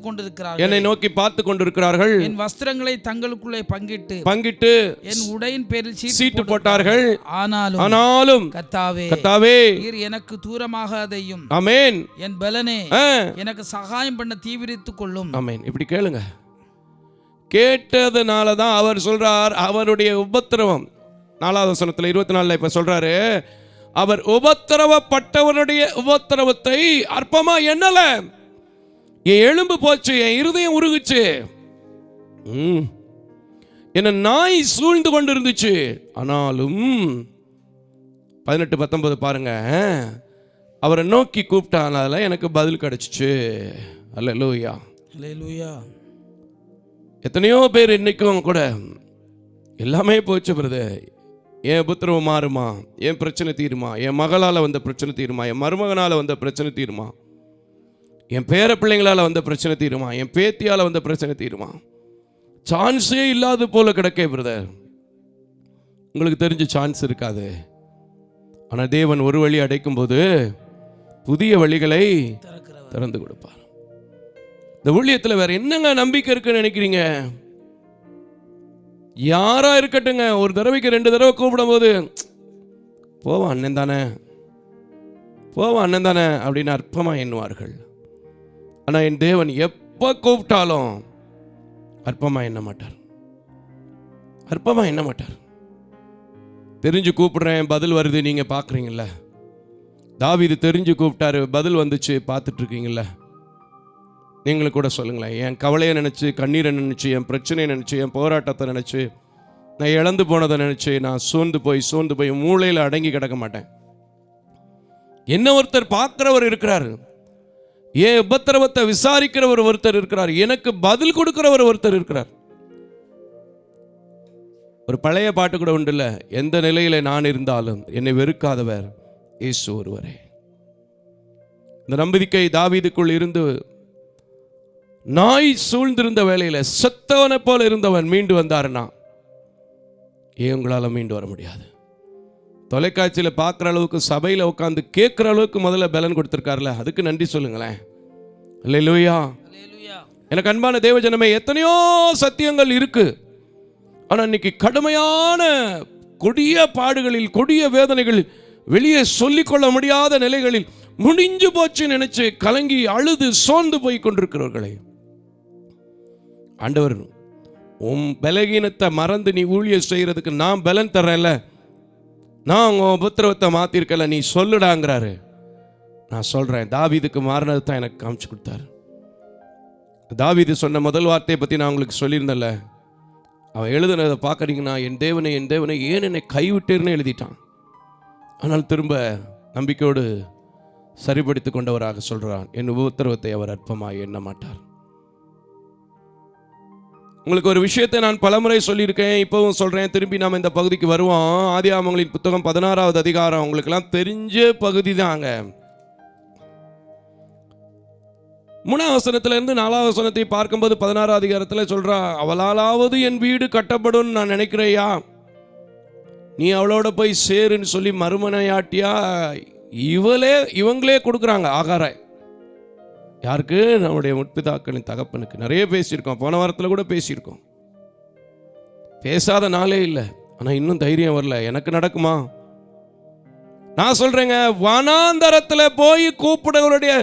கொண்டிருக்கிறார்கள். என் வஸ்திரங்களை தங்களுக்குள்ளே பங்கிட்டு என் உடையின் பேரில் சீட்டு போட்டார்கள். ஆனாலும் கர்த்தாவே நீர் எனக்கு தூரமாகாதையும். ஆமென். என் பலனே எனக்கு சகாயம் பண்ண தீவிரித்துக் கொள்ளும். ஆமென். இப்படி கேளுங்க. கேட்டதுனால தான் அவர் சொல்றார், அவருடைய உபத்திரவம் 4வது வசனத்துல 24 இப்ப சொல்றாரு, அவர் உபத்திரவப்பட்டவனுடைய உபத்திரவத்தை அற்பமா எண்ணல. என் எலும்பு போச்சு, என் இருதயம் உருகுச்சு, என்ன நாய் சூழ்ந்து கொண்டு இருந்துச்சு. ஆனாலும் 18-19 பாருங்க, அவரை நோக்கி கூப்பிட்டானால எனக்கு பதில் கிடைச்சிச்சு. அல்லேலூயா. எத்தனையோ பேர் இன்னைக்கும் கூட எல்லாமே போச்சு பிரதர், என் உபத்திரவம் மாறுமா, என் பிரச்சனை தீருமா, என் மகளால் வந்த பிரச்சனை தீருமா, என் மருமகனால் வந்த பிரச்சனை தீருமா, என் பேர பிள்ளைங்களால் வந்த பிரச்சனை தீருமா, என் பேத்தியால் வந்த பிரச்சனை தீருமா, சான்ஸே இல்லாத போல கிடக்கே பிரதர். உங்களுக்கு தெரிஞ்ச சான்ஸ் இருக்காது. ஆனால் தேவன் ஒரு வழி அடைக்கும் போது புதிய வழிகளை திறந்து கொடுப்பார். இந்த ஊழியத்தில் வேற என்னங்க நம்பிக்கை இருக்குன்னு நினைக்கிறீங்க? யாரா இருக்கட்டுங்க, ஒரு தடவைக்கு 2 தடவை கூப்பிடும் போது போவான் அண்ணன் தானே அப்படின்னு அற்பமா எண்ணுவார்கள். ஆனா என் தேவன் எப்ப கூப்பிட்டாலும் அற்பமா எண்ண மாட்டார். தெரிஞ்சு கூப்பிடுறேன், பதில் வருது, நீங்க பாக்குறீங்கல்ல. தாவீது தெரிஞ்சு கூப்பிட்டாரு, பதில் வந்துச்சு, பார்த்துட்டு இருக்கீங்கல்ல. நீங்களும் கூட சொல்லுங்களேன், என் கவலையை நினச்சி, கண்ணீரை நினச்சி, என் பிரச்சனையை நினச்சி, என் போராட்டத்தை நினச்சி, நான் இழந்து போனதை நினச்சி நான் சோர்ந்து போய் மூளையில் அடங்கி கிடக்க மாட்டேன். என்ன ஒருத்தர் பார்க்கிறவர் இருக்கிறார், என் உபத்திரவத்தை விசாரிக்கிறவர் ஒருத்தர் இருக்கிறார், எனக்கு பதில் கொடுக்கிறவர் ஒருத்தர் இருக்கிறார். ஒரு பழைய பாட்டு கூட உண்டுல்ல, எந்த நிலையில நான் இருந்தாலும் என்னை வெறுக்காதவர் இயேசு ஒருவரே. இந்த நம்பிக்கை தாவீதுக்குள் இருந்து நாய் சூழ்ந்திருந்த வேளையில செத்தவனை போல இருந்தவன் மீண்டு வந்தாருன்னா ஏன் உங்களால மீண்டு வர முடியாது? தொலைக்காட்சியில் பார்க்குற அளவுக்கு, சபையில் உட்காந்து கேட்குற அளவுக்கு முதல்ல பலன் கொடுத்துருக்காருல, அதுக்கு நன்றி சொல்லுங்களேன். அல்லேலூயா. எனக்கு அன்பான தேவஜனமே, எத்தனையோ சத்தியங்கள் இருக்கு. ஆனால் இன்னைக்கு கடுமையான கொடிய பாடுகளில், கொடிய வேதனைகளில், வெளியே சொல்லிக்கொள்ள முடியாத நிலைகளில் முடிஞ்சு போச்சு நினைச்சு கலங்கி அழுது சோர்ந்து போய் கொண்டிருக்கிறவர்களை ஆண்டவர், உன் பலகீனத்தை மறந்து நீ ஊழியம் செய்யறதுக்கு நான் பலன் தர்றேன்ல, நான் உங்க உபத்திரவத்தை மாத்திருக்கல, நீ சொல்லுடாங்கிறாரு. நான் சொல்றேன், தாவீதுக்கு மாறினது தான் எனக்கு காமிச்சு கொடுத்தாரு. தாவீது சொன்ன முதல் வார்த்தையை பத்தி நான் உங்களுக்கு சொல்லியிருந்தேன்ல, அவன் எழுதுனதை பார்க்குறீங்கன்னா, என் தேவனை ஏன் என்னை கைவிட்டீர்னு எழுதிட்டான். ஆனால் திரும்ப நம்பிக்கையோடு சரிப்படுத்தி கொண்டவராக சொல்கிறான், என் உபத்திரவத்தை அவர் அற்பமாய் எண்ண மாட்டார். உங்களுக்கு ஒரு விஷயத்தை நான் பலமுறை சொல்லியிருக்கேன், இப்பவும் சொல்கிறேன், திரும்பி நாம் இந்த பகுதிக்கு வருவோம். ஆதியாகமங்களின் புத்தகம் 16வது அதிகாரம் உங்களுக்கெல்லாம் தெரிஞ்ச பகுதி தாங்க. 3ஆம் வசனத்திலிருந்து 4ஆம் வசனத்தை பார்க்கும்போது 16ஆம் அதிகாரத்தில் சொல்றா, அவளாலாவது என் வீடு கட்டப்படும் நான் நினைக்கிறையா, நீ அவளோட போய் சேருன்னு சொல்லி மறுமனையாட்டியா இவங்களே கொடுக்குறாங்க ஆகாராய். யாருக்கு? நம்முடைய முற்பிதாக்களின் தகப்பனுக்கு. நிறைய பேசியிருக்கோம், போன வாரத்தில் கூட பேசியிருக்கோம். பேசாத நாளே இல்லை. ஆனால் இன்னும் தைரியம் வரல. எனக்கு நடக்குமா? நான் சொல்றேங்க, வனாந்தரத்தில் போய் கூப்பிடுவருடைய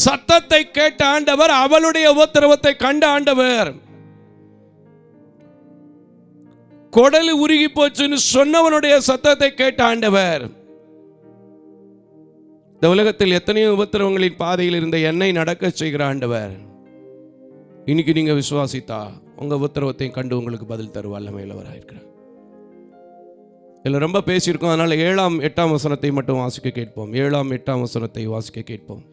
சத்தத்தை கேட்ட ஆண்டவர், அவளுடைய உபத்திரவத்தை கண்ட ஆண்டவர், கொடலு உருகி போச்சுன்னு சொன்னவனுடைய சத்தத்தை கேட்ட ஆண்டவர், இந்த உலகத்தில் எத்தனையோ உபத்திரவங்களின் பாதையில் இருந்த என்னை நடக்க செய்கிற ஆண்டவர், இன்னைக்கு நீங்க விசுவாசித்தா உங்க உபத்திரவத்தையும் கண்டு உங்களுக்கு பதில் தருவ வல்லமையுள்ளவராயிருக்கிறார். இதில் ரொம்ப பேசியிருக்கோம், அதனால 7ஆம் 8ஆம் வசனத்தை மட்டும் வாசிக்க கேட்போம். 7ஆம் 8ஆம் வசனத்தை வாசிக்க கேட்போம்.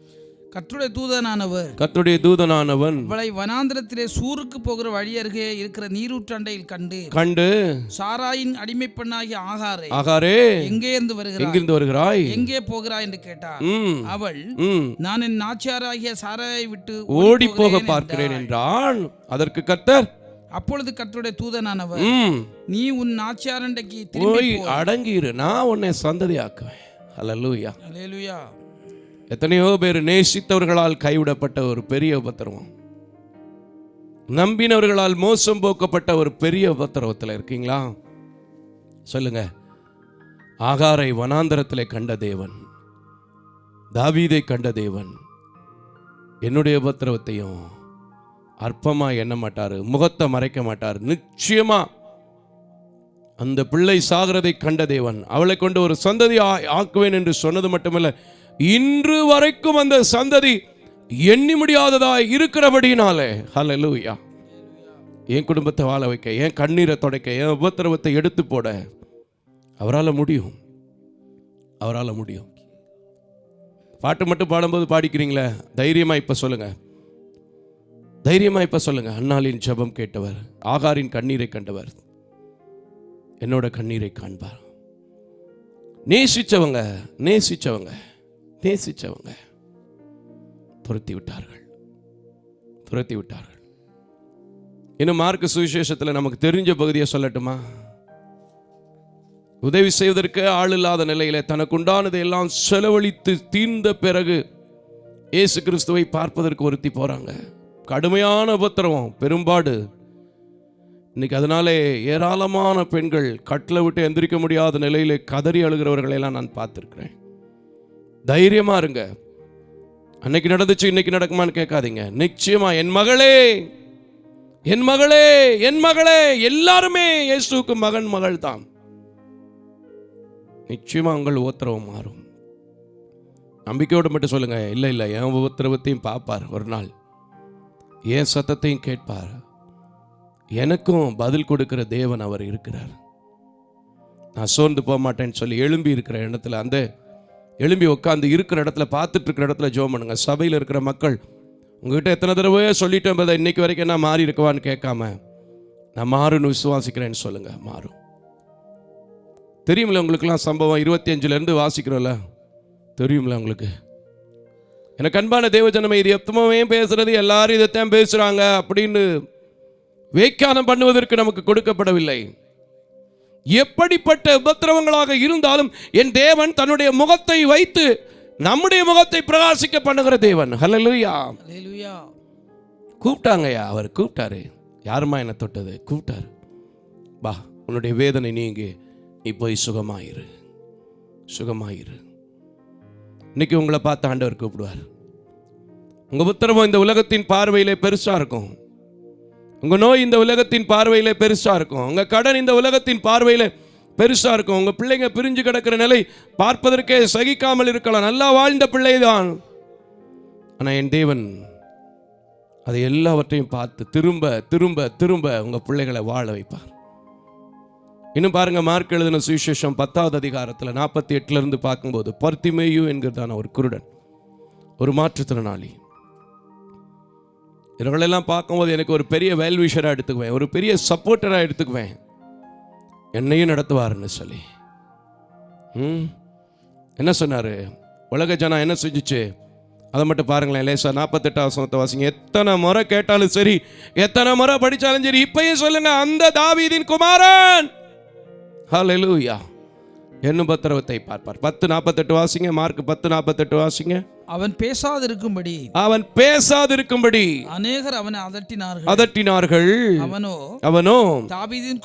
கர்த்தருடைய தூதனானவன் அவளை வனாந்திரத்திலே சூருக்கு போகிற வழி அருகே இருக்கிற நீரூற்றண்டையில் கண்டு சாராயின் அடிமை பெண்ணாகிய ஆகாரே எங்கிருந்து வருகிறாய், எங்கே போகிறாய் என்று கேட்டார். அவள், நான் என் நாச்சியாராகிய சாராயை விட்டு ஓடி போக பார்க்கிறேன் என்றாள். அதற்கு கர்த்தர், அப்பொழுது கர்த்தருடைய தூதனானவர், நீ உன் நாச்சியாரண்டைக்கு போய் அடங்கிரு, நான் உன்னை சந்ததியாக்குவேன். அல்லேலூயா, அல்லேலூயா. எத்தனையோ பேர் நேசித்தவர்களால் கைவிடப்பட்ட ஒரு பெரிய உபத்திரவம், நம்பினவர்களால் மோசம் போக்கப்பட்ட ஒரு பெரிய உபத்திரவத்தில் இருக்கீங்களா? சொல்லுங்க. ஆகாரை வனாந்தரத்திலே கண்ட தேவன், தாவீதை கண்ட தேவன், என்னுடைய உபத்திரவத்தையும் அற்பமா எண்ண மாட்டாரு, முகத்தை மறைக்க மாட்டார். நிச்சயமா அந்த பிள்ளை சாகிறதை கண்ட தேவன் அவளை கொண்டு ஒரு சந்ததி ஆக்குவேன் என்று சொன்னது மட்டுமல்ல, இன்று வரைக்கும் அந்த சந்ததி எண்ணி முடியாததாய் இருக்கிறபடினாலே, ஹல்லேலூயா, என் குடும்பத்தை வாழ வைக்க, என் கண்ணீரை துடைக்க, என் உபத்திரவத்தை எடுத்து போட அவரால் முடியும். அவரால் முடியும். பாட்டு மட்டும் பாடும்போது பாடிக்கிறீங்களே, தைரியமா இப்ப சொல்லுங்க, தைரியமா இப்ப சொல்லுங்க. அன்னாளின் ஜெபம் கேட்டவர், ஆகாரின் கண்ணீரை கண்டவர், என்னோட கண்ணீரை காண்பார். நேசிச்சவங்க துரத்தி விட்டார்கள். இன்னும் மார்க்கு சுவிசேஷத்தில் நமக்கு தெரிஞ்ச பகுதியை சொல்லட்டுமா? உதவி செய்வதற்கு ஆள் இல்லாத நிலையில தனக்குண்டானதை எல்லாம் செலவழித்து தீர்ந்த பிறகு இயேசு கிறிஸ்துவை பார்ப்பதற்கு ஒருத்தி போறாங்க. கடுமையான உபத்திரவம், பெரும்பாடு. இன்னைக்கு அதனாலே ஏராளமான பெண்கள் கட்டில விட்டு எந்திரிக்க முடியாத நிலையில கதறி அழுகிறவர்களை எல்லாம் நான் பார்த்திருக்கிறேன். தைரியமா இருங்க. அன்னைக்கு நடந்துச்சு, இன்னைக்கு நடக்குமான்னு கேட்காதீங்க. நிச்சயமா என் மகளே எல்லாருமே இயேசுவுக்கு மகள் தான். நிச்சயமா உங்கள் உபத்திரவம் மாறும். நம்பிக்கையோடு மட்டும் சொல்லுங்க. இல்லை, என் உபத்திரவத்தையும் பார்ப்பார் ஒரு நாள், என் சத்தத்தையும் கேட்பார், எனக்கும் பதில் கொடுக்கிற தேவன் அவர் இருக்கிறார். நான் சோர்ந்து போக மாட்டேன்னு சொல்லி எழும்பி இருக்கிற இடத்துல, அந்த எழும்பி உட்காந்து இருக்கிற இடத்துல, பார்த்துட்டு இருக்கிற இடத்துல ஜெபம் பண்ணுங்க. சபையில் இருக்கிற மக்கள் உங்ககிட்ட எத்தனை தடவை சொல்லிட்டேன், இன்னைக்கு வரைக்கும் நான் மாறி இருக்கவான்னு கேட்காம, நான் மாறுன்னு விசுவாசிக்கிறேன்னு சொல்லுங்க. மாறும். தெரியுமில்ல உங்களுக்குலாம் சம்பவம் 25லேருந்து வாசிக்கிறோம்ல, தெரியுமில்ல உங்களுக்கு. எனக்கு அன்பான தேவஜனமே, இது எப்பவுமே பேசுறது எல்லாரும் இதைத்தான் பேசுறாங்க அப்படின்னு வியாக்கியானம் பண்ணுவதற்கு நமக்கு கொடுக்கப்படவில்லை. எப்படிப்பட்ட உபத்திரவங்களாக இருந்தாலும் என் தேவன் தன்னுடைய முகத்தை வைத்து நம்முடைய முகத்தை பிரகாசிக்க பண்ணுகிற தேவன். ஹல்லேலூயா, அல்லேலூயா. கூப்பிட்டாங்கய்யா, அவர் கூப்பிட்டாரு. யாருமா என்ன தொட்டது? கூப்பிட்டாரு. பா, உன்னுடைய வேதனை நீங்கி நீ போய் சுகமாயிரு. இன்னைக்கு உங்களை பார்த்து ஆண்டவர் கூப்பிடுவார். உங்க உபத்திரவம் இந்த உலகத்தின் பார்வையிலே பெருசா இருக்கும். உங்க நோய் இந்த உலகத்தின் பார்வையில பெருசா இருக்கும். உங்க கடன் இந்த உலகத்தின் பார்வையில பெருசா இருக்கும். உங்க பிள்ளைங்க பிரிஞ்சு கிடக்கிற நிலை பார்ப்பதற்கே சகிக்காமல் இருக்கலாம். நல்லா வாழ்ந்த பிள்ளைதான். ஆனா என் தேவன் அதை எல்லாவற்றையும் பார்த்து திரும்ப திரும்ப திரும்ப உங்க பிள்ளைகளை வாழ வைப்பார். இன்னும் பாருங்க, மார்க் எழுதின சுவிசேஷம் 10வது அதிகாரத்தில் 48 இருந்து பார்க்கும்போது, பர்த்திமேயு என்கிறதான ஒரு குருடன், ஒரு மாற்றுத்திறனாளி. இவர்களெல்லாம் பார்க்கும்போது எனக்கு ஒரு பெரிய வெல்விஷராக எடுத்துக்குவேன், ஒரு பெரிய சப்போர்ட்டராக எடுத்துக்குவேன், என்னையும் நடத்துவாருன்னு சொல்லி. என்ன சொன்னார்? உலக ஜனம் என்ன செஞ்சிச்சு அதை மட்டும் பாருங்களேன். லேசா 48 வசனத்தை வாசிங்க. எத்தனை முறை கேட்டாலும் சரி, எத்தனை முறை படித்தாலும் சரி, இப்பயும் சொல்லுங்க, அந்த தாவீதின் குமாரன். ஹல்லேலூயா. என்னும் பத்திரவத்தை பார்ப்பார். 10:48 வாசிங்க. மார்க் 10:48 வாசிங்க. அவன் பேசாதிருக்கும்படி அநேகர் அவனை அதட்டினார்கள். அவனோ தாவீதின்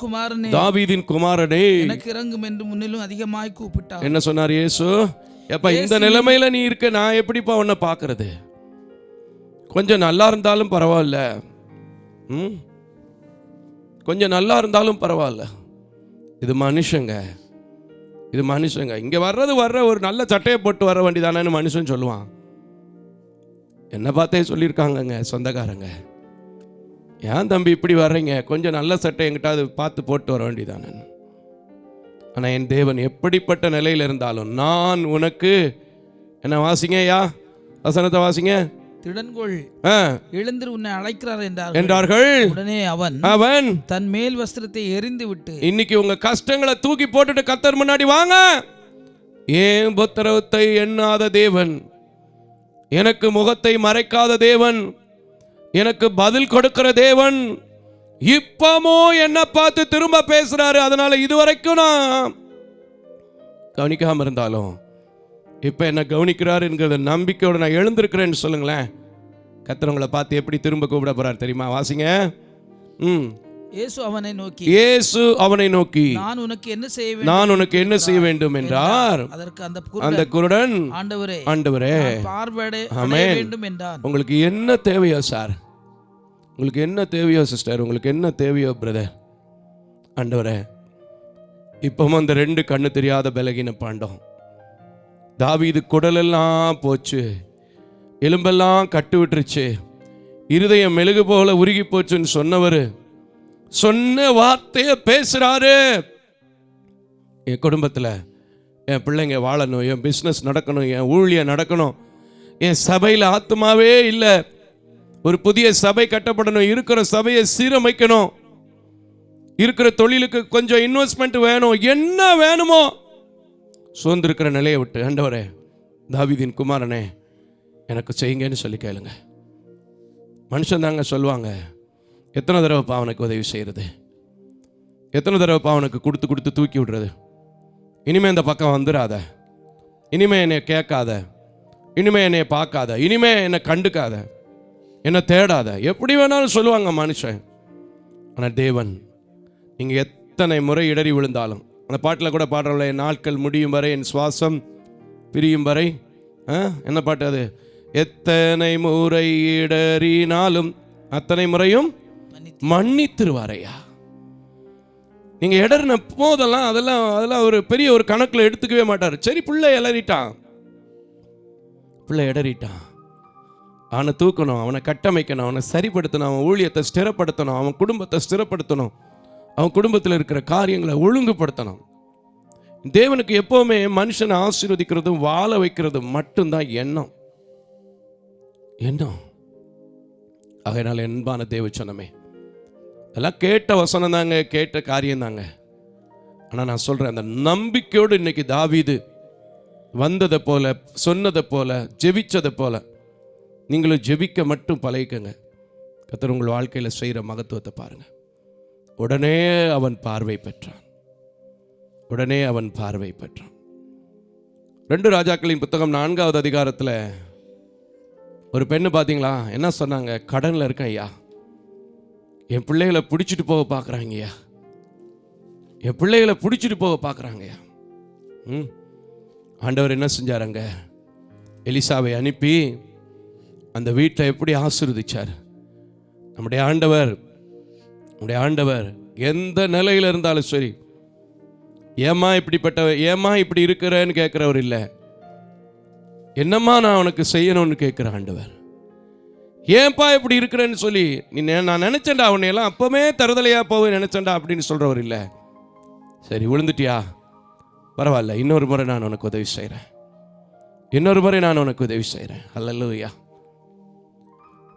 குமாரனே எனக்கு இறங்கும் என்று முன்னிலும் அதிகமாய் கூப்பிட்டார். என்ன சொன்னார் இயேசு? எப்ப இந்த நிலைமையில நீ இருக்க, நான் எப்படிப்பா உன்னை பார்க்கறது? கொஞ்சம் நல்லா இருந்தாலும் பரவாயில்ல, கொஞ்சம் நல்லா இருந்தாலும் பரவாயில்ல, இது மனுஷங்க, இது மனுஷங்க. இங்க வர்ற ஒரு நல்ல சட்டையை போட்டு வர வேண்டியதானு மனுஷன் சொல்லுவான். என்ன பார்த்தே சொல்லியிருக்காங்கங்க சொந்தக்காரங்க, ஏன் தம்பி இப்படி வர்றீங்க, கொஞ்சம் நல்ல சட்டை என்கிட்ட அது பார்த்து போட்டு வர வேண்டியதானு. ஆனால் என் தேவன் எப்படிப்பட்ட நிலையில் இருந்தாலும் நான் உனக்கு என்ன வாசிங்க, வசனத்தை வாசிங்க. திடன்கொள், எழுந்து உன்னை அழைக்கிறார் என்றார்கள். உடனே அவன் தன் மேல் வஸ்திரத்தை எரிந்து விட்டு, இன்னைக்கு உங்க கஷ்டங்களை தூக்கி போட்டுட்டு கர்த்தர் முன்னாடி வாங்க. ஏன் உத்தரவத்தை எண்ணாத தேவன், எனக்கு முகத்தை மறைக்காத தேவன், எனக்கு பதில் கொடுக்கிற தேவன், இப்பமோ என்ன பார்த்து திரும்ப பேசுறாரு. அதனால இதுவரைக்கும் நான் கவனிக்காம இருந்தாலும் இப்ப என்ன கவனிக்கிறாரு என்கிற நம்பிக்கையோட நான் எழுந்திருக்கிறேன்னு சொல்லுங்களேன். கர்த்தர் உங்களை பார்த்து எப்படி திரும்ப கூப்பிட போறார் தெரியுமா? வாசிங்க. இயேசு அவனை நோக்கி நான் உனக்கு என்ன செய்ய வேண்டும் என்றார். அதற்கு அந்த குருடன், ஆண்டவரே ஆமென், வேண்டும் என்றான். உங்களுக்கு என்ன தேவையோ சார், உங்களுக்கு என்ன தேவையோ சிஸ்டர், உங்களுக்கு என்ன தேவையோ பிரதர், ஆண்டவரே இப்பவும் அந்த 2 கண்ணு தெரியாத பலகீன பாண்டம், தாவீது குடலெல்லாம் போச்சு, எலும்பெல்லாம் கட்டு விட்டுருச்சு, இருதயம் மெழுகு போல உருகி போச்சுன்னு சொன்னவர் சொன்ன வார்த்தைய பேசுறாரு. என் குடும்பத்தில் என் பிள்ளைங்க வாழணும், என் பிஸ்னஸ் நடக்கணும், என் ஊழியம் நடக்கணும், என் சபையில் ஆத்மாவே இல்லை, ஒரு புதிய சபை கட்டப்படணும், இருக்கிற சபையை சீரமைக்கணும், இருக்கிற தொழிலுக்கு கொஞ்சம் இன்வெஸ்ட்மெண்ட் வேணும், என்ன வேணுமோ சோர்ந்திருக்கிற நிலையை விட்டு, ஆண்டவரே தாவீதின் குமாரனே எனக்கு செய்யுங்கன்னு சொல்லி கேளுங்க. மனுஷன் தாங்க சொல்லுவாங்க, எத்தனை தடவை பாவனுக்கு உதவி செய்யறது, எத்தனை தடவை பாவனுக்கு கொடுத்து தூக்கி விடுறது, இனிமே இந்த பக்கம் வந்துடாத, இனிமே என்னை கேட்காத, இனிமே என்னை பார்க்காத, இனிமே என்னை கண்டுக்காத, என்னை தேடாத, எப்படி வேணாலும் சொல்லுவாங்க மனுஷன். ஆனால் தேவன், நீங்கள் எத்தனை முறை இடறி விழுந்தாலும், அந்த பாட்டில் கூட பாடுறோம்ல, என் நாட்கள் முடியும் வரை, என் சுவாசம் பிரியும் வரை, என்ன பாட்டு அது? எத்தனை முறை இடறினாலும் அத்தனை முறையும் மன்னித்திருவாரையா. நீங்க இடறின போதெல்லாம் அதெல்லாம் ஒரு பெரிய ஒரு கணக்குல எடுத்துக்கவே மாட்டார். சரி, பிள்ளை இடறிட்டான், அவனை தூக்கணும், அவனை கட்டமைக்கணும், அவனை சரிப்படுத்தணும், அவன் ஊழியத்தை ஸ்திரப்படுத்தணும், அவன் குடும்பத்தை ஸ்திரப்படுத்தணும், அவன் குடும்பத்தில் இருக்கிற காரியங்களை ஒழுங்குபடுத்தணும். தேவனுக்கு எப்பவுமே மனுஷனை ஆசீர்வதிக்கிறதும் வாழ வைக்கிறதும் மட்டும்தான் எண்ணம். அதனால என்பான தேவச்சனமே, அதெல்லாம் கேட்ட வசனம் தாங்க, கேட்ட காரியம் தாங்க. ஆனால் நான் சொல்றேன், அந்த நம்பிக்கையோடு இன்னைக்கு தாவீது வந்ததை போல, சொன்னதை போல, ஜெபிச்சதை போல நீங்களும் ஜெபிக்க மட்டும் பழகிக்கங்க. கர்த்தர் உங்கள் வாழ்க்கையில் செய்கிற மகத்துவத்தை பாருங்க. உடனே அவன் பார்வை பெற்றான். 2 ராஜாக்களின் புத்தகம் 4வது அதிகாரத்தில் ஒரு பெண்ணு பார்த்தீங்களா, என்ன சொன்னாங்க? கடனில் இருக்கேன் ஐயா, என் பிள்ளைகளை பிடிச்சிட்டு போக பார்க்குறாங்கய்யா, என் பிள்ளைகளை பிடிச்சிட்டு போக பார்க்குறாங்கய்யா. ஆண்டவர் என்ன செஞ்சாருங்க? எலிசாவை அனுப்பி அந்த வீட்டை எப்படி ஆசீர்வதிச்சார். நம்முடைய ஆண்டவர் எந்த நிலையில் இருந்தாலும் சரி, ஏமா இப்படி இருக்கிறேன்னு கேட்கிறவர் இல்லை, என்னம்மா நான் உனக்கு செய்யணும்னு கேட்கிற ஆண்டவர். ஏன்பா இப்படி இருக்கிறேன்னு சொல்லி நான் நினைச்சேன்டா, அவனையெல்லாம் அப்பவே தருதலையா போவே நினைச்சேன்டா அப்படின்னு சொல்றவர் இல்லை. சரி விழுந்துட்டியா, பரவாயில்ல, இன்னொரு முறை நான் உனக்கு உதவி செய்கிறேன், இன்னொரு முறை நான் உனக்கு உதவி செய்கிறேன். அல்லேலூயா.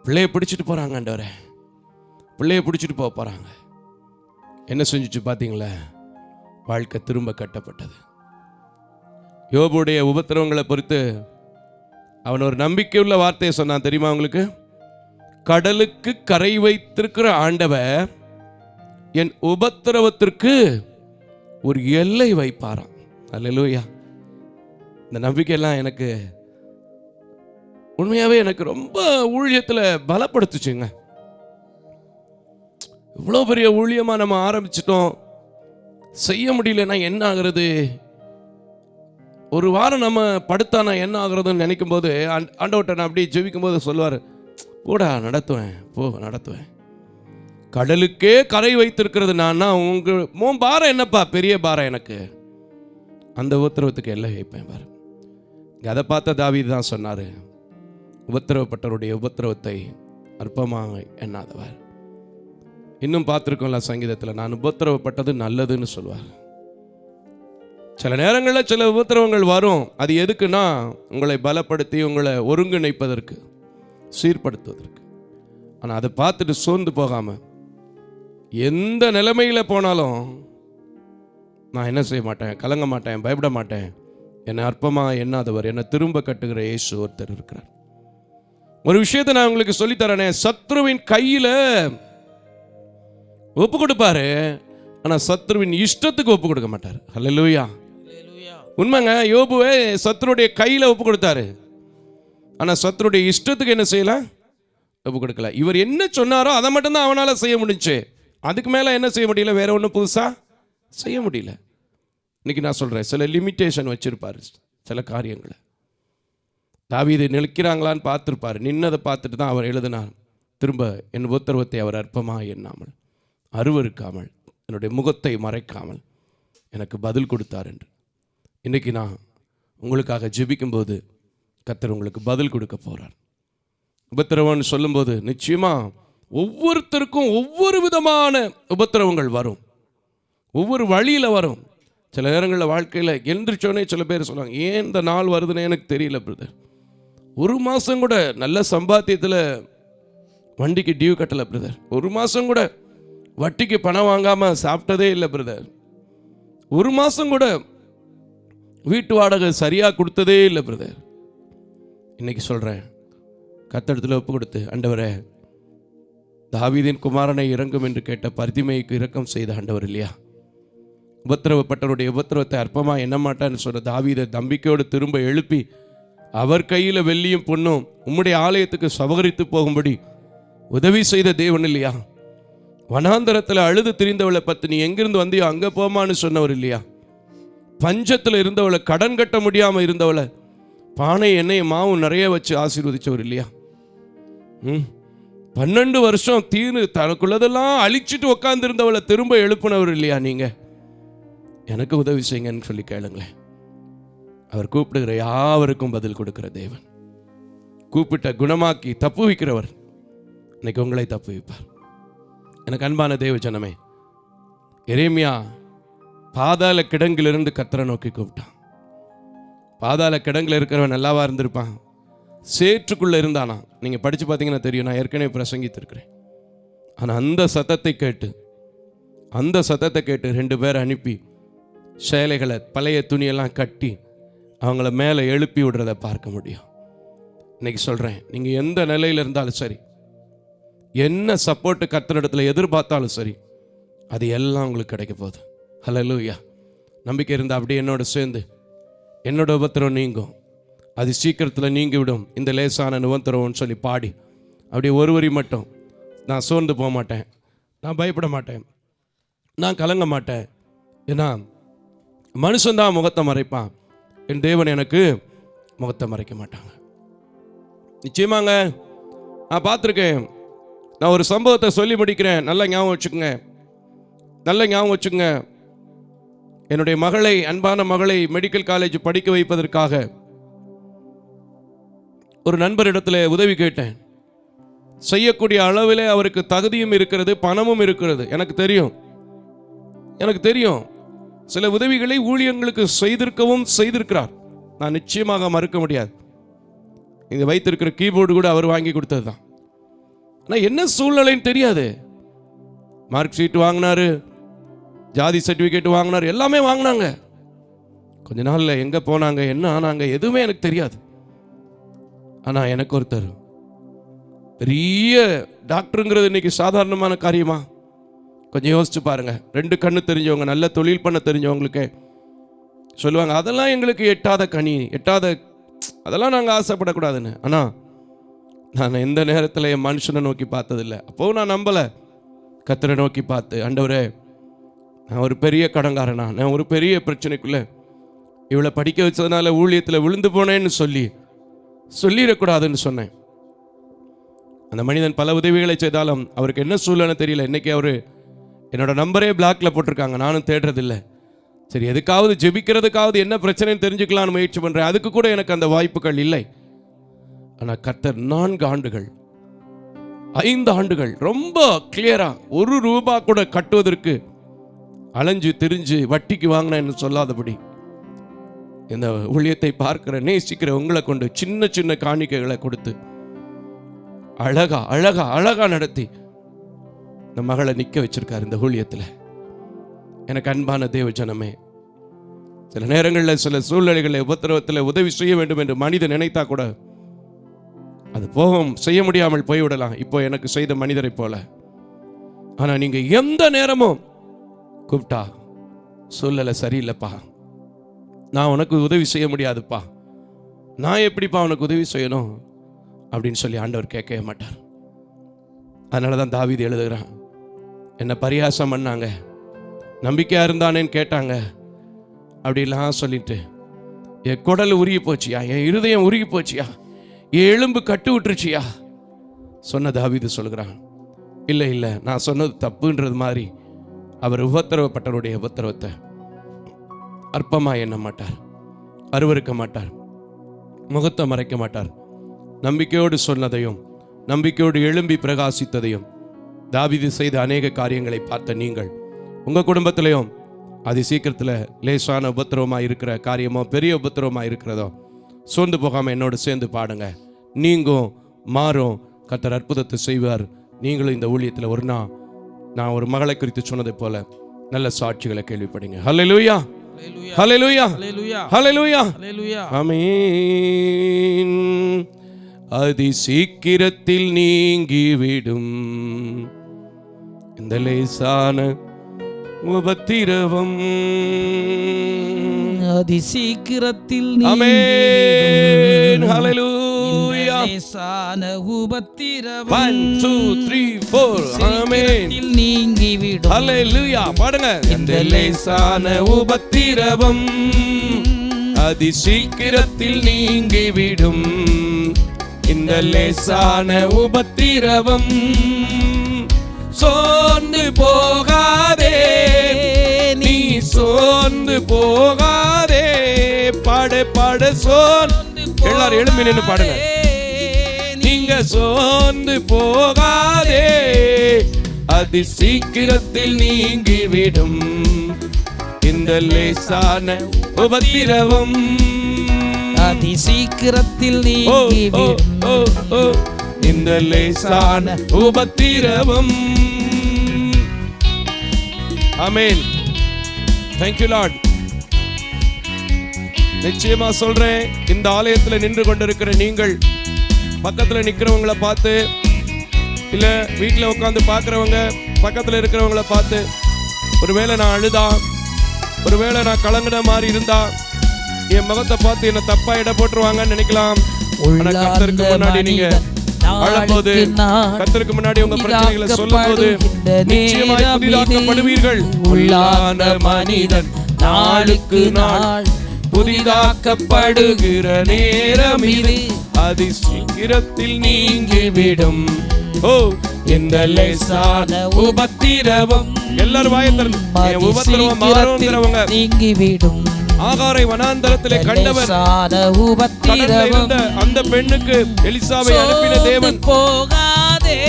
பிள்ளைய பிடிச்சிட்டு போகிறாங்க ஆண்டவரே, பிள்ளைய பிடிச்சிட்டு போகிறாங்க. என்ன செஞ்சுச்சு பார்த்தீங்களா? வாழ்க்கை திரும்ப கட்டப்பட்டது. யோபுடைய உபத்திரவங்களை பொறுத்து அவன் ஒரு நம்பிக்கையுள்ள வார்த்தையை சொன்னான் தெரியுமா உங்களுக்கு? கடலுக்கு கரை வைத்திருக்கிற ஆண்டவர் என் உபத்திரவத்திற்கு ஒரு எல்லை வைப்பாராம். அல்லேலூயா. இந்த நம்பிக்கையெல்லாம் எனக்கு உண்மையாவே எனக்கு ரொம்ப ஊழியத்தில் பலப்படுத்துச்சுங்க. இவ்வளோ பெரிய ஊழியமாக நம்ம ஆரம்பிச்சிட்டோம், செய்ய முடியலன்னா என்ன ஆகுறது, ஒரு வாரம் நம்ம படுத்தானா என்ன ஆகுறதுன்னு நினைக்கும் போது ஆண்டவர்கிட்ட நான் அப்படியே ஜெபிக்கும் போது சொல்லுவார், போடா நடத்துவேன், போ நடத்துவேன். கடலுக்கே கரை வைத்திருக்கிறது நான்னா, உன் பாரம் என்னப்பா பெரிய பாரம் எனக்கு, அந்த உபத்திரவத்துக்கு எல்லாம் வைப்பேன் பாரு. அதை பார்த்த தாவீது தான் சொன்னார், உபத்திரவப்பட்டவருடைய உபத்திரவத்தை அற்பமாக எண்ணாதவர். இன்னும் பார்த்துருக்கோம்ல சங்கீதத்தில், நான் உபத்திரவப்பட்டது நல்லதுன்னு சொல்லுவார். சில நேரங்களில் சில உபத்திரவங்கள் வரும், அது எதுக்குன்னா உங்களை பலப்படுத்தி உங்களை ஒருங்கிணைப்பதற்கு, சீர்படுத்துவதற்கு. ஆனால் அதை பார்த்துட்டு சோர்ந்து போகாமல் எந்த நிலைமையில் போனாலும் நான் என்ன செய்ய மாட்டேன், கலங்க மாட்டேன், பயப்பட மாட்டேன், என்னை அற்பமாக எண்ணாதவர், என்னை திரும்ப கட்டுகிற இயேசு ஒருத்தர் இருக்கிறார். ஒரு விஷயத்தை நான் உங்களுக்கு சொல்லித்தரேனே, சத்ருவின் கையில் ஒப்பு கொடுப்பாரு, ஆனால் சத்ருவின் இஷ்டத்துக்கு ஒப்பு கொடுக்க மாட்டார். அல்லேலூயா. உண்மைங்க, யோபுவே சத்ருடைய கையில் ஒப்பு கொடுத்தாரு, ஆனால் சத்ருடைய இஷ்டத்துக்கு என்ன செய்யல, ஒப்பு கொடுக்கல. இவர் என்ன சொன்னாரோ அதை மட்டும்தான் அவனால் செய்ய முடிஞ்சு, அதுக்கு மேலே என்ன செய்ய முடியல, வேற ஒன்றும் புதுசாக செய்ய முடியல. இன்னைக்கு நான் சொல்கிறேன், சில லிமிட்டேஷன் வச்சிருப்பார் சில காரியங்களை. தாவீது நிற்கிறாங்களான்னு பார்த்துருப்பார், நின்னதை பார்த்துட்டு தான் அவர் எழுதினார், திரும்ப என் உத்தரவத்தை அவர் அற்பமாக எண்ணாமல், அருவருக்காமல், என்னுடைய முகத்தை மறைக்காமல் எனக்கு பதில் கொடுத்தார் என்று. இன்றைக்கி நான் உங்களுக்காக ஜெபிக்கும்போது கர்த்தர் உங்களுக்கு பதில் கொடுக்க போகிறார். உபத்திரவம்னு சொல்லும்போது நிச்சயமாக ஒவ்வொருத்தருக்கும் ஒவ்வொரு விதமான உபத்திரவங்கள் வரும், ஒவ்வொரு வழியில் வரும். சில நேரங்களில் வாழ்க்கையில் எந்திரிச்சோன்னே சில பேர் சொல்லுவாங்க, ஏன் இந்த நாள் வருதுன்னு எனக்கு தெரியல பிரதர், ஒரு மாதம் கூட நல்ல சம்பாத்தியத்தில் வண்டிக்கு டியூ கட்டலை பிரதர், ஒரு மாதம் கூட வட்டிக்கு பணம் வாங்காமல் சாப்பிட்டதே இல்லை பிரதர், ஒரு மாதம் கூட வீட்டு வாடகை சரியாக கொடுத்ததே இல்லை பிரதர். இன்னைக்கு சொல்கிறேன், கர்த்தரிடத்தில் ஒப்பு கொடுத்து, ஆண்டவரே தாவீதின் குமாரனை இறங்கும் என்று கேட்ட பர்திமேயுக்கு இரக்கம் செய்த ஆண்டவர் இல்லையா? உபத்திரவப்பட்டவருடைய உபத்திரவத்தை அற்பமாக எண்ண மாட்டான்னு சொன்ன தாவீதை நம்பிக்கையோடு திரும்ப எழுப்பி அவர் கையில் வெள்ளியும் பொண்ணும் உம்முடைய ஆலயத்துக்கு சவகரித்து போகும்படி உதவி செய்த தேவன் இல்லையா? வனாந்தரத்தில் அழுது திரிந்தவளை பத்து நீ எங்கிருந்து வந்தியோ அங்கே போமான்னு சொன்னவர் இல்லையா? பஞ்சத்தில் இருந்தவளை, கடன் கட்ட முடியாமல் இருந்தவளை பானை எண்ணெய் மாவும் நிறைய வச்சு ஆசீர்வதிச்சவர் இல்லையா? 12 வருஷம் தீர்ந்து தனக்குள்ளதெல்லாம் அழிச்சிட்டு உட்கார்ந்துருந்தவளை திரும்ப எழுப்பினவர் இல்லையா? நீங்கள் எனக்கு உதவி செய்யுங்கன்னு சொல்லி கேளுங்களேன். அவர் கூப்பிடுகிற யாவருக்கும் பதில் கொடுக்கிற தேவன், கூப்பிட்ட குணமாக்கி தப்பு வைக்கிறவர் இன்னைக்கு உங்களை தப்பு வைப்பார். எனக்கு அன்பான தேவ ஜனமே, எரேமியா பாதாள கிடங்கிலிருந்து கர்த்தரை நோக்கி கூப்பிட்டான். பாதாள கிடங்கில் இருக்கிறவன் நல்லாவா இருந்திருப்பான்? சேற்றுக்குள்ளே இருந்தானா? நீங்கள் படித்து பார்த்தீங்கன்னா தெரியும், நான் ஏற்கனவே பிரசங்கித்திருக்கிறேன். ஆனால் அந்த சத்தத்தை கேட்டு 2 பேரை அனுப்பி சேலைகளை பழைய துணியெல்லாம் கட்டி அவங்கள மேலே எழுப்பி விடுறத பார்க்க முடியும். இன்னைக்கு சொல்கிறேன், நீங்கள் எந்த நிலையில் இருந்தாலும் சரி, என்ன சப்போர்ட்டு கர்த்தரிடத்தில் எதிர்பார்த்தாலும் சரி, அது எல்லாம் உங்களுக்கு கிடைக்க போகுது. ஹல்லேலூயா. நம்பிக்கை இருந்தால் அப்படியே என்னோட சேர்ந்து, என்னோட உபத்திரம் நீங்கும், அது சீக்கிரத்தில் நீங்கிவிடும் இந்த லேசான உபத்திரம்னு சொல்லி பாடி அப்படியே ஒரு வரி மட்டும், நான் சோர்ந்து போக மாட்டேன், நான் பயப்பட மாட்டேன், நான் கலங்க மாட்டேன், ஏன்னா மனுஷன்தான் முகத்தை மறைப்பான், என் தேவன் எனக்கு முகத்தை மறைக்க மாட்டாங்க. நிச்சயமாங்க, நான் பார்த்துருக்கேன். நான் ஒரு சம்பவத்தை சொல்லி முடிக்கிறேன், நல்ல ஞாபகம் வச்சுக்கோங்க. என்னுடைய மகளை, அன்பான மகளை மெடிக்கல் காலேஜ் படிக்க வைப்பதற்காக ஒரு நண்பரிடத்தில் உதவி கேட்டேன். செய்யக்கூடிய அளவில் அவருக்கு தகுதியும் இருக்கிறது, பணமும் இருக்கிறது. எனக்கு தெரியும். சில உதவிகளை ஊழியங்களுக்கு செய்திருக்கிறார். நான் நிச்சயமாக மறுக்க முடியாது. இங்க வைத்திருக்கிற கீபோர்டு கூட அவர் வாங்கி கொடுத்தது தான். ஆனால் என்ன சூழ்நிலைன்னு தெரியாது. மார்க் ஷீட் வாங்கினாரு, ஜாதி சர்டிஃபிகேட் வாங்கினார், எல்லாமே வாங்கினாங்க. கொஞ்ச நாளில் எங்கே போனாங்க, என்ன ஆனாங்க, எதுவுமே எனக்கு தெரியாது. ஆனால் எனக்கு ஒருத்தர், பெரிய டாக்டருங்கிறது இன்னைக்கு சாதாரணமான காரியமா? கொஞ்சம் யோசிச்சு பாருங்க. 2 கண்ணு தெரிஞ்சவங்க, நல்ல தொழில் பண்ண தெரிஞ்சவங்களுக்கு சொல்லுவாங்க, அதெல்லாம் எங்களுக்கு எட்டாத கனி, அதெல்லாம் நாங்கள் ஆசைப்படக்கூடாதுன்னு. ஆனால் நான் எந்த நேரத்தில் என் மனுஷனை நோக்கி பார்த்ததில்லை. அப்போது நான் நம்பலை. கர்த்தரை நோக்கி பார்த்து, ஆண்டவரே, நான் ஒரு பெரிய கடங்காரனா, நான் ஒரு பெரிய பிரச்சனைக்குள்ளே இவளை படிக்க வச்சதுனால ஊழியத்தில் விழுந்து போனேன்னு சொல்லிடக்கூடாதுன்னு சொன்னேன். அந்த மனிதன் பல உதவிகளை செய்தாலும் அவருக்கு என்ன சூழ்நிலை தெரியல. இன்னைக்கு அவர் என்னோட நம்பரே பிளாக்ல போட்டிருக்காங்க. நானும் தேடுறதில்லை. சரி, எதுக்காவது ஜெபிக்கிறதுக்காவது என்ன பிரச்சனைன்னு தெரிஞ்சுக்கலான்னு முயற்சி பண்ணுறேன். அதுக்கு கூட எனக்கு அந்த வாய்ப்புகள் இல்லை. ஆனால் கர்த்தர் 4 ஆண்டுகள் 5 ஆண்டுகள் ரொம்ப கிளியரா ₹1 கூட கட்டுவதற்கு அலைஞ்சு திரிஞ்சு வட்டிக்கு வாங்கினேன்னு சொல்லாதபடி இந்த ஊழியத்தை பார்க்கிற நேசிக்கிற உங்களை கொண்டு சின்ன சின்ன காணிக்கைகளை கொடுத்து அழகா அழகா அழகா நடத்தி இந்த மகளை நிற்க வச்சிருக்காரு இந்த ஊழியத்தில். எனக்கு அன்பான தேவ ஜனமே, சில நேரங்களில் சில சூழ்நிலைகளை உபத்திரவத்தில் உதவி செய்ய வேண்டும் என்று மனிதன் நினைத்தா கூட அது செய்ய முடியாமல் போய்விடலாம். இப்போ எனக்கு செய்த மனிதரை போல. ஆனால் நீங்க எந்த நேரமும் கூப்பிட்டா, சூழ்நிலை சரியில்லைப்பா, நான் உனக்கு உதவி செய்ய முடியாதுப்பா, நான் எப்படிப்பா உனக்கு உதவி செய்யணும் அப்படின்னு சொல்லி ஆண்டவர் கேட்கவே மாட்டார். அதனால தான் தாவீது எழுதுகிறான், என்னை பரியாசம் பண்ணாங்க, நம்பிக்கையா இருந்தானேன்னு கேட்டாங்க, அப்படிலாம் சொல்லிட்டு என் குடல் உருகி போச்சியா, என் இருதயம் உருகி போச்சியா, என் எலும்பு கட்டு விட்டுருச்சியா சொன்ன தாவீது சொல்கிறான், இல்லை இல்லை, நான் சொன்னது தப்புன்றது மாதிரி அவர் உபத்திரவப்பட்டவருடைய உபத்திரவத்தை அற்பமாக எண்ண மாட்டார், அருவருக்க மாட்டார், முகத்தை மறைக்க மாட்டார். நம்பிக்கையோடு சொன்னதையும் நம்பிக்கையோடு எழும்பி பிரகாசித்ததையும் தாவீது செய்த அநேக காரியங்களை பார்த்த நீங்கள் உங்கள் குடும்பத்திலையும் அது சீக்கிரத்தில் லேசான உபத்திரவமாக இருக்கிற காரியமோ பெரிய உபத்திரவமாக இருக்கிறதோ சோர்ந்து போகாமல் என்னோடு சேர்ந்து பாடுங்க. நீங்கும் மாறும், கர்த்தர் அற்புதத்தை செய்வார். நீங்களும் இந்த ஊழியத்தில் ஒரு நாள் நான் ஒரு மகளை குறித்து சொன்னதை போல நல்ல சாட்சிகளை கேள்விப்படுங்க. ஹல்லேலூயா, ஹல்லேலூயா, ஹல்லேலூயா, ஆமென். அதி சீக்கிரத்தில் நீங்கிவிடும் இந்த லேசான உபத்திரவம், அதி சீக்கிரத்தில் ஆமென். ஹல்லேலூயா, லேசான உபத்திரவம் 1 2 3 4 ஆமென் நீங்கிவிடும். ஹல்லேலூயா, பாடுங்க. இந்த லேசான உபத்திரவம் அதி சீக்கிரத்தில் நீங்கிவிடும், இந்த லேசான உபத்திரவம் சோர்ந்து போகாதே, நீ சோர்ந்து போகாதே. பாடு பாடு சோர்ந்து, எல்லாரும் எழும்பி நின்று பாடுங்க. நீங்க சோர்ந்து போகாதே, அதி சீக்கிரத்தில் நீங்கிவிடும் இந்த லேசான உபத்திரவம், அதி சீக்கிரத்தில் நீங்கிவிடும் இந்த லேசான உபத்திரவம். ஆமென். Thank you Lord. நிச்சயமா சொல்றேன், இந்த ஆலயத்தில் நின்று கொண்டிருக்கிற நீங்கள் பக்கத்தில் நிற்கிறவங்களை பார்த்து, இல்ல வீட்டில் உட்காந்து பார்க்குறவங்க பக்கத்தில் இருக்கிறவங்கள பார்த்து, ஒருவேளை நான் அழுதா, ஒருவேளை நான் கலங்கின மாதிரி இருந்தா, என் முகத்தை பார்த்து என்ன தப்பா இட போட்டுருவாங்கன்னு நினைக்கலாம். கர்த்தருக்கு முன்னாடி நீங்க அழும்போது, கர்த்தருக்கு முன்னாடி உங்க பிரச்சனைகளை சொல்லும்போது நிச்சயமாய் புதிதாக்கப்படுவீர்கள். உள்ளான மனிதன் நாளுக்கு நாள் புதிதாக்கப்படுகிற நேரம் இது, அதி சீக்கிரத்தில் நீங்கிவிடும் இந்த லேசான உபத்திரவம். எல்லாரும் வாயை திறந்து, உபத்திரவம் மாறுங்கிறவங்க நீங்கிவிடும். ஆகாரை வனாந்தரத்திலே கண்டவர், கடல்ல இருந்த அந்த பெண்ணுக்கு எலிசாவை அனுப்பின தேவன்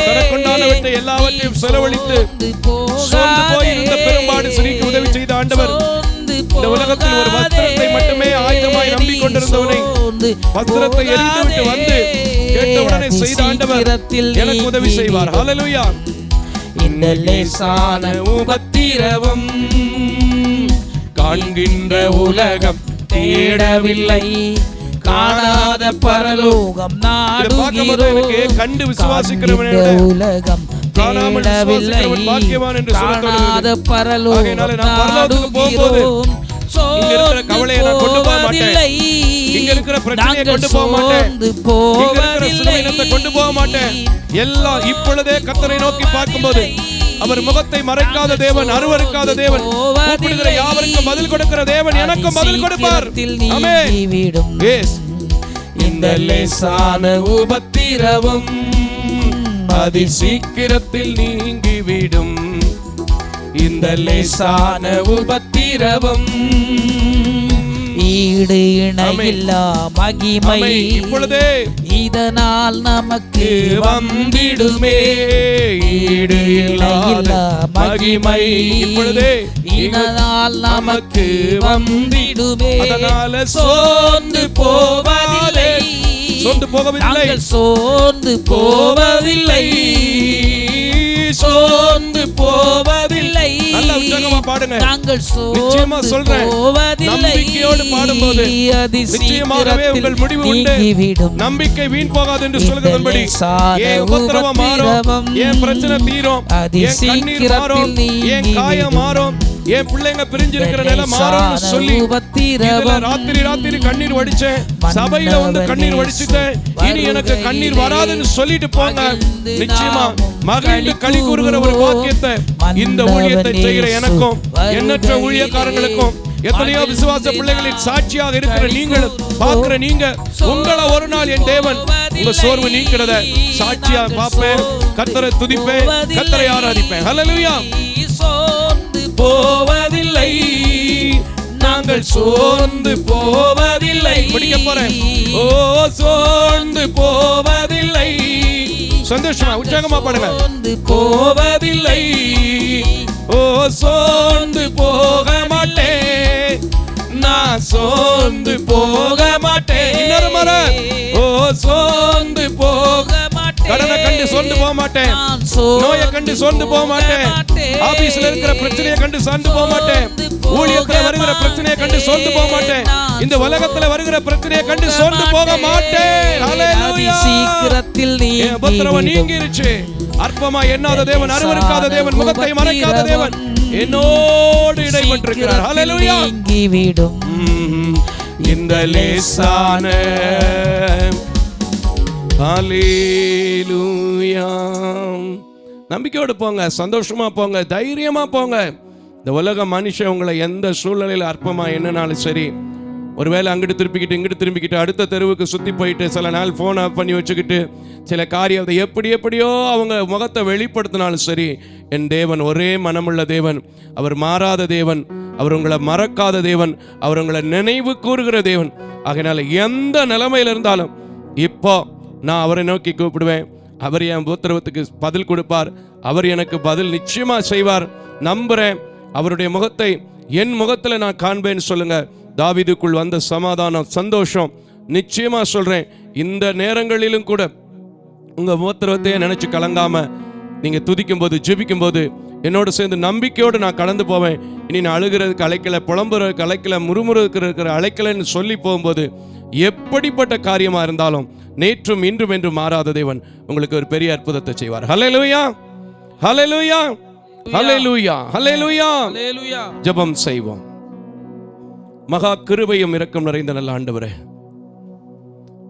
தனக்குண்டானவற்றை எல்லாவற்றையும் செலவழித்து சோர்ந்து போய் இருந்த பெரும்பாடு ஸ்திரீக்கு உதவி செய்த ஆண்டவர் இந்த உலகத்தில் ஒரு வஸ்திரத்தை மட்டுமே ஆயுதமாய் நம்பிக்கொண்டிருந்தவனை வஸ்திரத்தை எரிந்துவிட்டு வந்து கேட்டவுடனே செய்த ஆண்டவர் எனக்கு உதவி செய்வார். ஹல்லேலூயா. இந்த லேசான உபத்திரவம் காண்கின்ற உலகம் தேடவில்லை, காணாத பரலோகம் நாடுகிறோம். கண்டு விசுவாசிக்கிறவனை உலகம் தேடவில்லை, காணாத பரலோகம் நாடுகிறோம். இங்க இருக்கிற கவலையை நான் கொண்டு போக மாட்டேன், இங்க இருக்கிற பிரச்சனையை கொண்டு போக மாட்டேன், இங்க இருக்கிற சுமையினத்தை கொண்டு போக மாட்டேன். எல்லாம் இப்பொழுதே கர்த்தரை நோக்கி பார்க்கும்போது அவர் முகத்தை மறைக்காத தேவன், அருவருக்காத தேவன், கூப்பிடுகிற யாவருக்கும் பதில் கொடுக்கிற தேவன் எனக்கும் பதில் கொடுப்பார். ஆமென். இந்த லேசான உபத்திரவம் அதி சீக்கிரத்தில் நீங்கிவிடும். இந்த லேசான உபத்திரவம் ஈடு இணையில்லா மகிமை இப்பொழுதே இதனால் நமக்கு வந்திடுமே. ஈடு இல்லாத மகிமை இப்பொழுதே இதனால் நமக்கு வந்திடுமே. அதனால சோர்ந்து போவதில்லை, சோர்ந்து போகவில்லை, சோர்ந்து போவதில்லை, சோர்ந்து போவதில்லை. நல்ல உற்சாகமா பாடுங்க. நாங்கள் நிச்சயமா சொல்றேன், நம்பிக்கையோடு பாடும்போது நிச்சயமாகவே உங்கள் முடிவு உண்டு. நம்பிக்கை வீண் போகாது என்று சொல்கிறபடி என் உபத்திரவம் மாறும், என் பிரச்சனை தீரும், என் கண்ணீர் மாறும், என் காயம் மாறும், என் பிள்ளைங்க பிரிஞ்சிருக்கிற நிலை மாறும் சொல்லி ராத்திரி கண்ணீர் வடிச்சேன், சபையில வந்து கண்ணீர் வடிச்சுட்டேன், இனி எனக்கு கண்ணீர் வராதுன்னு சொல்லிட்டு போங்க. நிச்சயமா மகிழ்ந்து களி கூறுகிற ஒரு வாக்கியத்தை இந்த ஊழியத்தை செய்கிற எனக்கும் எண்ணற்ற ஊழியக்காரங்களுக்கும் எத்தனையோ விசுவாச பிள்ளைகளின் சாட்சியாக இருக்கிற நீங்களும் பார்க்கிற நீங்க உங்களை ஒரு நாள் என் தேவன் உங்க சோர்வு நீக்கிறத சாட்சியா பார்ப்பேன், கர்த்தரை துதிப்பேன், கர்த்தரை ஆராதிப்பேன். ஹல்லேலூயா. சோர்ந்து போவதில்லை, நாங்கள் சோர்ந்து போவதில்லை. படிக்க போறேன். ஓ சோர்ந்து போவதில்லை. சந்தோஷமா உற்சாகமா பாடுங்க. சோர்ந்து போவதில்லை, ஓ சோர்ந்து போக மாட்டேன், நான் சோர்ந்து போக மாட்டேன். இன்னொரு முறை. ஓ சோர்ந்து போக மாட்டேன், கடனை கண்டு சோர்ந்து போக மாட்டேன், நோயை கண்டு சோர்ந்து போக மாட்டேன், ஆபீஸ்ல இருக்கிற பிரச்சனையை கண்டு சோர்ந்து போக மாட்டேன், ஊழியத்துல வருகிற பிரச்சனையை கண்டு சோர்ந்து போக மாட்டேன், இந்த உலகத்துல வருகிற பிரச்சனையை கண்டு சோர்ந்து போக மாட்டேன். ஹல்லேலூயா. சீக்கிரத்தில் நீங்கிருச்சு. அற்பமா எண்ணாத தேவன், அருவருக்காத தேவன், முகத்தை மறைக்காத தேவன் என்னோடு இடைப்பட்டிருக்கிறார். ஹல்லேலூயா. நீங்கிவிடும் இந்த லேசான ஹல்லேலூயா. நம்பிக்கையோடு போங்க, சந்தோஷமா போங்க, தைரியமா போங்க. இந்த உலக மனுஷன் உங்களை எந்த சூழ்நிலையில் அற்பமா என்னன்னாலும் சரி, ஒருவேளை அங்கிட்டு திருப்பிக்கிட்டு இங்கிட்டு திரும்பிக்கிட்டு அடுத்த தெருவுக்கு சுற்றி போயிட்டு சில நாள் ஃபோன் ஆஃப் பண்ணி வச்சுக்கிட்டு சில காரியத்தை எப்படியோ அவங்க முகத்தை வெளிப்படுத்தினாலும் சரி, என் தேவன் ஒரே மனமுள்ள தேவன், அவர் மாறாத தேவன், அவர் உங்களை மறக்காத தேவன், அவர் உங்களை நினைவு கூறுகிற தேவன். ஆகையினால எந்த நிலைமையில் இருந்தாலும் இப்போ நான் அவரை நோக்கி கூப்பிடுவேன், அவர் என் உத்தரவுக்கு பதில் கொடுப்பார், அவர் எனக்கு பதில் நிச்சயமா செய்வார். நம்புறேன். அவருடைய முகத்தை என் முகத்தில் நான் காண்பேன்னு சொல்லுங்க. தாவீதுக்குள் வந்த சமாதானம், சந்தோஷம், நிச்சயமா சொல்றேன், இந்த நேரங்களிலும் கூட உங்க உத்தரவத்தையே நினைச்சு கலங்காம நீங்க துதிக்கும் போது ஜெபிக்கும் போது என்னோட சேர்ந்து நம்பிக்கையோடு நான் கடந்து போவேன். இனி நான் அழுகிறதுக்கு அழைக்கல, புலம்புறதுக்கு அழைக்கல, முறுமுறுக்கிறதுக்கு அழைக்கலன்னு சொல்லி போகும்போது எப்படிப்பட்ட காரியமா இருந்தாலும் நேற்றும் இன்றும் என்று மாறாத தேவன் உங்களுக்கு ஒரு பெரிய அற்புதத்தை செய்வார். ஹல்லேலூயா, ஹல்லேலூயா, ஹல்லேலூயா, ஹல்லேலூயா. ஜெபம் செய்வோம். மகா கிருபையும் இரக்கம் நிறைந்த நல்ல ஆண்டவரே,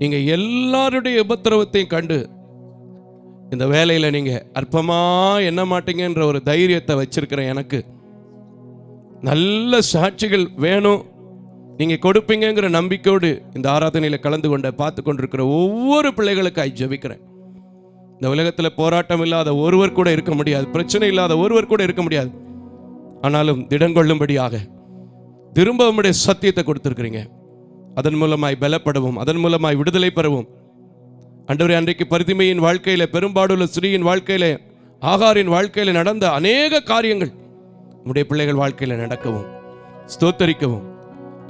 நீங்க எல்லாருடைய உபத்திரவத்தையும் கண்டு இந்த வேலையில நீங்க அற்பமா எண்ண மாட்டீங்கன்ற ஒரு தைரியத்தை வச்சிருக்கிற எனக்கு நல்ல சாட்சிகள் வேணும், நீங்க கொடுப்பீங்கிற நம்பிக்கையோடு இந்த ஆராதனையில கலந்து கொண்ட பார்த்து கொண்டிருக்கிற ஒவ்வொரு பிள்ளைகளுக்காய் ஜெபிக்கிறேன். இந்த உலகத்தில் போராட்டம் இல்லாத ஒருவர் கூட இருக்க முடியாது, பிரச்சனை இல்லாத ஒருவர் கூட இருக்க முடியாது. ஆனாலும் திடங்கொள்ளும்படியாக திரும்ப உம்முடைய சத்தியத்தை கொடுத்திருக்கிறீங்க. அதன் மூலமாய் பலப்படவும், அதன் மூலமாய் விடுதலை பெறவும். ஆண்டவரே, அன்றைக்கு பரிதிமையின் வாழ்க்கையில, பெரும்பாடுள்ள ஸ்திரீயின் வாழ்க்கையில, ஆகாரின் வாழ்க்கையில நடந்த அநேக காரியங்கள் உம்முடைய பிள்ளைகள் வாழ்க்கையில நடக்கவும் ஸ்தோத்தரிக்கவும்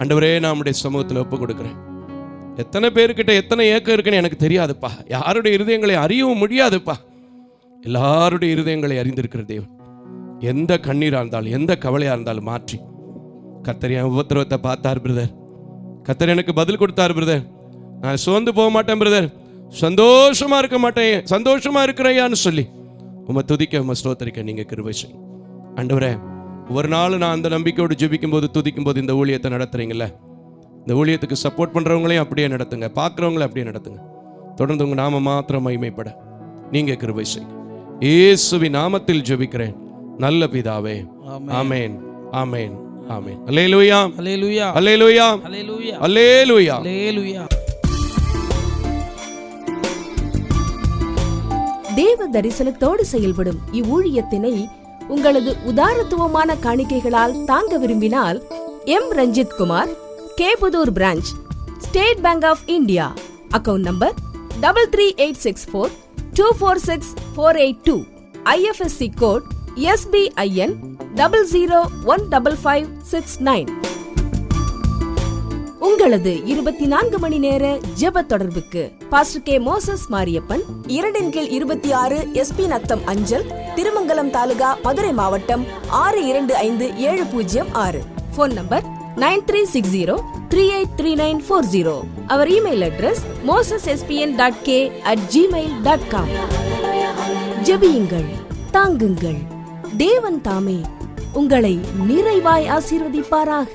ஆண்டவரே நம்முடைய சமூகத்தில் ஒப்பு கொடுக்குறேன். எத்தனை பேர்கிட்ட எத்தனை ஏக்கம் இருக்குன்னு எனக்கு தெரியாதுப்பா. யாருடைய இருதயங்களை அறியவும் முடியாதுப்பா. எல்லாருடைய இருதயங்களை அறிந்திருக்கிற தேவன். எந்த கண்ணீராக இருந்தாலும் எந்த கவலையாக இருந்தாலும் மாற்றி கர்த்தர் என் உபத்திரவத்தை பார்த்தார் பிரதர். கர்த்தர் எனக்கு பதில் கொடுத்தார் பிரதர். நான் சோர்ந்து போக மாட்டேன் பிரதர், சந்தோஷமா இருக்க மாட்டேன், சந்தோஷமா இருக்கிறையான்னு சொல்லி உம்மை துதிக்க உம்மை ஸ்தோத்தரிக்க நீங்க கிருபை செய்யுங்க ஆண்டவரே. ஒரு நாள் நான் அந்த நம்பிக்கையோடு ஜெபிக்கும் போது துதிக்கும் போது இந்த ஊழியத்தை நடத்துறீங்கல்ல, இந்த ஊழியத்துக்கு சப்போர்ட் பண்றவங்களையும் அப்படியே நடத்துங்க, பார்க்குறவங்களையும் அப்படியே நடத்துங்க. தொடர்ந்து உங்க நாம மாத்திரம் மகிமைப்பட நீங்க கிருபை செய்யுங்க. இயேசுவின் நாமத்தில் ஜெபிக்கிறேன் நல்ல பிதாவே. ஆமென் ஆமென் ஆமென். அல்லேலூயா அல்லேலூயா அல்லேலூயா அல்லேலூயா அல்லேலூயா. அல்லேலூயா. தேவ தரிசனத்தோடு செயல்படும் இவ்வூழியத்தினை உங்களது உதாரத்துவமான காணிக்கைகளால் தாங்க விரும்பினால் M Ranjith Kumar, Kaputhur branch, State Bank of India, account number 3386424648, IFSC code SBIN 00155569. உங்களது 24 மணி நேர ஜெப தொடர்புக்கு pastor K Moses Mariappan, 2/26 SP Natham அஞ்சல், திருமங்கலம் தாலுகா, மதுரை மாவட்டம் 625706. Phone number 9360383940. அவர் இமெயில் அட்ரஸ் mosessspn.k@gmail.com. ஜெபியுங்கள், தாங்குங்கள். தேவன் தாமே உங்களை நிறைவாய் ஆசீர்வதிப்பாராக.